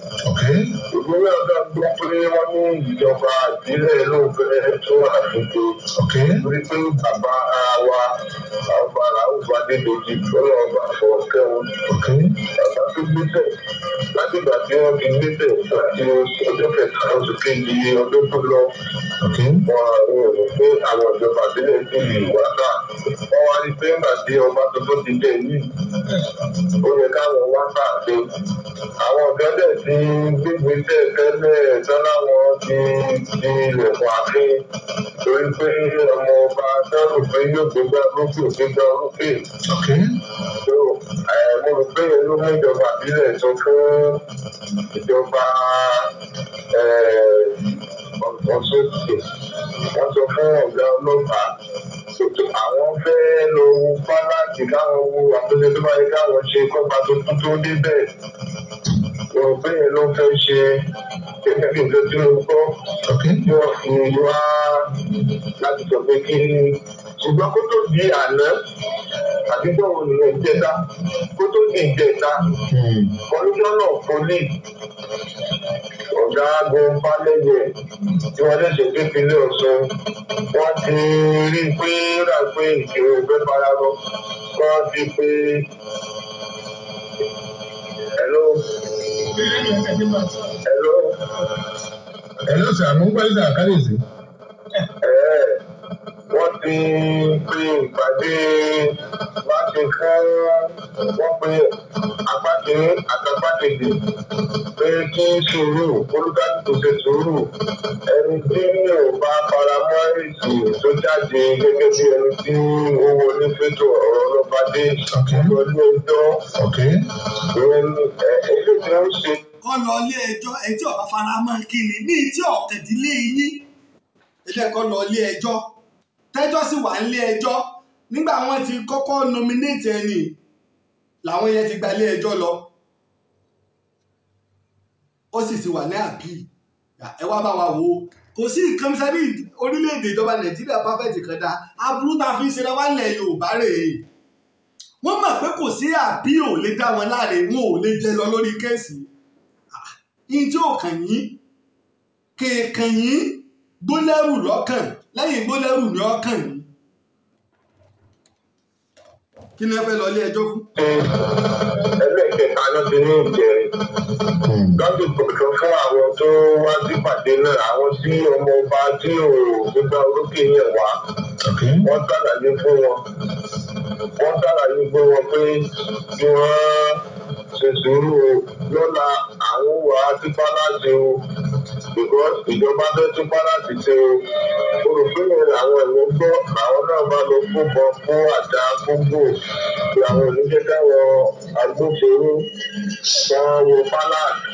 ìgbóná ọ̀gá gbọ́ pé wọ́n ní ìjọba ìbílẹ̀ ló fẹ́ tó àtúntò torí pé bàbá wa ọba làwùjọ adédọ̀jì lọ́wọ́ ọba àfọwọ́kẹ́ wọn. bàbá tó gbéṣẹ̀ láti ìgbà tí wọ́n ti gbéṣẹ̀ láti ọjọ́ kẹta oṣù kejì ọdún tó lọ. wọ́n rò pé àwọn ìjọba ìbílẹ̀ ti wà náà wọ́n wá rí pé nígbà tí ọba tuntun ti jẹ yìí ó yẹ káwọn wá káàdé àwọn ọ̀gá dẹ̀ ti gbégbèsè tẹ́lẹ̀ tọ́láwọn ti ilẹ̀kùn àfin torí pé ọmọ ọba dárò pé yóò gbégbá lókè gbégbá lókè. mo rò pé ló mú ìjọba ìbílẹ̀ sọ fún ìjọba ọ̀ṣọ́ṣe wọ́n sọ fún ọ̀gá ọlọ́pàá àwọn fẹ́ lọ wo fáláàtì káwọn wo àtúnṣe tó bá yẹ káwọn ṣe kọ́ba tuntun tó débẹ̀ wọ́n pé yẹn ló fẹ́ ṣe gẹ́gẹ́ bí nǹkan tí mo gbọ́ tí wọ́n fi wá láti sọ pé kí ni ṣùgbọ́n kó tó di àná àbí bọ́ọ̀ nìyẹn ìjẹta kó tó di ìjẹta kọmíṣánná pólì ọ̀gágun Fálẹ́yẹ tí wọ́n lẹ́sẹ̀ tó ìpínlẹ̀ Ọ̀ṣun wọ́n ti rí i pé rà pé Ìkirun ìfẹ́ fara lọ wọ́n ti pé hello sir mo ń gbọ́ nígbà kábíyèsí. wọ́n ti pe ìpàdé láti fún wọ́n pe agbákejì àtàgbákejì pé kí sùúrù olùkàtúntò ṣe sùúrù ẹni tí ò bá fara mọ́ èsì tó jáde gẹ́gẹ́ bí ẹni tí ó wọlé fẹ́tò ọ̀rọ̀ ọlọ́pàá dé lọ ilé ẹjọ́ ilé tí ó ṣe. kọ́ lọ ilé ẹjọ́ ẹ tí ọba fara mọ́ kiri ní tí ọ̀kẹ́dílé yín ilé ẹ̀kọ́ lọ ilé ẹjọ́ tẹ́jọ́ sì wà nílé ẹjọ́ nígbà wọ́n ti kọ́kọ́ nominate ẹni làwọn yẹn ti gba ilé ẹjọ́ lọ ó sì ti wà ní àpì ẹ wá bá wa wò ó kò sí nǹkan sẹ́ni orílẹ̀-èdè ìjọba Nàìjíríà perfect kan dá aburú tá a fi ń ṣe lọ́wọ́ ilẹ̀ Yorùbá rèé wọ́n mọ̀ pé kò sí àbí ò lè dá wọn láre wọn ò lè jẹ lọ lórí kéèsì yìí tí ò kàn yín kéèkàn yín gbólẹ́rù lọ́kàn lẹ́yìn gbólẹ́rù ní ọkàn yín kí ni ẹ fẹ́ lọ ilé ẹjọ́ fún. ẹlẹ́kẹ̀ẹ́ta ló ti ní ìjẹrin lọ́dún kọ̀ọ̀kan fún àwọn tó wá sípàdé náà àwọn tí ọmọ ọba tí ò gbégbá orókè yẹn wá wọ́n ṣàlàyé fún wọn pé kí wọ́n ṣe sùúrù lọ́la àwọn wà á ti pálásì o because ìjọba fẹ́ tún pálásì ṣe o olùfẹ́yìn àwọn ẹ̀wọ̀n gbọ́ àwọn náà bá lọ fúnbọn fún àdá gbogbo tí àwọn oníjẹ́ káwọn agbófinró wọn wo pálásì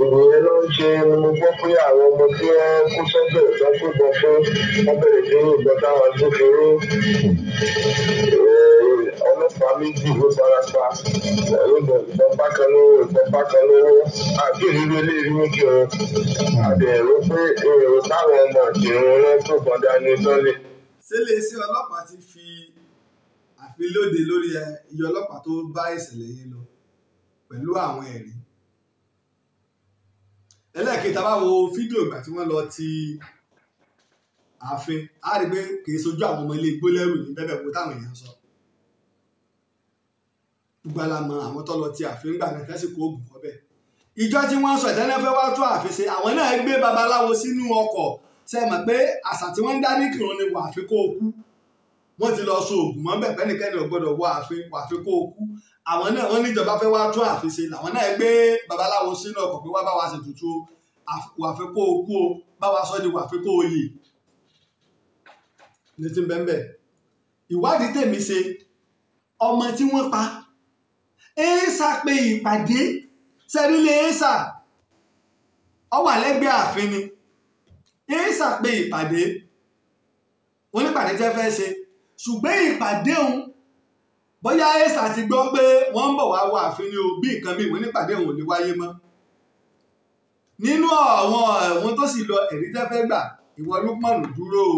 ìròyìn ló ń ṣe ni mo gbọ́ pé àwọn ọmọ tí wọ́n kó sọ́gbẹ̀ tó fúnbọn fún wọ́n bẹ̀rẹ̀ sí ní ìgbọ́ táwọn agbófinró ọlọ́pàá méjì ló fara pa ìbọn bákan lówó àti ìrírí eléyìí méjì wọn àdẹ̀rọ pé èrò táwọn ọmọ ìrìn wọn tó gbọ́n dání lọ́lẹ̀. ṣé iléeṣẹ́ ọlọ́pàá ti fi àfilóde lórí iye ọlọ́pàá tó bá ìṣẹ̀lẹ̀ yẹn lọ pẹ̀lú àwọn ẹ̀rí ẹlẹ́ẹ̀kẹta bá wo fídíò ìgbà tí wọ́n lọ ti ààfin á rí pé kì í sojú àwọn ọmọ ilé gbólẹ́rù ní bẹ́bẹ̀ wo táwọn èèyàn sọ gbogbo alamọ àwọn tó lọ ti ààfin gbà náà tẹ́sí kó oògùn kọ́bẹ̀ ìjọ tí wọ́n sọ ìtẹ́lẹ́ fẹ́ wá tún ààfin ṣe àwọn náà gbé babaláwo sínú ọkọ̀ ṣe mọ̀ pé àṣà tí wọ́n ń dá ní Ìkìrun ni wàáfi kó o kú wọ́n ti lọ so oògùn mọ́ bẹ̀ pẹ́nikẹ́ni ò gbọ́dọ̀ wọ ààfin wàáfi kó o kú àwọn náà wọ́n níjọba fẹ́ wá tún ààfin ṣe làwọn náà gbé babaláwo sínú ọkọ̀ pé wá bá wa ṣe tutù wàáfi kó o kú o bá wa sọ di wàáfi kó o yè létí bẹ́ẹ̀ ìwádìí tèmi ṣe ọmọ tí wọ́n pa éésà pé ìpàdé sẹ́rílẹ̀ éésà ó wà lẹ́gbẹ̀ẹ́ ààfin ni éésà pé ìpàdé wọ́n nípàdé tẹ́ fẹ́ ṣe ṣùgbọ́n ìpàdé òun bóyá éésà ti gbọ́ pé wọ́n ń bọ̀ wá wọ ààfin ni o bí nǹkan bí wọ́n nípàdé òun ò ní wáyé mọ́ nínú àwọn tó sì lọ ẹ̀rí tẹ́ fẹ́ gbà ìwọ Lukman dúró o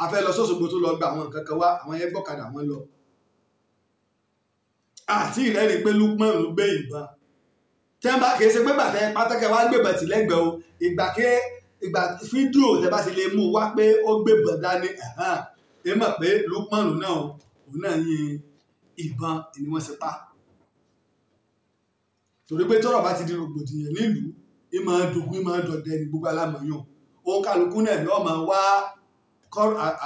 a fẹ́ lọ sọ́sọ́gbó tó lọ gba àwọn nǹkan kan wá àwọn yẹn gbọ́kadà wọn lọ àti ìrẹ́rìí pé Lukman ló gbé ìbọn tẹ́ńbà kìí ṣe pé bàtẹ́ pátákẹ́ wá gbébọn tì lẹ́gbẹ̀ẹ́ o ìgbà fídíò tẹ́ bá ti lè mú wá pé ó gbébọn dání ẹ mọ̀ pé Lukman náà òun náà yin ìbọn ni wọ́n ṣe pa torí pé tọ́rọ̀ bá ti di rògbòdìyàn nílùú ìmọ̀ dògún ìmọ̀ dọ̀dẹ ní gbogbo alámọ̀yàn òun kálukú náà ni wọ́n máa wá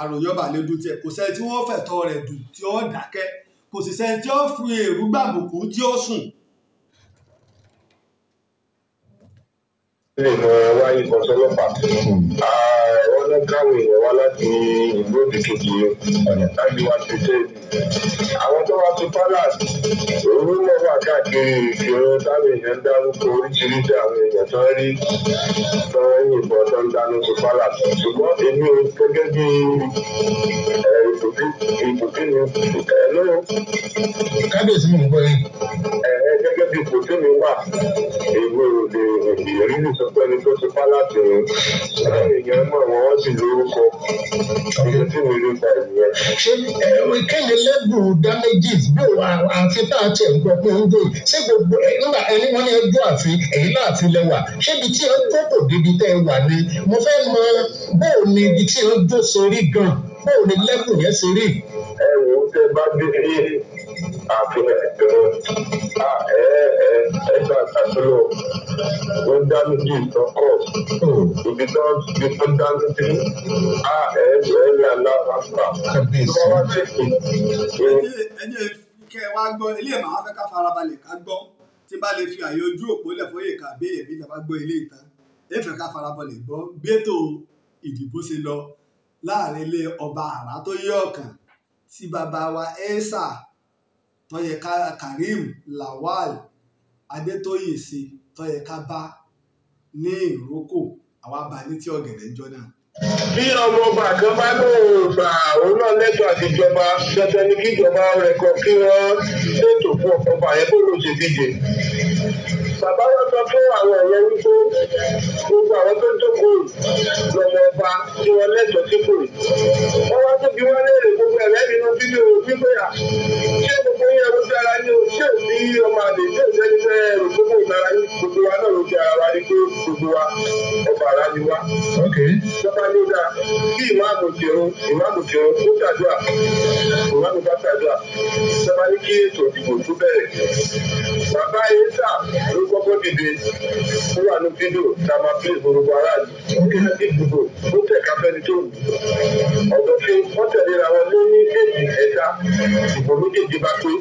àròyọ́bà lẹ́dùn tiẹ̀ kò sẹ́ni tí wọ́n fẹ̀tọ́ rẹ̀ dùn tí ó dákẹ́ kò sì sẹ́ni tí ó fi èrú gbàbùkù tí ó sùn. ilé ìmọ̀ wá ìbọn sọlọ́pàá wọ́n lọ káwọn èèyàn wá láti ìlú òdìkejì láti wá ṣe ṣe àwọn tó wá sí palace òun mọ̀ wá káàkiri ìṣòro táwọn èèyàn dárúkọ oríṣiríṣi àwọn èèyàn tó rí tó ń yìnbọn tó ń dáná sí palace ṣùgbọ́n èmi ò gẹ́gẹ́ bí ibùdó mi lóyún. kábíyèsí mi ń gbọ́ yín. gẹ́gẹ́ bí ibùdó mi wà èmi ò lè rí ní sọ pé ẹni tó ti palace rẹ̀ èèyàn mọ̀ wọ́n sì lórúkọ ọdún tí mi rí gba ìyẹn. ṣé kéde lẹ́bùn damages bí àfi tá a tiẹ̀ ń gbọ́ pé ń dé ṣé gbogbo nígbà ẹni wọ́n ní ẹjọ́ àfi èyí láàfin lẹ́wà ṣébi tí ẹ jókòó débi tẹ́ ẹ wà ni mo fẹ́ mọ bóò ni ibi tí ẹ jó sórí gan bóò ni lẹ́bùn yẹn ṣe rí. ẹ wò ó tẹ bá dé àfihàn ẹgbẹ́ àtàkùnlò ó dá méjì ìtọ́kọ̀ ibi tó dá méjì ẹ̀rí aláàbàbà tó wá tẹ̀sí. ẹjẹ kẹ wá gbọ́ ilé ìmọ̀ àwọn afẹ́ká farabalẹ̀ ká gbọ́ tí bá lè fi àyè ojú òpó lẹ̀ fún èèkà béèrè bí ìjọba gbọ́ ilé ìtàn èèfẹ̀ ká farabalẹ̀ gbọ́ bí ètò ìdìbò ṣe lọ láàrin ilé ọba àrà tó yé ọ̀kan tí bàbá wa ẹ́sà tọ́yẹ Karim Lawal Adétóyè ṣe tọ́yẹ ká bá ní ìrókò àwa bá ní tí ọ̀gẹ̀dẹ̀ jọ náà bí ọmọ ọba kan bá lóun gbà òun náà lẹ́tọ̀ọ́ àtijọba dandan ni kíjọba rẹ̀ kọ kí wọ́n ṣètò fún ọba yẹn bó ló ṣe díje. Bàbá wọn sọ fún àwọn ẹ̀yẹ wípé gbogbo àwọn tó jókòó lọ́mọ ọba tí wọ́n lẹ́tọ̀ọ́ sípò yìí. Wọ́n wá tó bí wọ́n léèrè gbogbo ẹ̀rẹ́ nínú fídíò wípé à ṣé gbogbo yẹn ló ti ara ní o ṣé òbí ọmọ àlè ṣé òbí ẹni fẹ́ rò gbogbo ìlara ní gbogbo wa náà ló ti ara wa ní pé gbogbo wa ọba ara ni wa. Ìjọba ní dáa kí ìmáàmù kírun ó ṣàdúrà ìmáàmù bá ṣàdúrà ìjọba ní kí ètò ìdìbò tó bẹ̀rẹ̀. Bàbá yẹn sà ló kọ́kọ́ dìde ó wà ní fídíò tá a máa pè gbogbo aráàlú ó kí láti dìbò ó tẹ̀ka fẹ́ni tó wù. Ọ̀dọ̀ fi wọ́n tẹ̀lé ra wọn ní èdè ẹ̀dá ìbò méjèèjì bá pé.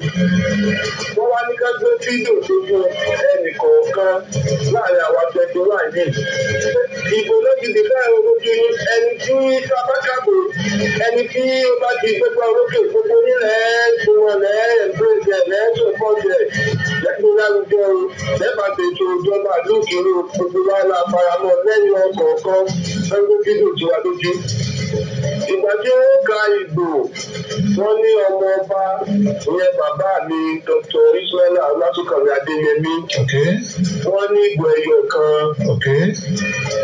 Wọ́n wá ní ká gbé fídíò tó fún ẹnì kọ̀ọ̀kan láàrin àwọn akẹ́kọ̀ọ́ wà yìí. Ìbò ló ti dìbò lójú ẹni tí sábàkàbò ẹni tí ó bá ti gbégbá orókè gbogbo nílẹ̀ ìgbìmọ̀lẹ̀ ẹ̀gbẹ́jẹ̀ lẹ́sọ̀pọ̀jẹ̀ lẹ́gbẹ̀ẹ́ lárugẹ o lẹ́bàá tètò ìjọba lókèrè gbogbo wa la faramọ́ lẹ́yìn ọkọ̀ọ̀kan lọ́gbẹ́ fídíò tiwa lójú. Ìgbà tí ó ka ìbò wọ́n ní ọmọ ọba ìyẹn bàbá mi Dr. Ismaila Ọlátúnkànmí Adéyẹmí wọ́n ní ìbò ẹyọ kan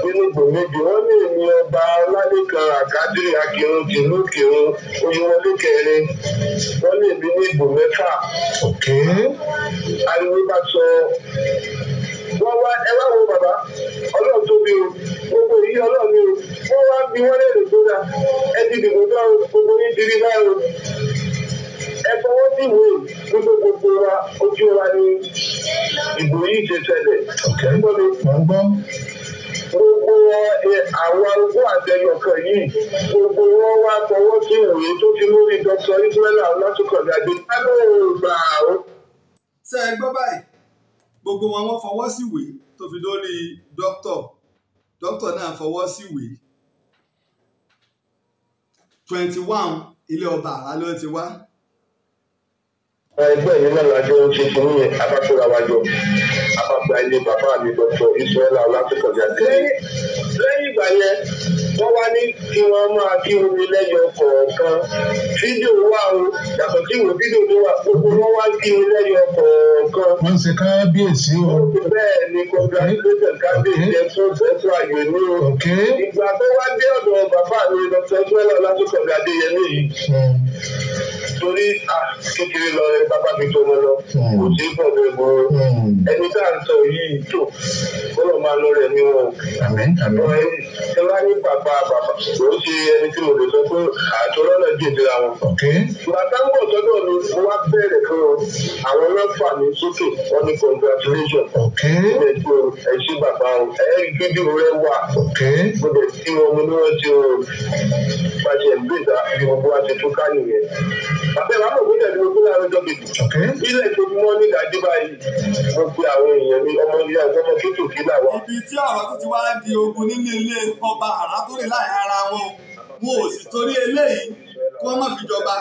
nínú ìbò méjì wọ́n ní èmi ọba Ọlálékan Àkádìrí Akirun tìlú Ìkirun Oyèwọlé kẹrin wọ́n ní èmi ní ìbò 6. Ariwo bá sọ wọ́n wá ẹ wá wo bàbá Ọlọ́run tó bí o gbogbo èyí Ọlọ́run ni o wọ́n wá bí wọ́n lè tó dá ẹ ti dìbò tó gbogbo yín ti rí báyìí o ẹ fọwọ́ sí ìwé gbogbo wa ojú wa ni ìbò yìí ṣe ṣẹlẹ̀. Gbogbo àwọn arúgbó àtẹyọkàn yìí gbogbo wọn wá fọwọ́ sí ìwé tó ti lórí Dr. Ismaila Ọlátúnkànmí Adéyẹmí. Ṣé ẹ gbọ́ báyìí gbogbo wọn fọwọ́ sí ìwé tó fi lórí dókítà náà fọwọ́ sí ìwé 21 ilé ọba àrà ló ti wá. Ẹgbẹ́ mi náà lájọ ń ṣe fún yẹn abáṣọra wájọ abáṣọra ilé bàbá mi Dr. Ismaila Ọlátúnkànmí Adéyẹmí. Lẹ́yìn ìgbà yẹn wọ́n wá ní kí wọ́n máa kí omi lẹ́yọ kọ̀ọ̀kan. Fídíò wà o yàtọ̀ sí ìwé fídíò tó wà gbogbo wọn wá kí omi lẹ́yọ kọ̀ọ̀kan. Wọ́n ń ṣe kábíyèsí o. Bẹ́ẹ̀ ni congratulation kábíyèsí ẹ̀fún àyè ní o. Ìgbà tó wá dé ọ̀dọ̀ bàbá mi Dr. Ismaila Ọlátúnkànmí Adéyẹmí yìí. Torí kékeré lọ ẹ bàbá mi tó mọ lọ kò sí pọ̀ bẹ́ẹ̀ bọ́ ẹni tá à ń sọ yìí tó kọ́lọ̀ máa lọ rẹ̀ ní wọn. Ẹ wá ní bàbá ló ṣe ẹni tí mo lè sọ pé àtọ́rọ́ náà jèjì ra wọn. Bàtà ń bọ̀ sọ́dọ̀ mi mo wá bẹ̀rẹ̀ fún wọn àwọn náà fà mí sókè wọ́n ní congratulation. Ẹ ṣe bàbá o fídíò rẹ wà mo dẹ̀ sí wọn mo ní wọ́n ti pàṣẹ ìgbésà bí gbogbo wa ti tún ká nìyẹn. Bàbá ìwà mọ̀ gbọ́dọ̀ ni mo gbé láàárọ̀ ọjọ́ kejì. Ilé tó mọ́ ní ìdájí báyìí mo pe àwọn èèyàn ní ọmọ ilé àwọn ọmọ kéékèèké náà wá. Ibi tí ọ̀rọ̀ tó ti wá di ogun nínú ilé ọba àrà tó rè láì ara wọn ò sì torí eléyìí kí wọ́n má fi jọba.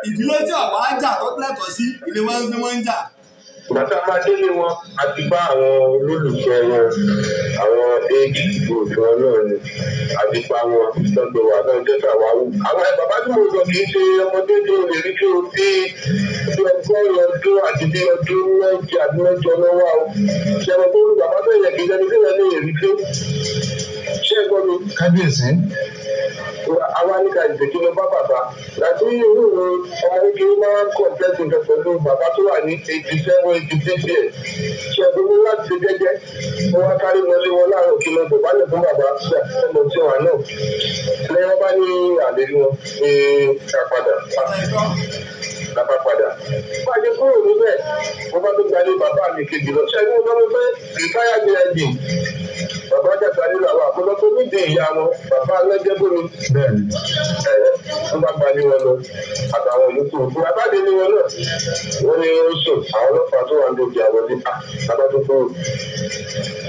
Ìdílé tí ọ̀wá ń jà tó lẹ́tọ̀ọ́ sí ilé wọn ni wọ́n ń jà. Bàtà máa délé wọn àti bá àwọn olólùfẹ́ wọn àwọn éèjì group wọn náà ni àti bá wọn lọ́gbọ̀ wà náà jẹ́ tàwa wù. Àwọn bàbá tí mo sọ kì í ṣe ọmọdé tó lè rí kí o sí ọgọ́rùn-ún ọdún àti bí ọdún méjì àti mẹ́jọ lọ́wọ́ o. Ṣé ọmọ tó lù bàbá tó yẹ kí ẹni tí wọ́n lè rí kí? Ṣé ẹ gbọ́ mi? Kábíyèsí. Àwa ní ká ìdèkí lọ bá bàbá láti irú ọmọ kékeré máa ń kọ̀ tẹ́sí nǹkan pẹ̀lú bàbá tó wà ní 87-86 years. Ṣé ẹgbẹ́ mi láti ṣe jẹ́jẹ́? Mo wá kárí wọlé wọn láàárọ̀ kí lọ bọ̀ lè fún bàbá ṣe ọmọ tí wà náà. Lẹ́yìn wọn bá ní àlejò wọn ní ká padà. Lápá padà. Báyìí kúrò níbẹ̀, mo bá tó gbalé bàbá mi kejì lọ. Ṣé ẹgbẹ́ wọn fẹ́ rìtáyà ní ẹ̀dì? Bàbá jàdá nínú àwọn àkọ́kọ́ tó nídìí ìyá wọn, bàbá alẹ́jẹ́ bómi. Bẹ́ẹ̀ni. Wọ́n bá gba ní wọn lọ, àtàwọn yòókù. Bàbá dé ní wọn náà, wọ́n ní ó sùn, àwọn ọlọ́pàá tó wà ní òkè àwọn ní bàbá tó kúrò.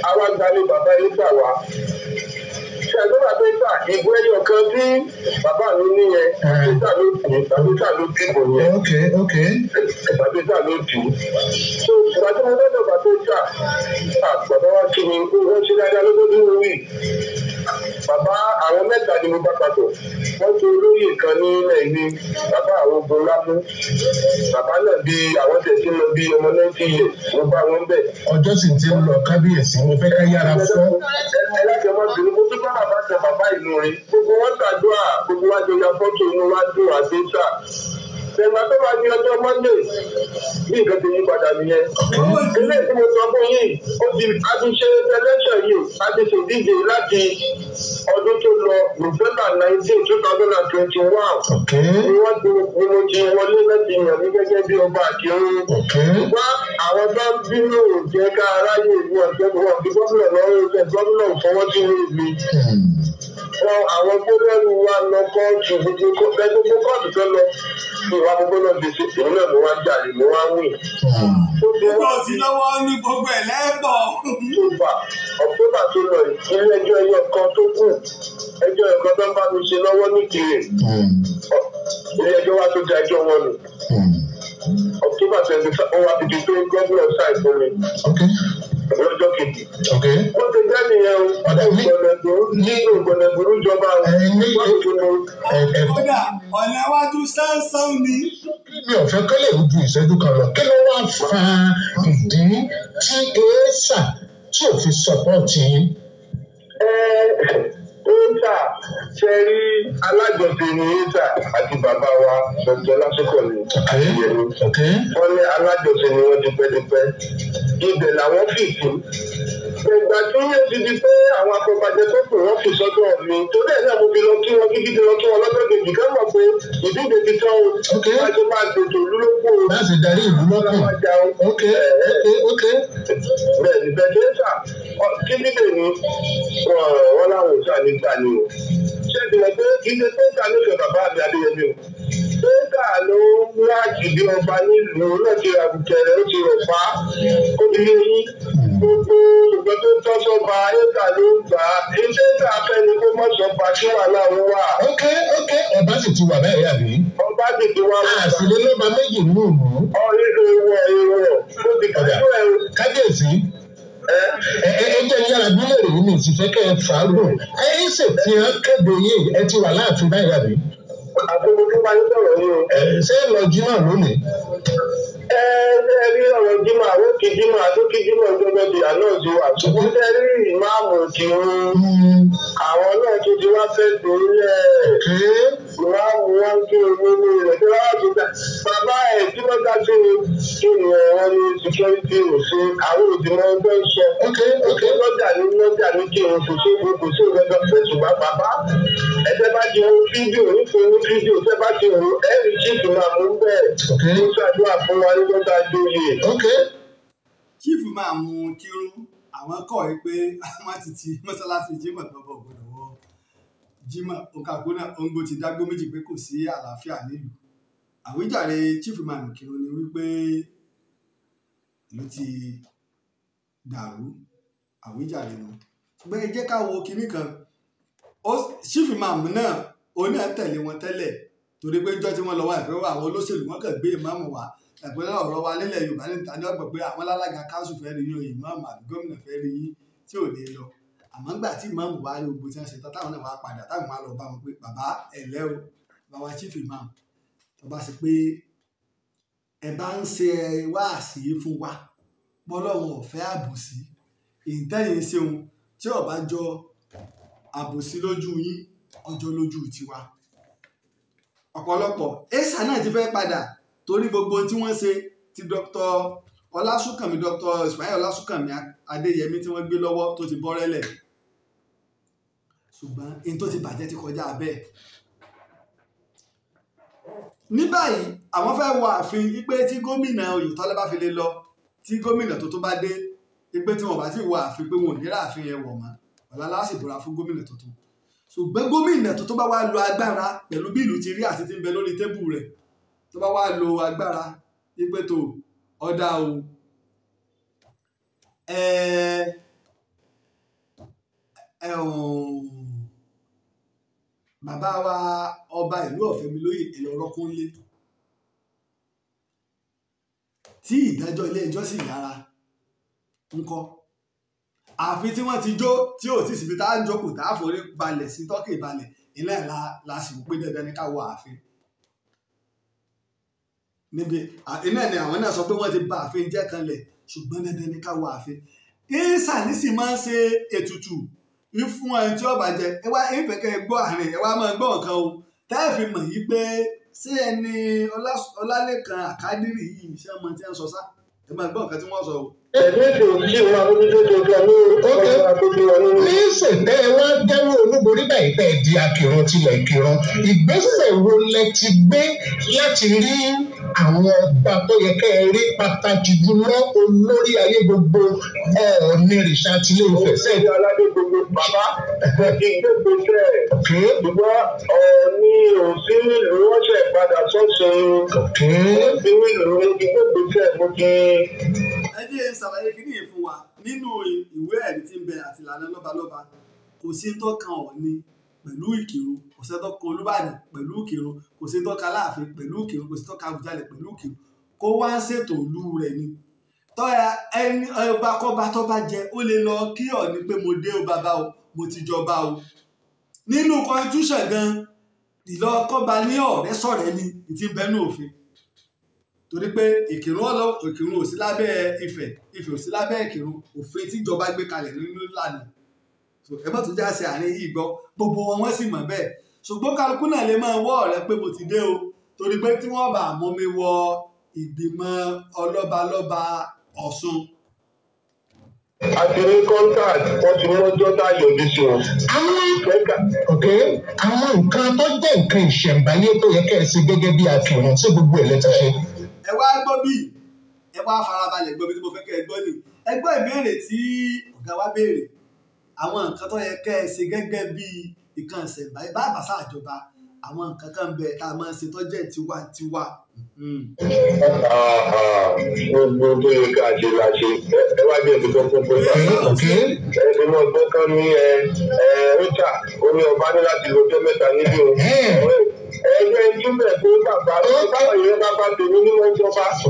Àwa gba ní bàbá yìí gbà wá. Ṣé ẹgbẹ́ bàbá yìí gbà ìbò ẹyọ kan tí bàbá mi ní yẹn, bàbá ló dìbò yẹn. Bàbá ló dì í. So ìgbà tí mo lọ́dọ̀ bàbá yìí gbà, bàbá wa kí ni wọ́n ṣe dáadáa lọ́dọ̀ ní orí. bàbá àwọn mẹ́ta ni mo bá papọ̀ wọ́n ti olóyè kan ní nàìjíríà bàbá àwọn ogun lámú bàbá náà bí àwọn tẹ̀sí lọ bí ọmọ 90 years mo bá wọn bẹ̀. ọjọ́ sì ti ń lọ kábíyèsí mo fẹ́ ká yára fọ́. ẹ láti ọmọ bìnrin mo tún bá bàbá kan bàbá ìlú rẹ gbogbo wọn ṣàdúrà gbogbo wa jọ ya fọ́tò inú wa dùn àti sà ṣẹ̀gbà tó bá di ọjọ́ Monday bí nǹkan ti yí padà nìyẹn. ilé tí mo sọ fún yìí a ti ṣe selection yìí a ti ṣèdíje láti ọdún tó lọ November 19, 2021 ni mo ti wọlé láti yàn mí gẹ́gẹ́ bí ọba Ikirun. ṣùgbọ́n àwọn bá ń bínú jẹ́ ká aráyè ìlú ọ̀jọ̀gbọ́n ti gómìnà lọ́wọ́ ṣe gómìnà fọwọ́ sí mi. àwọn gbọ́dọ̀rù wa lọ kóòtù gbogbo kóòtù tó lọ ìwà gbogbo náà gbèsè ìlú náà mo wá jàre mo wá wìn. gbogbo ti lọ́wọ́ ní gbogbo ẹ̀ lẹ́bọ̀. October tó lọ ilé ẹjọ́ ẹyọ kan tó kù ẹjọ́ ẹ̀kọ́ tó ń bá mi ṣe lọ́wọ́ ní Ikirun ilé ẹjọ́ wa tó da ẹjọ́ wọn nù. October 25 ó wá fi di pé gómìnà sáì fún mi lọ́jọ́ kejì. wọ́n ti dá nìyẹn o ògbọ̀nẹ̀gbùrú jọba o. kódà ọ̀nà iwájú sánsán ni. mi ò fẹ́ kọ́lé ojú ìṣẹ́jú kan lọ kí ló wá fa ìdí tí èèṣà tí ò fi sọ́pọ́ọ̀tì yín. èèṣà ṣe rí alájọṣe ní èèṣà àti bàbá wa Dr. lásìkò ní àyẹ̀wò. wọ́n ní alájọṣe ni wọ́n ti pẹ́ẹ́pẹ́ ibẹ̀ làwọn fìtì. ìgbà tí yóò ti di pé àwọn afọbajẹ tó kù wọ́n fi sọ́dọ̀ mi torí ẹ̀ náà mo fi lọ kí wọn kíkí ti lọ kí wọn lọ́jọ́ kejì ká mọ̀ pé ìdíje ti tán o. láti máa tètè ìlú lóko o. láti darí ìlú lọ́kàn. bẹ́ẹ̀ ni bẹ́ẹ̀ ni sà kí níbẹ̀ ni wọ́n láwọn òṣà níta ni o. ṣé ìdílé pé kì í ṣe pé ká ló fẹ́ bàbá mi Adéyẹmí o. Péńtà ló ń wá ìdí ọba nílùú náà ti rà bùkẹ̀rẹ̀ ó ti rọ̀ pa ó ti lé yín. Gbogbo ìgbẹ́ tó tọ́ sọ́ba Éńtà ló ń gbà á. Iṣẹ́ tá a fẹ́ ni kó mọ̀ sọ́ba tí wàhálà ń wà. ọba sì ti wà báyìí àbí. Ọba sì ti wá wà. àṣìlè lọ́ba méjì nínú ìlú. Èèwọ̀ ló ti kàdé ẹ̀ o. kábíyèsí ẹjẹ yára bílẹ̀ rèé mi sì fẹ́ kẹ́ ẹ fàágùn ẹ ṣèfihàn kéde yìí ẹ ti wà láàfin báyìí àbí. àtúntò tó máa ń sọ̀rọ̀ yìí o. ṣé ẹ lọ jímọ̀ lónìí. ẹ rí ọ̀rọ̀ jímọ̀ àwọn kì í jímọ̀ àtúnkì jímọ̀ gbọ́dọ̀ di àná òdi wà. ṣùgbọ́n ẹ rí ìmáàmù Ikirun àwọn náà tó ti wá fẹ́ dòólẹ̀. ìmáàmù wọn kí omi ní rẹ̀ tí wọ́n á ti dá. bàbá ẹ̀ tí wọ́n dá sí kí ni wọ́n ní security òfin àwọn òdìmọ̀ ẹgbẹ́ sọ. lọ́jà ní kí n kò sí ìgbẹ́jọ́ pé ṣùgbọ́n bàbá ẹ̀jẹ̀ bá ti wo fídíò nítorí fídíò tẹ́ bá ti wo ẹ̀rí chíìfù máa mú bẹ́ẹ̀ ló ṣàdúrà fún wa ní lọ́jà jóye. chíìfù máa mú Ikirun àwọn kọ̀ ẹ́ pé wọ́n ti ti mọ́sálásí Jímọ̀ gbọ́dọ̀ wọ Jímọ̀ òǹkàgbóná òǹgbò ti dágbó méjì pé kò sí àlàáfíà nílùú. àwíjàre chíìfù máa mú Ikirun ni wípé ìlú ti dàrú àwíjàre nu. ṣùgbọ́n ẹ jẹ́ ká wo kinní kan chíìfù máa mú náà òun náà tẹ̀lé wọn tẹ́lẹ̀ torí pé ìjọ tí wọ́n lọ wá ìpẹ́ wá àwọn olóṣèlú wọn kàn gbé ìmáàmù wá ẹ̀pẹ́ náà ọ̀rọ̀ wa nílẹ̀ Yorùbá ní ìtàní ọgbọ̀n pé àwọn alága káńsù fẹ́ rí yín ìmáàmù àbí gómìnà fẹ́ rí yín tí ò ní lọ àmọ́ ńgbà tí ìmáàmù wá rí ogun tí wọ́n ṣe tán táwọn náà wá padà táwọn wá lọ bá wọn pé bàbá ẹ̀lẹ́ o bàbá chief imam tó bá ṣe pé ẹ bá ń ṣe wáàsí fún wa bọ́lọ́run ọ̀fẹ́ àbòsí ìtẹ́yìn ṣeun tí ó bá jọ àbòsí lójú yín ọjọ́ lójú tiwa ọ̀pọ̀lọpọ̀ ẹ̀sà náà ti fẹ́ padà torí gbogbo tí wọ́n ṣe ti Dr. Ọlásùnkànmí Dr. Ismail Ọlásùnkànmí Adéyẹmí tí wọ́n gbé lọ́wọ́ tó ti bọ́rẹ́lẹ̀ ṣùgbọ́n in tó ti bàjẹ́ ti kọjá bẹ́ẹ̀. ní báyìí àwọn fẹ́ wọ ààfin wípé tí gómìnà Oyètọ́lá bá fi lè lọ tí gómìnà tuntun bá dé wípé tí wọ́n bá ti wọ ààfin pé wọn ò ní ráàfin yẹn wọ̀ mọ́ ọ̀la láti búra fún gómìnà tuntun ṣùgbọ́n gómìnà tuntun bá wá lo agbára pẹ̀lú bí ìlú ti rí àti ti ń bẹ lórí tébù rẹ̀ tó bá wá lo agbára wípé tó ọ̀dà o bàbá wa ọba ìlú Ọ̀fẹ́milóyè Ẹlọ́rọ́kúnlé tí ìdájọ́ ilé ẹjọ́ sì yára ńkọ́ àfi tí wọ́n ti jó tí ò tí síbi tá a jókòó tá a forí balẹ̀ sí tọ́kì balẹ̀ ilé la sì pé dandan ní ká wọ ààfin níbi iná ni àwọn náà sọ pé wọ́n ti bà ààfin jẹ́ kanlẹ̀ ṣùgbọ́n dandan ní ká wọ ààfin ìsà nísì máa ń ṣe ètùtù fún ẹni tí ó bá jẹ ẹ wá ìfẹ́kẹ́ gbọ́ àárín ẹ wá máa gbọ́ nǹkan o táyà fi mọ̀ yí pé ṣé ẹni Ọlálékan Àkádírì yìí ṣé ọmọ tí wọ́n sọ sá ẹ máa gbọ́ nǹkan tí wọ́n sọ o. ní ìṣẹ̀tẹ́ ẹ wá jẹ́wọ́ olúborí báyìí tẹ́ ẹ di Akirun tilẹ̀ Ikirun ìgbésẹ̀ wo lẹ ti gbé láti rí àwọn ọba tó yẹ kẹ́ ẹ rí pàtàkì jùlọ olórí ayé gbogbo Ọ̀ọ̀nìrìṣà tilé Ifẹ̀ sẹ́ẹ̀. aládé gbogbo bàbá ìgbésẹ̀ ṣùgbọ́n Ọọ̀ni ò sí nílùú wọ́n ṣe padà sọ́sùn sí nílùú ìgbésẹ̀ mo ti. ẹ jẹ́ ṣàlàyé kí nìyẹn fún wa nínú ìwé ẹ̀rí tí ń bẹ àti ìlànà lọ́balọ́ba kò sí tó kan Ọọ̀ni pẹ̀lú Ìkìrun kò sí tó kan Olúbàdàn pẹ̀lú Ìkìrun kò sí tó kan Aláàfin pẹ̀lú Ìkìrun kò sí tó kan Àwùjalẹ̀ pẹ̀lú Ìkìrun kó wá ń ṣètò ìlú rẹ̀ ni tọ́ya ẹni ọba kọ́ba tó bá jẹ ó lè lọ kí Ọọ̀ni pé mo dé o bàbá o mo ti jọba o nínú constitution gan ìlọ kọ́ba ní ọ̀rẹ́ sọ̀rẹ́ ni ìtì bẹ́nu òfin torí pé Ìkìrun ò sí lábẹ́ Ifẹ̀ Ifẹ̀ ò sí lábẹ́ Ìkìrun òfin tíjọba gbé kalẹ̀ nínú ìlànà ẹ bá tún já sí àárín yìí gbọ́ gbogbo wọn sì mọ̀ bẹ́ẹ̀ ṣùgbọ́n kálukú náà lè máa wọ́ ọ̀rẹ́ pé mo ti dé o torí pé tí wọ́n bá mú mi wọ ìgbìmọ̀ ọlọ́balọ́ba Ọ̀ṣun. àti ní contact wọ́n ti mọ́jọ́ táyọ̀ ní sí wọn. àwọn nǹkan tó jẹ́ nǹkan ìṣẹ̀ǹbáyé tó yẹ kẹ́ ẹ ṣe gẹ́gẹ́ bí Akirun tí gbogbo ẹ̀ lẹ́tọ̀ ṣe. ẹ wá gbọ́ bí ẹ wá farabalẹ̀ gbọ́ bí tí mo fẹ́ kẹ́ ẹ gbọ́ ni ẹ gbọ́ ìbéèrè tí ọ̀gá wa béèrè àwọn nǹkan tó yẹ kẹ́ ẹ ṣe gẹ́gẹ́ bí nǹkan ìṣẹ̀ǹbáyé bá àbáṣà àjọba àwọn nǹkan kan bẹ tá a máa ń ṣe tó jẹ́ tiwantiwa. gbogbo tó yẹ ká ṣe la ṣe ẹ wá jẹ́ ìdúgbò fún pé ẹni mọ̀ gbọ́ kan ní rita ó ní ọba ní láti lo ọjọ́ mẹ́ta níbí o ẹgbẹ́ túbẹ̀ pé bàbá báwọn èèyàn bàbá tèmi ní wọ́n jọba ó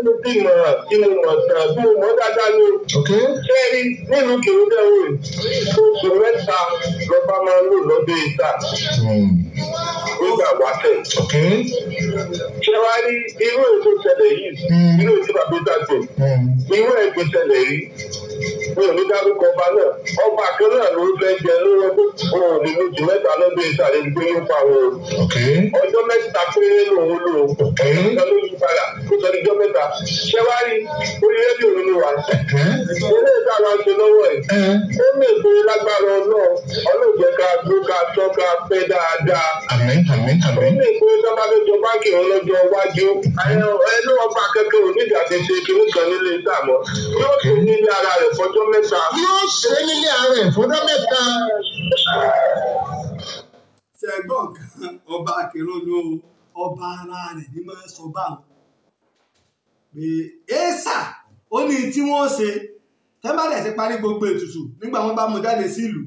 ní bí ìmọ̀ràn tí mo mọ̀ tàn bí mo mọ̀ dáadáa ní sẹ́ẹ̀rí nínú kìí dẹ́wò oṣù mẹ́ta lọ́ba máa ń lò lọ́dún ìta nígbà wáṣẹ̀. ṣé wàá rí irú ètò ìṣẹ̀lẹ̀ yìí irú ètò bàbá ìtàgbè irú ètò ìṣẹ̀lẹ̀ yìí mi ò ní dárúkọ ọba náà ọba kan náà ló fẹ́ jẹ lówó tó òun ní lójú mẹ́ta lọ́dún ìsàlẹ̀ gbé ń pa òun. ọjọ́ mẹ́ta péré lòun lò ó ọjọ́ ló yí padà kó sọ ní ọjọ́ mẹ́ta. ṣé wàá rí orí rédíò nínú wa ilé ìta wa ṣe lọ́wọ́ ẹ̀ ó lè pe lágbára ọlọ́ọ̀jẹ́ ká gbó ká tọ́ ká pẹ́ dáadáa. ó lè pe sábà lójọ báńkì ọlọ́jọ́ iwájú ẹnu ọba akẹ́kọ̀ọ́ onídìí àti ṣe kìnnì kan nílé ìsàmọ́ yóò ṣe nílé ara rẹ̀ fọjọ́ mẹ́ta. yóò ṣe nílé ara rẹ̀ fọjọ́ mẹ́ta. ṣẹ̀gbọ́n kan ọba Akirun ló ọba ara rẹ̀ ní máa ń sọ báwọn pé èèṣà ó ní tí wọ́n ṣe tẹ́mbàdẹ̀ ti parí gbogbo ètùtù nígbà wọ́n bá mú jáde sílùú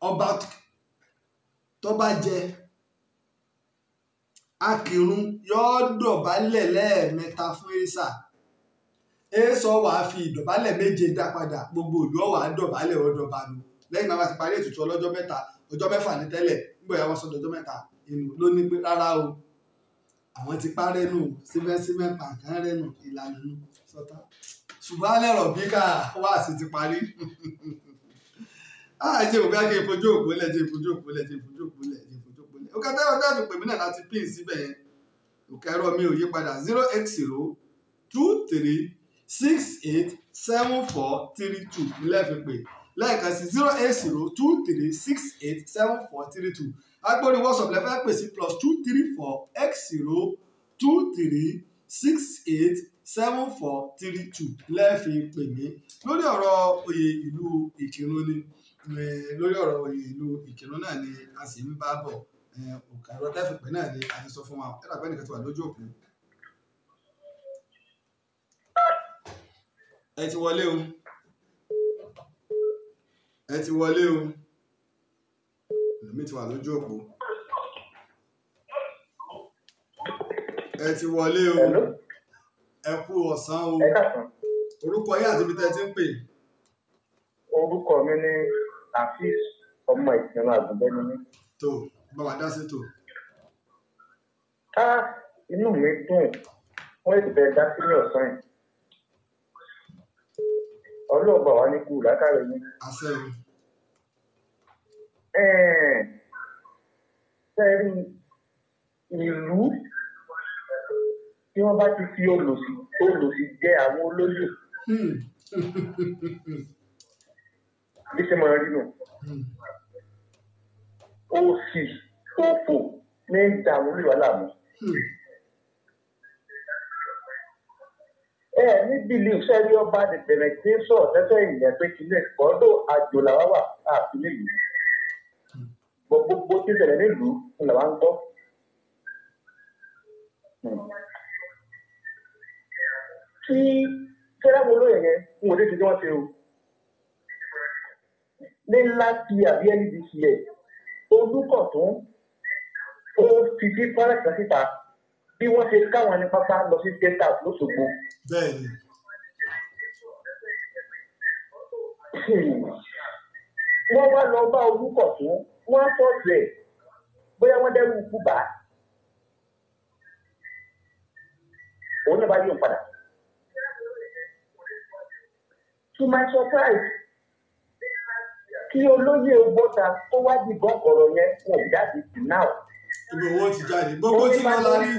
ọba tó bá jẹ Akirun yóò dọ̀bálẹ̀ lẹ́ẹ̀mẹ́ta fún èèṣà èèṣà wàá fi ìdọ̀bálẹ̀ méje dá padà gbogbo ìlú ọ̀wà dọ̀bálẹ̀ ọ̀dọ̀bàlù lẹ́yìn máa ti parí ètùtù ọlọ́jọ́ mẹ́ta ọjọ́ mẹ́fà ní tẹ́lẹ̀ nígbà yà wọ́n sọ ọjọ́ mẹ́ta inú ló ní pé rárá o àwọn ti parẹ́ nù síbẹ̀síbẹ̀ pàǹkán rẹ̀ nù ìlànà nù sọ́tà ṣùgbọ́n alẹ́ rọ̀ bí ká wá sí ti parí jẹ́ òbí ajé ìfojú òpólẹ̀ jẹ́ ìfojú òpólẹ̀ jẹ́ ìfojú òpólẹ̀ jẹ́ ìfojú òpólẹ̀ ó kẹta ọjọ́ àti pèmí náà láti pín síbẹ̀ yẹn òkè ẹ̀rọ mi ò yí padà 08023687432 nílẹ̀ fi pè lẹ́ẹ̀kan sí 08023687432 agbórí WhatsApp lẹ́fẹ́ pè sí +234x023687432 lẹ́ẹ̀fi pè mí lórí ọ̀rọ̀ oyè ìlú Ìkirun ni lórí ọ̀rọ̀ oyè ìlú Ìkirun náà ni a sì ń bá bọ̀ òkè ẹ̀rọ lẹ́ẹ̀fi pè náà ni a ti sọ fún wa ẹ̀rọ àgbẹ̀ nìkan ti wà lójú òkú. ẹ ti wọlé o èmi ti wà lójú òpó ẹ ti wọlé o ẹ kú ọ̀sán o orúkọ yín àti ibi tẹ́ ẹ ti ń pè. Orúkọ mi ni Afis ọmọ Ìkirun Àgùnbẹ́ni mi. tó bá wa dá sí tò. Inú mi dùn wọ́n ti bẹ̀rẹ̀ dá sí ní ọ̀sán yìí. Ọlọ́ọ̀bà wa ní kú lákàrẹ̀ mi. àṣẹ o. Sẹ́rí ìlú tí wọ́n bá ti fi olòṣì jẹ àwọn olóyè. Bí ṣe máa rí nù. Òṣì òfò ní ìjà àwọn olóyè wà láàmú. Níbi ilé iṣẹ́ rí ọba nìbẹ̀rẹ̀ tí ń sọ̀rọ̀ tẹ́tẹ́ ìyẹn pé kí ní ọ̀dọ̀ àjò làwa wà àfi nílùú. Gbogbo tí ń tẹ̀lé nílùú ni làwa ń gbọ́. Kí fẹ́ràn olóyè yẹn ń wọlé tí wọ́n ṣe o. Ní láti àbí NDCA Olúkọ̀tún ó fi sí párẹ̀ kan síta bí wọ́n ṣe káwọn ní pápá lọ sí State House l'Óṣogbo. bẹ́ẹ̀ni. Wọ́n wá lọ bá Olúkọ̀tún wọ́n fọ́ọ̀sì ẹ̀ bóyá wọ́n dẹ́rù ikú bá. Òun náà bá yóò padà. To my surprise, kí olóyè Ogbóta tó wá dìbọn ọ̀rọ̀ yẹn wọn ò jáde sí náà. ibi owó ti jáde gbogbo tí lọ la rí.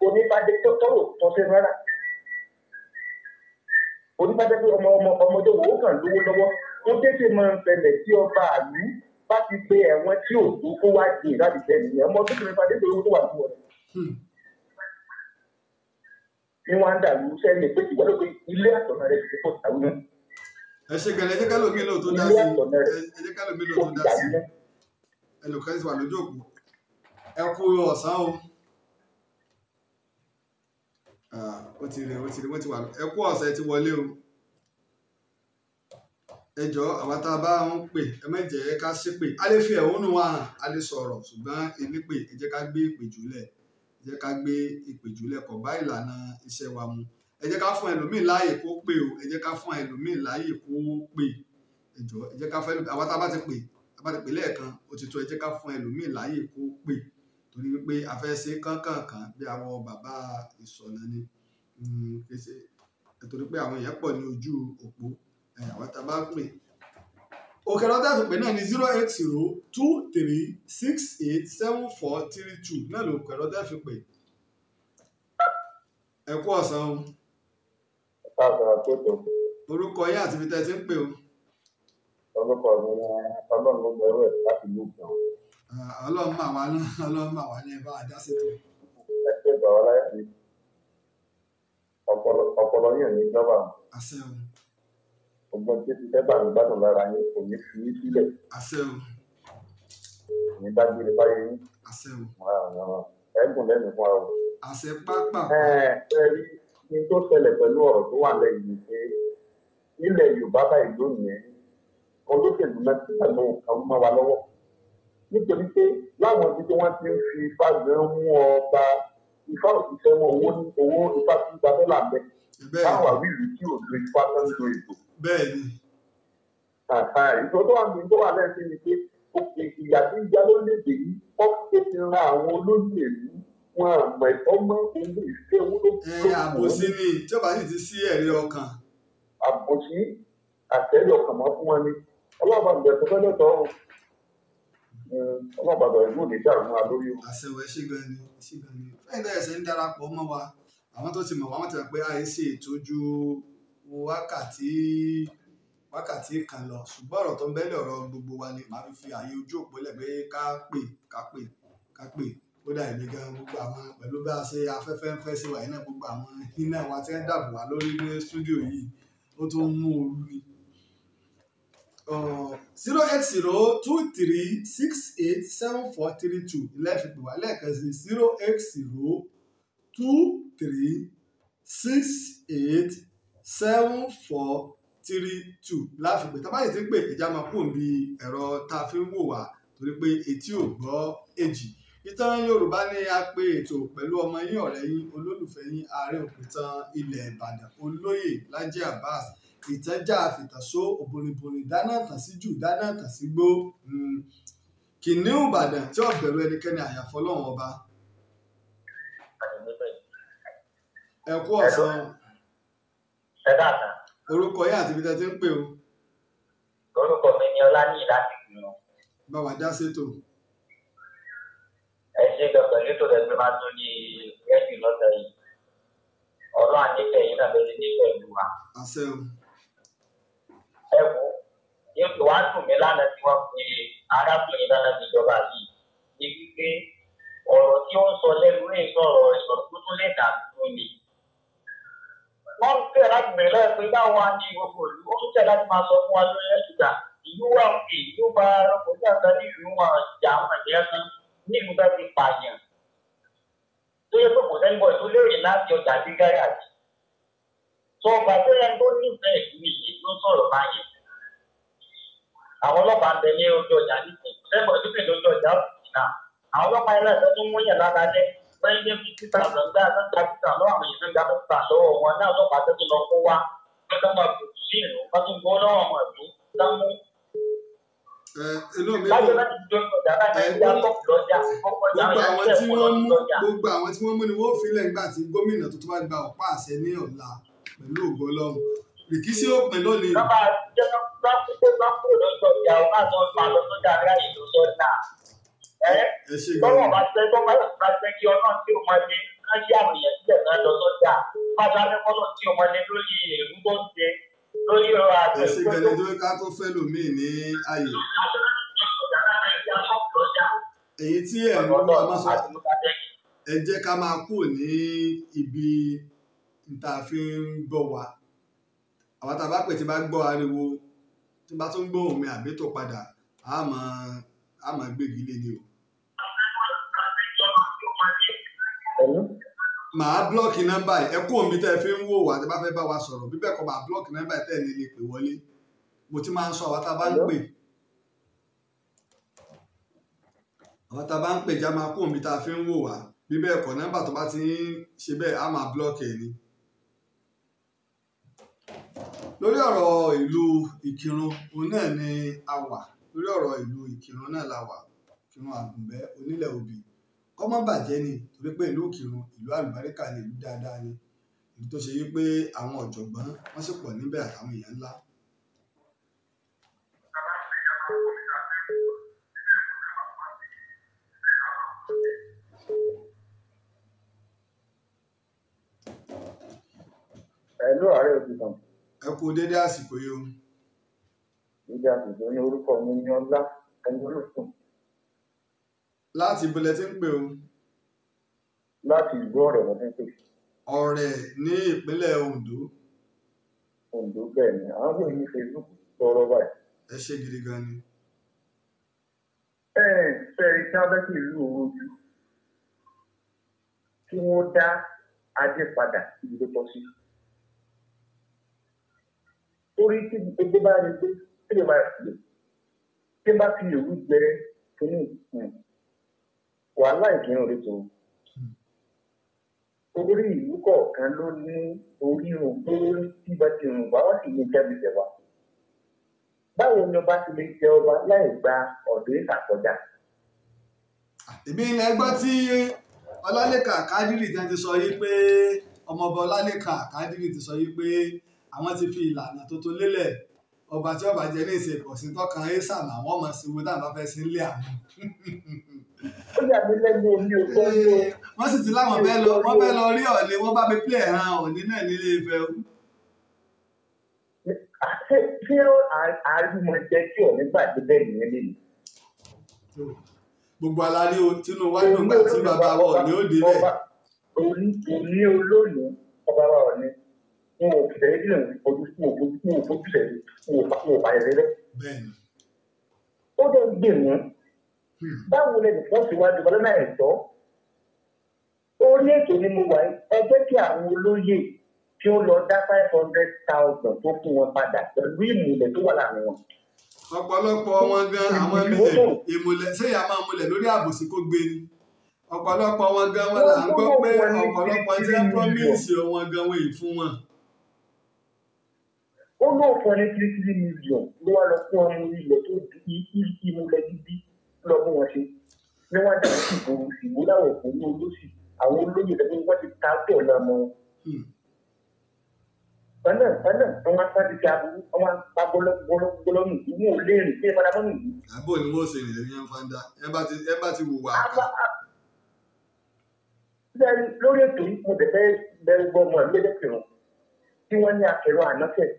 Onífàdé tó tọrọ tó ṣe rárá. Onífàdé pé ọmọdé wo kàn lówó lọ́wọ́ wọ́n tètè máa ń fẹlẹ̀ tí ọba àlú bá ti pe ẹ̀wọ̀n tí ò tó kó wá di láti tẹ̀lé ìyẹn ọmọ tó kìí fàdé pé owó tó wà lọ́wọ́ rẹ̀. Ní wọ́n á dàlú sẹ́yìn pé ìwọ́n ló pe ilé àtọ̀nà rẹ̀ ti pọ̀ tàwọn náà. ẹ ṣe gẹ̀lẹ́ ẹjẹ́ kálọ̀ mi lò tó dá sí ẹjẹ́ kálọ̀ mi lò tó dá sí ẹlòkẹ́ ti wà lójú òkú ẹ kú ọ̀sán o ó ti rẹ̀ wọ́n ti wà ẹ kú ọ̀sán ẹ ti wọlé o ẹ jọ̀ọ́ àwọn tá a bá ń pè ẹ má jẹ́ ká ṣépè a lè fi ẹ̀hónú wa hàn a lè sọ̀rọ̀ ṣùgbọ́n elépè ẹ jẹ́ ká gbé ìpè jùlẹ̀ ẹ jẹ́ ká gbé ìpè jùlẹ̀ kò bá ìlànà iṣẹ́ wa mu ẹ jẹ́ ká fún ẹlòmíì láàyè kó pè o ẹ jẹ́ ká fún ẹlòmíì láàyè kó pè ẹ jọ̀ọ́ ẹ jẹ́ ká fún àwọn tá a bá ti pè lẹ́ẹ̀kan ó ti tó ẹ jẹ́ ká fún ẹlòmíì láàyè kó pè torí wípé a fẹ́ ṣe kánkànkàn bí àwọn bàbá ìsọ̀nà ni torí pé àwọn èèyàn pọ̀ ní ojú òpó àwọn tá a bá pè òkè lọ́dọ̀ àfipè náà ní 08023687432 náà ló òkè lọ́dọ̀ àfipè ẹ kú ọ̀sán o. orúkọ yín àti ibi tẹ́ ẹ ti ń pè o. Orúkọ mi ni Ọlọ́run ló gbẹrú ẹ̀ láti ìlú kan. Ọlọ́run mà wá náà Ọlọ́run mà wá ní ẹ bá wa dá sí tó. Ẹ ṣe ìgbà wá láyà mi. Ọpọlọ yìí ò ní jọba. àṣẹ o. Ọgbọ́n tí ti fẹ́ bá mi gbádùn lára yín kò ní fi yín sílẹ̀. àṣẹ o. Ní bá gbére báyé yín. àṣẹ o. Ẹ̀gùn lẹ́nu fún wa o. àṣẹ pápá. Ẹ rí ní tó ṣẹlẹ̀ pẹ̀lú ọ̀rọ̀ tó wà lẹ́yìn ni pé nílẹ̀ Yorùbá báyìí lónìí olóṣèlú mẹ́ta ló kàn mọ́ wa lọ́wọ́. Nítorí pé láwọn ibi tí wọ́n ti ń fi ifá gbé mú ọba ifá òṣìṣẹ́ wọn owó ifá tí gba dọ́là ń bẹ. Báwo àwílù tí ò lo ifá tó ń lo ètò. bẹ́ẹ̀ni. Ìṣòro tó wà ní tó wà lẹ́sìn ni pé ìyà tí ń já lórílẹ̀-èdè yìí wọ́n ti ran àwọn olóyè ìlú wọn àmọ́ ẹ̀tọ́ mọ́ owó ìfẹ́ owó tó àbòsí ni tí ó bá sì ti sí ẹ̀rí ọkàn. àbòsí àtẹ̀rí ọkàn mọ́ fún wọn ni ọlọ́ọ̀bàgbà tó fẹ́ lọ́tọ̀ ọlọ́ọ̀bàgbà ìlú òde dàrú mọ́ lórí o. àṣẹwẹ̀ ṣígan ni fẹ́ẹ̀ náà ẹ̀sẹ̀ ń darapọ̀ mọ́ wa àwọn tó ti mọ̀ wá wọ́n ti rẹ̀ pé àìsí ìtọ́jú wákàtí kan lọ ṣùgbọ́n ọ̀rọ̀ tó ń bẹ́lẹ̀ ọ̀rọ̀ gbogbo wa ni màá fi ààyè ojú òpó lẹ̀ pé ká pè kódà èmi gan gbogbo àwọn pẹ̀lú bá a ṣe afẹ́fẹ́ ń fẹ́ sí wa iná gbogbo àwọn iná wa tí ń dàbò wá lórí ní stúdíò yìí ó tún mú ooru ni. 08023687432 ilé ìfipè wá lẹ́ẹ̀kan sí 08023687432 láfipè tá a bá yìí ti pè ìjà máa kú òǹbí ẹ̀rọ tá a fi ń wò wá torí pé etí ò gbọ́ èjì Ìtàn Yorùbá ni a pe ètò pẹ̀lú ọmọ yín ọ̀rẹ́ yín olólùfẹ́ yín ààrẹ òpìtàn ilẹ̀ Ìbàdàn olóyè Lájí Abbas. Ìtànjà àfìtàsó òbòrìbòrì dáná tàn sí jù dáná tàn sí gbó. Kìnìún Ìbàdàn tí ò bẹ̀rù ẹnikẹ́ni àyàfi Ọlọ́run ọba. Ẹ kú ọ̀sán. Orúkọ yín àti ibi tẹ́ ti ń pè o. Orúkọ mi ni Ọláníyì láti Ikirun. Bá wa dá sétò. Ẹ ṣe gbọ̀ngàn létò rẹ̀ pé máa tó ní rẹ́díò lọ́sẹ̀ yìí. Ọlọ́run àníkẹ́ yìí náà lórí ní pẹ̀lú wa. Àṣẹ o. Ẹ wo, ipò wá dùn mí lánàá tí wọ́n pe arábìnrin náà láti ìjọba yìí. Ní wípé ọ̀rọ̀ tí ó ń sọ lẹ́nu rẹ̀ sọ̀rọ̀ ìsọ̀rọ̀ tó tún lè dà tó ní. Wọ́n ń tẹ̀ láti bẹ̀rẹ̀ lọ́wọ́ pé báwo á ní gbogbo ìlú. Ó ń tẹ̀ láti máa sọ fún wa lórí ẹ̀sùn ìlú wa òkè ìlú bá ọkọ̀ àgbà ní ìlú wọn ìjà àwọn ẹ̀jẹ̀ kan ní ìlú bá ti pààyàn. Tó yẹ pé kò sẹ́ni bọ̀ tó lérè láti ọjà sí gáràjì. Sọ ọba tó yẹ kó nífẹ̀ẹ́ ìlú yìí ló sọ̀rọ̀ báyìí. Àwọn ọlọ́pàá ń bẹ ní ojú ọjà nísìnyí. Sẹ́bọ̀ tó bẹ̀rẹ̀ lójú ọjà òkè náà. Àwọn ọlọ́pàá ilé ẹ̀sẹ̀ tó mú yàn lálẹ́ lẹ́yìn ní títà lọ́gbà lọ́gbà títà lọ́wọ́ àwọn èèyàn gbà títà lọ́wọ́ wọn náà ọlọ́pàá tó ti lọ kó wá. Lọ́dọ̀ máa kò sí ìlú. Wọ́n tún gbọ́ lọ́wọ́ ọmọ ìlú. Lámú gbogbo àwọn tí wọ́n mú ni wọ́n filẹ̀ nígbà tí gómìnà tó wá gba ọ̀pá àṣẹ ní ọ̀la pẹ̀lú ògo Ọlọ́run. Rìkíṣí òpin lónìí. Lọ́ba jẹ́ bá kúrò lọ́jọ́ ìjà ọ̀gá tó ń pa lọ́jọ́ àárẹ̀ ìlú sọ́jà. Lọ́wọ́ bá tẹ́ tó bá tẹ́ kí ọlọ́run tí ó máa ní ká ṣe àwọn èèyàn sílẹ̀ náà lọ sọ́jà. Má dá lẹ́kọ́lọ́ tí ó máa ní lórí èrú tó ń ṣe lórí ọ̀rọ̀ àgbẹ̀. Ẹ ṣe gẹ́gẹ́ tó ká tó fẹ́ lòmíì ní ayé. Èyí tí ẹ̀ ń gbọ́ máa sọ ẹ jẹ́ ká máa kú ní ibi tá a fi ń gbọ́ wa. Àwọn tá a bá pè tí bá gbọ́ ariwo tí bá tún gbọ́ omi àbí tó padà á máa gbégi lé ní o. Màá blọ́ọ̀kì nọ́mbà ẹ kú omi tẹ́ ẹ fi ń wò wá tí bá fẹ́ bá wa sọ̀rọ̀ bí bẹ́ẹ̀ kọ́ máa blọ́ọ̀kì nọ́mbà tẹ́ ẹ ní lè pè wọlé. Mo ti máa ń sọ àwọn tá a bá ń pè. Àwọn tá a bá ń pè já máa kú omi tá a fi ń wò wá bí bẹ́ẹ̀ kọ́ nọ́mbà tó bá ti ń ṣe bẹ́ẹ̀ á máa blọ́ọ̀kì ẹ̀ ni. Lórí ọ̀rọ̀ ìlú Ikirun òun náà ni a wà lórí ọ̀rọ̀ ìlú Ikirun náà la wà Ikirun Àgùnbẹ́ onílẹ̀ Òbí kọ́mọ́ bàjẹ́ ni torí pé ìlú Ikirun ìlú àlùbáríkà ni ìlú dáadáa ni ìlú tó ṣe yí pé àwọn ọ̀jọ̀gbọ́n wọ́n sì pọ̀ níbẹ̀ àtàwọn èèyàn ńlá. Ẹ̀lú ààrẹ òbítàn. Ẹ kú dédé àsìkò yìí o. Ìjà àsìkò ní orúkọ mi ní Ọlá ẹni olóṣùn. Láti ibo lẹ ti ń pè o? Láti ìlú Ọ̀rẹ́ mo ti ń pè. Ọ̀rẹ́ ní ìpínlẹ̀ Oǹdó. Oǹdó bẹ́ẹ̀ ni àwọn ọmọ ní Facebook lọ́rọ̀ báyìí. Ẹ ṣe gidi gan ni. Fẹ́ẹ̀rí kí wọ́n bẹ́ sí ìlú Òrojú kí wọ́n dá Ajé padà ibi tó tọ́ sí. Torí tí gbogbo bá rí pé tí lè máa fi tí bá fi òwú gbẹ kínní wàhálà Ìkírun rẹ tó. Orí ìlú kọ̀ọ̀kan ló ní orírun lórí tí bá ti rùn bá wọ́n sì ní jáde tẹ̀wá. Báwo ni ọba ti lè jẹ ọba láì gba ọ̀dọ́ ìkàkọjá? Ìbí ilẹ̀ gbọ́ tí Ọlálékan Kádírì ti sọ yí pé ọmọọba Ọlálékan Kádírì ti sọ yí pé àwọn ti fi ìlànà tuntun lélẹ̀ ọba tí ọba jẹ ní ìsìn ìkọ̀sìn tọkàn ẹ́sàm àwọn ọmọ sí wo táwọn bá fẹ́ sí ilé àwọn. Ó yà mí lẹ́nu omi ò tó ń lò. Wọ́n sì ti láwọn fẹ́ lọ rí Ọ̀ọ̀ni wọ́n bá mi pílẹ̀ hàn Ọ̀ọ̀ni náà nílé Ifẹ̀ o. Ṣé àrímọ̀ jẹ́ kí Ọ̀ọ̀ni gbàgbé bẹ́ẹ̀ nìyẹn lè ní? Gbogbo alárí tinú wájú nígbà tí bàbá wa Ọ̀ọ̀ni ó débẹ̀. Òní olóòní ọba wa Ọ̀ọ̀ni wọn ò fi tẹ̀lé sílẹ̀ ojú fún òfojú tẹ̀lé wọn ò bá yẹn lẹ́lẹ́. Ó dẹ̀ ń gbè wọ́n. Báwo lẹ́nu wọ́n fi wájú ọlọ́nà ẹ̀tọ́? Orí ètò ni mo wà ẹ jẹ́ kí àwọn olóyè kí ó lọ dá 500,000 tó fún wọn padà pẹ̀lú ìmùlẹ̀ tó wà láàrin wọn. Ọ̀pọ̀lọpọ̀ wọn gan àwọn ìmùlẹ̀ ṣé ìyá máa múlẹ̀ lórí àbòsí kó gbé ni ọ̀pọ̀lọpọ̀ wọn gan wọn là ń gbọ́ pé ọ̀pọ̀lọpọ̀ tí wọ́n promise wọn gan wọn yìí fún wọn. ó lóò fún ní 3 million ló wá lọ fún ọmọ ilẹ̀ tó di ìmúlẹ̀ bíbí lọ fún wọn ṣe ní wọ́n dà sí ìgboro ìgbó láwọn òkú ní olóṣì àwọn olóyè lẹ́gbẹ́ wọ́n ti ta bẹ́ẹ̀ náà mọ́ pẹ̀lẹ́ wọ́n máa ń pàdé sí aburú wọ́n máa ń pa gbọ́lọ́mù ìwọ̀n ò lè rìn sí ìpadà mọ́nù yìí. àbò ni wọ́n ṣe rìn lẹ́yìn fanda ẹ bá ti wùwà ká. lórí ètò yìí mo tẹ̀fẹ́ bẹ̀rù gbọ́ ọmọ ìlú Ikirun tí wọ́n ní Akirun àná tẹ̀.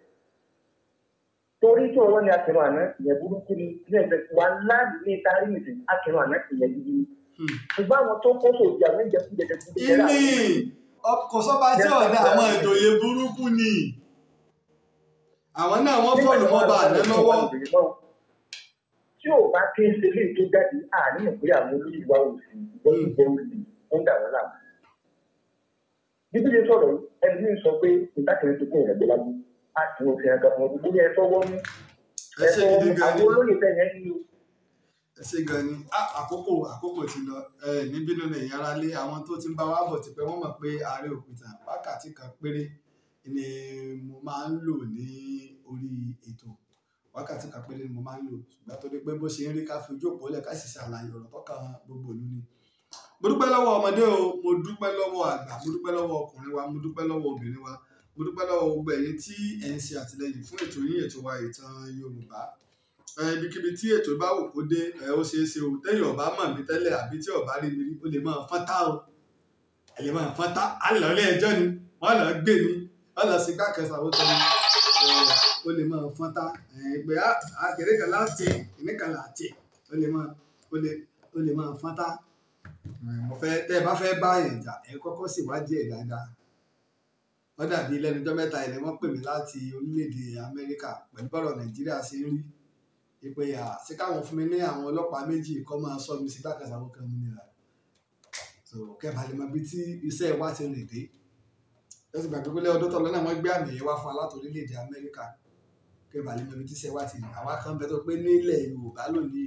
torí tí wọ́n ní Akirun àná ìyẹn burúkú ni ilé ẹ̀fẹ̀ wà láàyè ní ìtarí nìsí Akirun àná ìyẹn gidi ni. ṣùgbọ́n àwọn tó kó sòdì àwọn ìjẹkújẹ ọkọ̀ sọ́ba tí ọ̀dà àwọn ìjòyè burúkú ni àwọn náà wọ́n fọ́ọ̀lù mọ́ba àná lọ́wọ́. tí ò bá ké ṣe lè tó jáde àníyàn pé àwọn olóyè wa ò sí ìgbọ́n ìgbẹ́ òsì ó ń dà wọ́n láàmú. bíbélì sọ̀rọ̀ ẹni ní sọ pé ìtàkùn tó kún ìrẹ̀gbẹ́ lágbó á ti wọ́n fi hàn kan fún ọdún bóyá ẹ fọwọ́ mú àwọn olóyè tẹ̀yẹ́ ní o. ẹ ṣe gan ni àkókò ti lọ níbí nínú ẹ̀yìn ara lé àwọn tó ti ń bá wa bọ̀ tipẹ́ wọ́n mọ̀ pé ààrẹ òpìtàn wákàtí kan péré ni mo máa ń lò ní orí ètò wákàtí kan péré ni mo máa ń lò ṣùgbọ́n tó dé pé bó ṣe ń rí ká fi ojú òpó lẹ̀ ká sì ṣàlàyé ọ̀rọ̀ tó kan gbogbo ìlú ni. mo dúpẹ́ lọ́wọ́ ọmọdé o mo dúpẹ́ lọ́wọ́ àgbà mo dúpẹ́ lọ́wọ́ ọkùnrin wa mo dúpẹ́ lọ́wọ́ obìnrin wa mo dúpẹ́ lọ́wọ́ gbogbo ẹ̀yin tí ẹ̀ ń ṣe àtìlẹyìn fún ètò yín ètò wa ìtàn Yorùbá ibikíbi tí ètò bá wò kó dé ó ṣeé ṣe o tẹ́yìn ọba mọ̀ mí tẹ́lẹ̀ àbí tí ọba rí mi rí ó lè máa fọ́ntá o ẹ lè máa fọ́ntá á lọ ilé ẹjọ́ ni wọ́n lọ gbé ni wọ́n lọ sí gbàkẹ́sà ó tọ́ ni ó lè máa fọ́ntá pé àkèrè kan láti ìníkan láti ó lè máa fọ́ntá mo fẹ́ tẹ́ ẹ bá fẹ́ bá èèyàn jà ẹ kọ́kọ́ ṣèwádìí ẹ̀ dáadáa wọ́n dàbí lẹ́nujọ́ mẹ́ta ilẹ̀ wọ́n pè mí láti orílẹ̀-èdè Amẹ́ríkà pẹ̀lú bọ́rọ̀ Nàìjíríà ṣe ń rí ìpè ṣé káwọn fún mi ní àwọn ọlọ́pàá méjì kọ́ máa sọ mi sí gbàkàtà àwọn kan nira so kẹfà lè mọ ibi tí iṣẹ́ wa ti rìn dé lọ́sìn gbàgbé pé ọdún tó lọ náà wọ́n gbé àmì yẹn wá fún aláàtò orílẹ̀-èdè Amẹ́ríkà kẹfà lè mọ ibi tí iṣẹ́ wa ti rìn àwa kan bẹ tó pé nílẹ̀ Yorùbá lónìí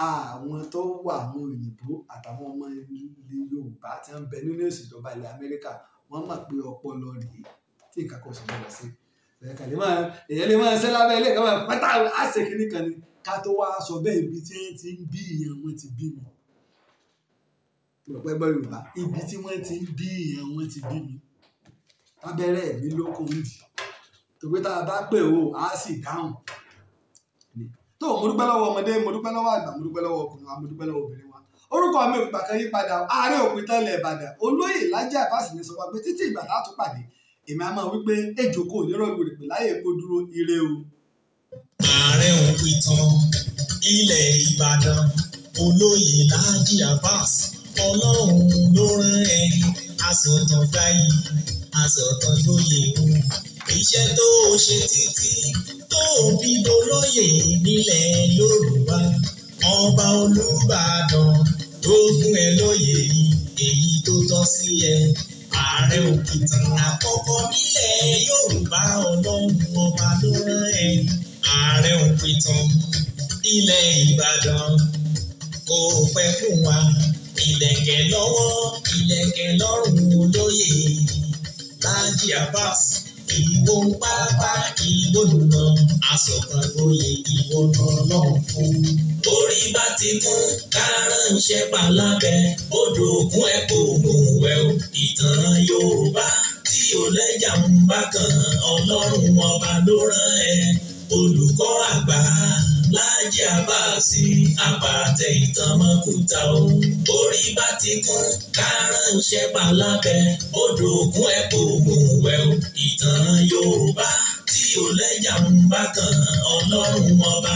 àwọn tó wà àwọn òyìnbó àtàwọn ọmọ ilẹ̀ Yorùbá tí wọ́n bẹ nínú ìṣèjọba ilẹ̀ Amẹ́ríkà wọ́n mọ̀ pé ọpọlọ rèé tí nǹkan kan sì lọ sí èyàn lè máa ṣe lábẹ́ ilé ìkàwé pátá àṣẹ kìíní kan ni ká tó wá sọ bẹ́ẹ̀ ibi tí wọ́n ti ń bí ìyẹn wọn ti bí mi pẹ̀lú Yorùbá ibi tí wọ́n ti ń bí ìyẹn wọn ti bí mi abẹ́rẹ́ mi lókun ń dì tó pé tá a bá pè ó á sì dáhùn tó mo dúpẹ́ lọ́wọ́ ọmọdé mo dúpẹ́ lọ́wọ́ àgbà mo dúpẹ́ lọ́wọ́ ọkùnrin wa mo dúpẹ́ lọ́wọ́ obìnrin wa orúkọ mi ò gbà kan yí padà Ààrẹ Òpìtàn ilẹ̀ Ìbàdàn olóyè Lájí Abbas ní sọ pé títí ìgbà tá a tún pàdé èmi a máa wí pé ejò kò ní rọlù rè pé láyé kó dúró ire o. Ààrẹ Òpìtàn ilẹ̀ Ìbàdàn olóyè Lájí Abbas Ọlọ́run ló rán ẹ asọ̀tàn fáyì asọ̀tàn lóye o iṣẹ́ tó ṣe títí tó fi dolóyè nílẹ̀ Yorùbá ọba Olúbàdàn tó fún ẹ lóyè èyí tó tọ́ sí ẹ. Ààrẹ Òpìtàn àkọ́kọ́ nílẹ̀ Yorùbá Ọlọ́run ọba ló rán ẹ. Ààrẹ Òpìtàn ilẹ̀ Ìbàdàn kò pẹ́ fún wa ìlẹ̀kẹ̀ lọ́wọ́ ìlẹ̀kẹ̀ lọ́rùn olóyè Lájí Abbas ìwọ ń pápá ìwọ lùnà asọ̀kan lóye ìwọ lọ́lọ́run fún. Orí bá ti kún kárànṣẹ́ palábẹ́ odò òkun ẹ̀ kò mú wẹ̀ o. Ìtàn Yorùbá tí ò lẹ́jà ń bá kan Ọlọ́run ọba ló rán ẹ. Olùkọ́ àgbà Lájí Abbas àpàtẹ ìtàn mọ́kúta o. Orí bá ti kún kárànṣẹ́ palábẹ́ odò òkun ẹ̀ kò mú wẹ̀ o. Ìtàn Yorùbá tí ò lẹ́jà ń bá kan Ọlọ́run ọba.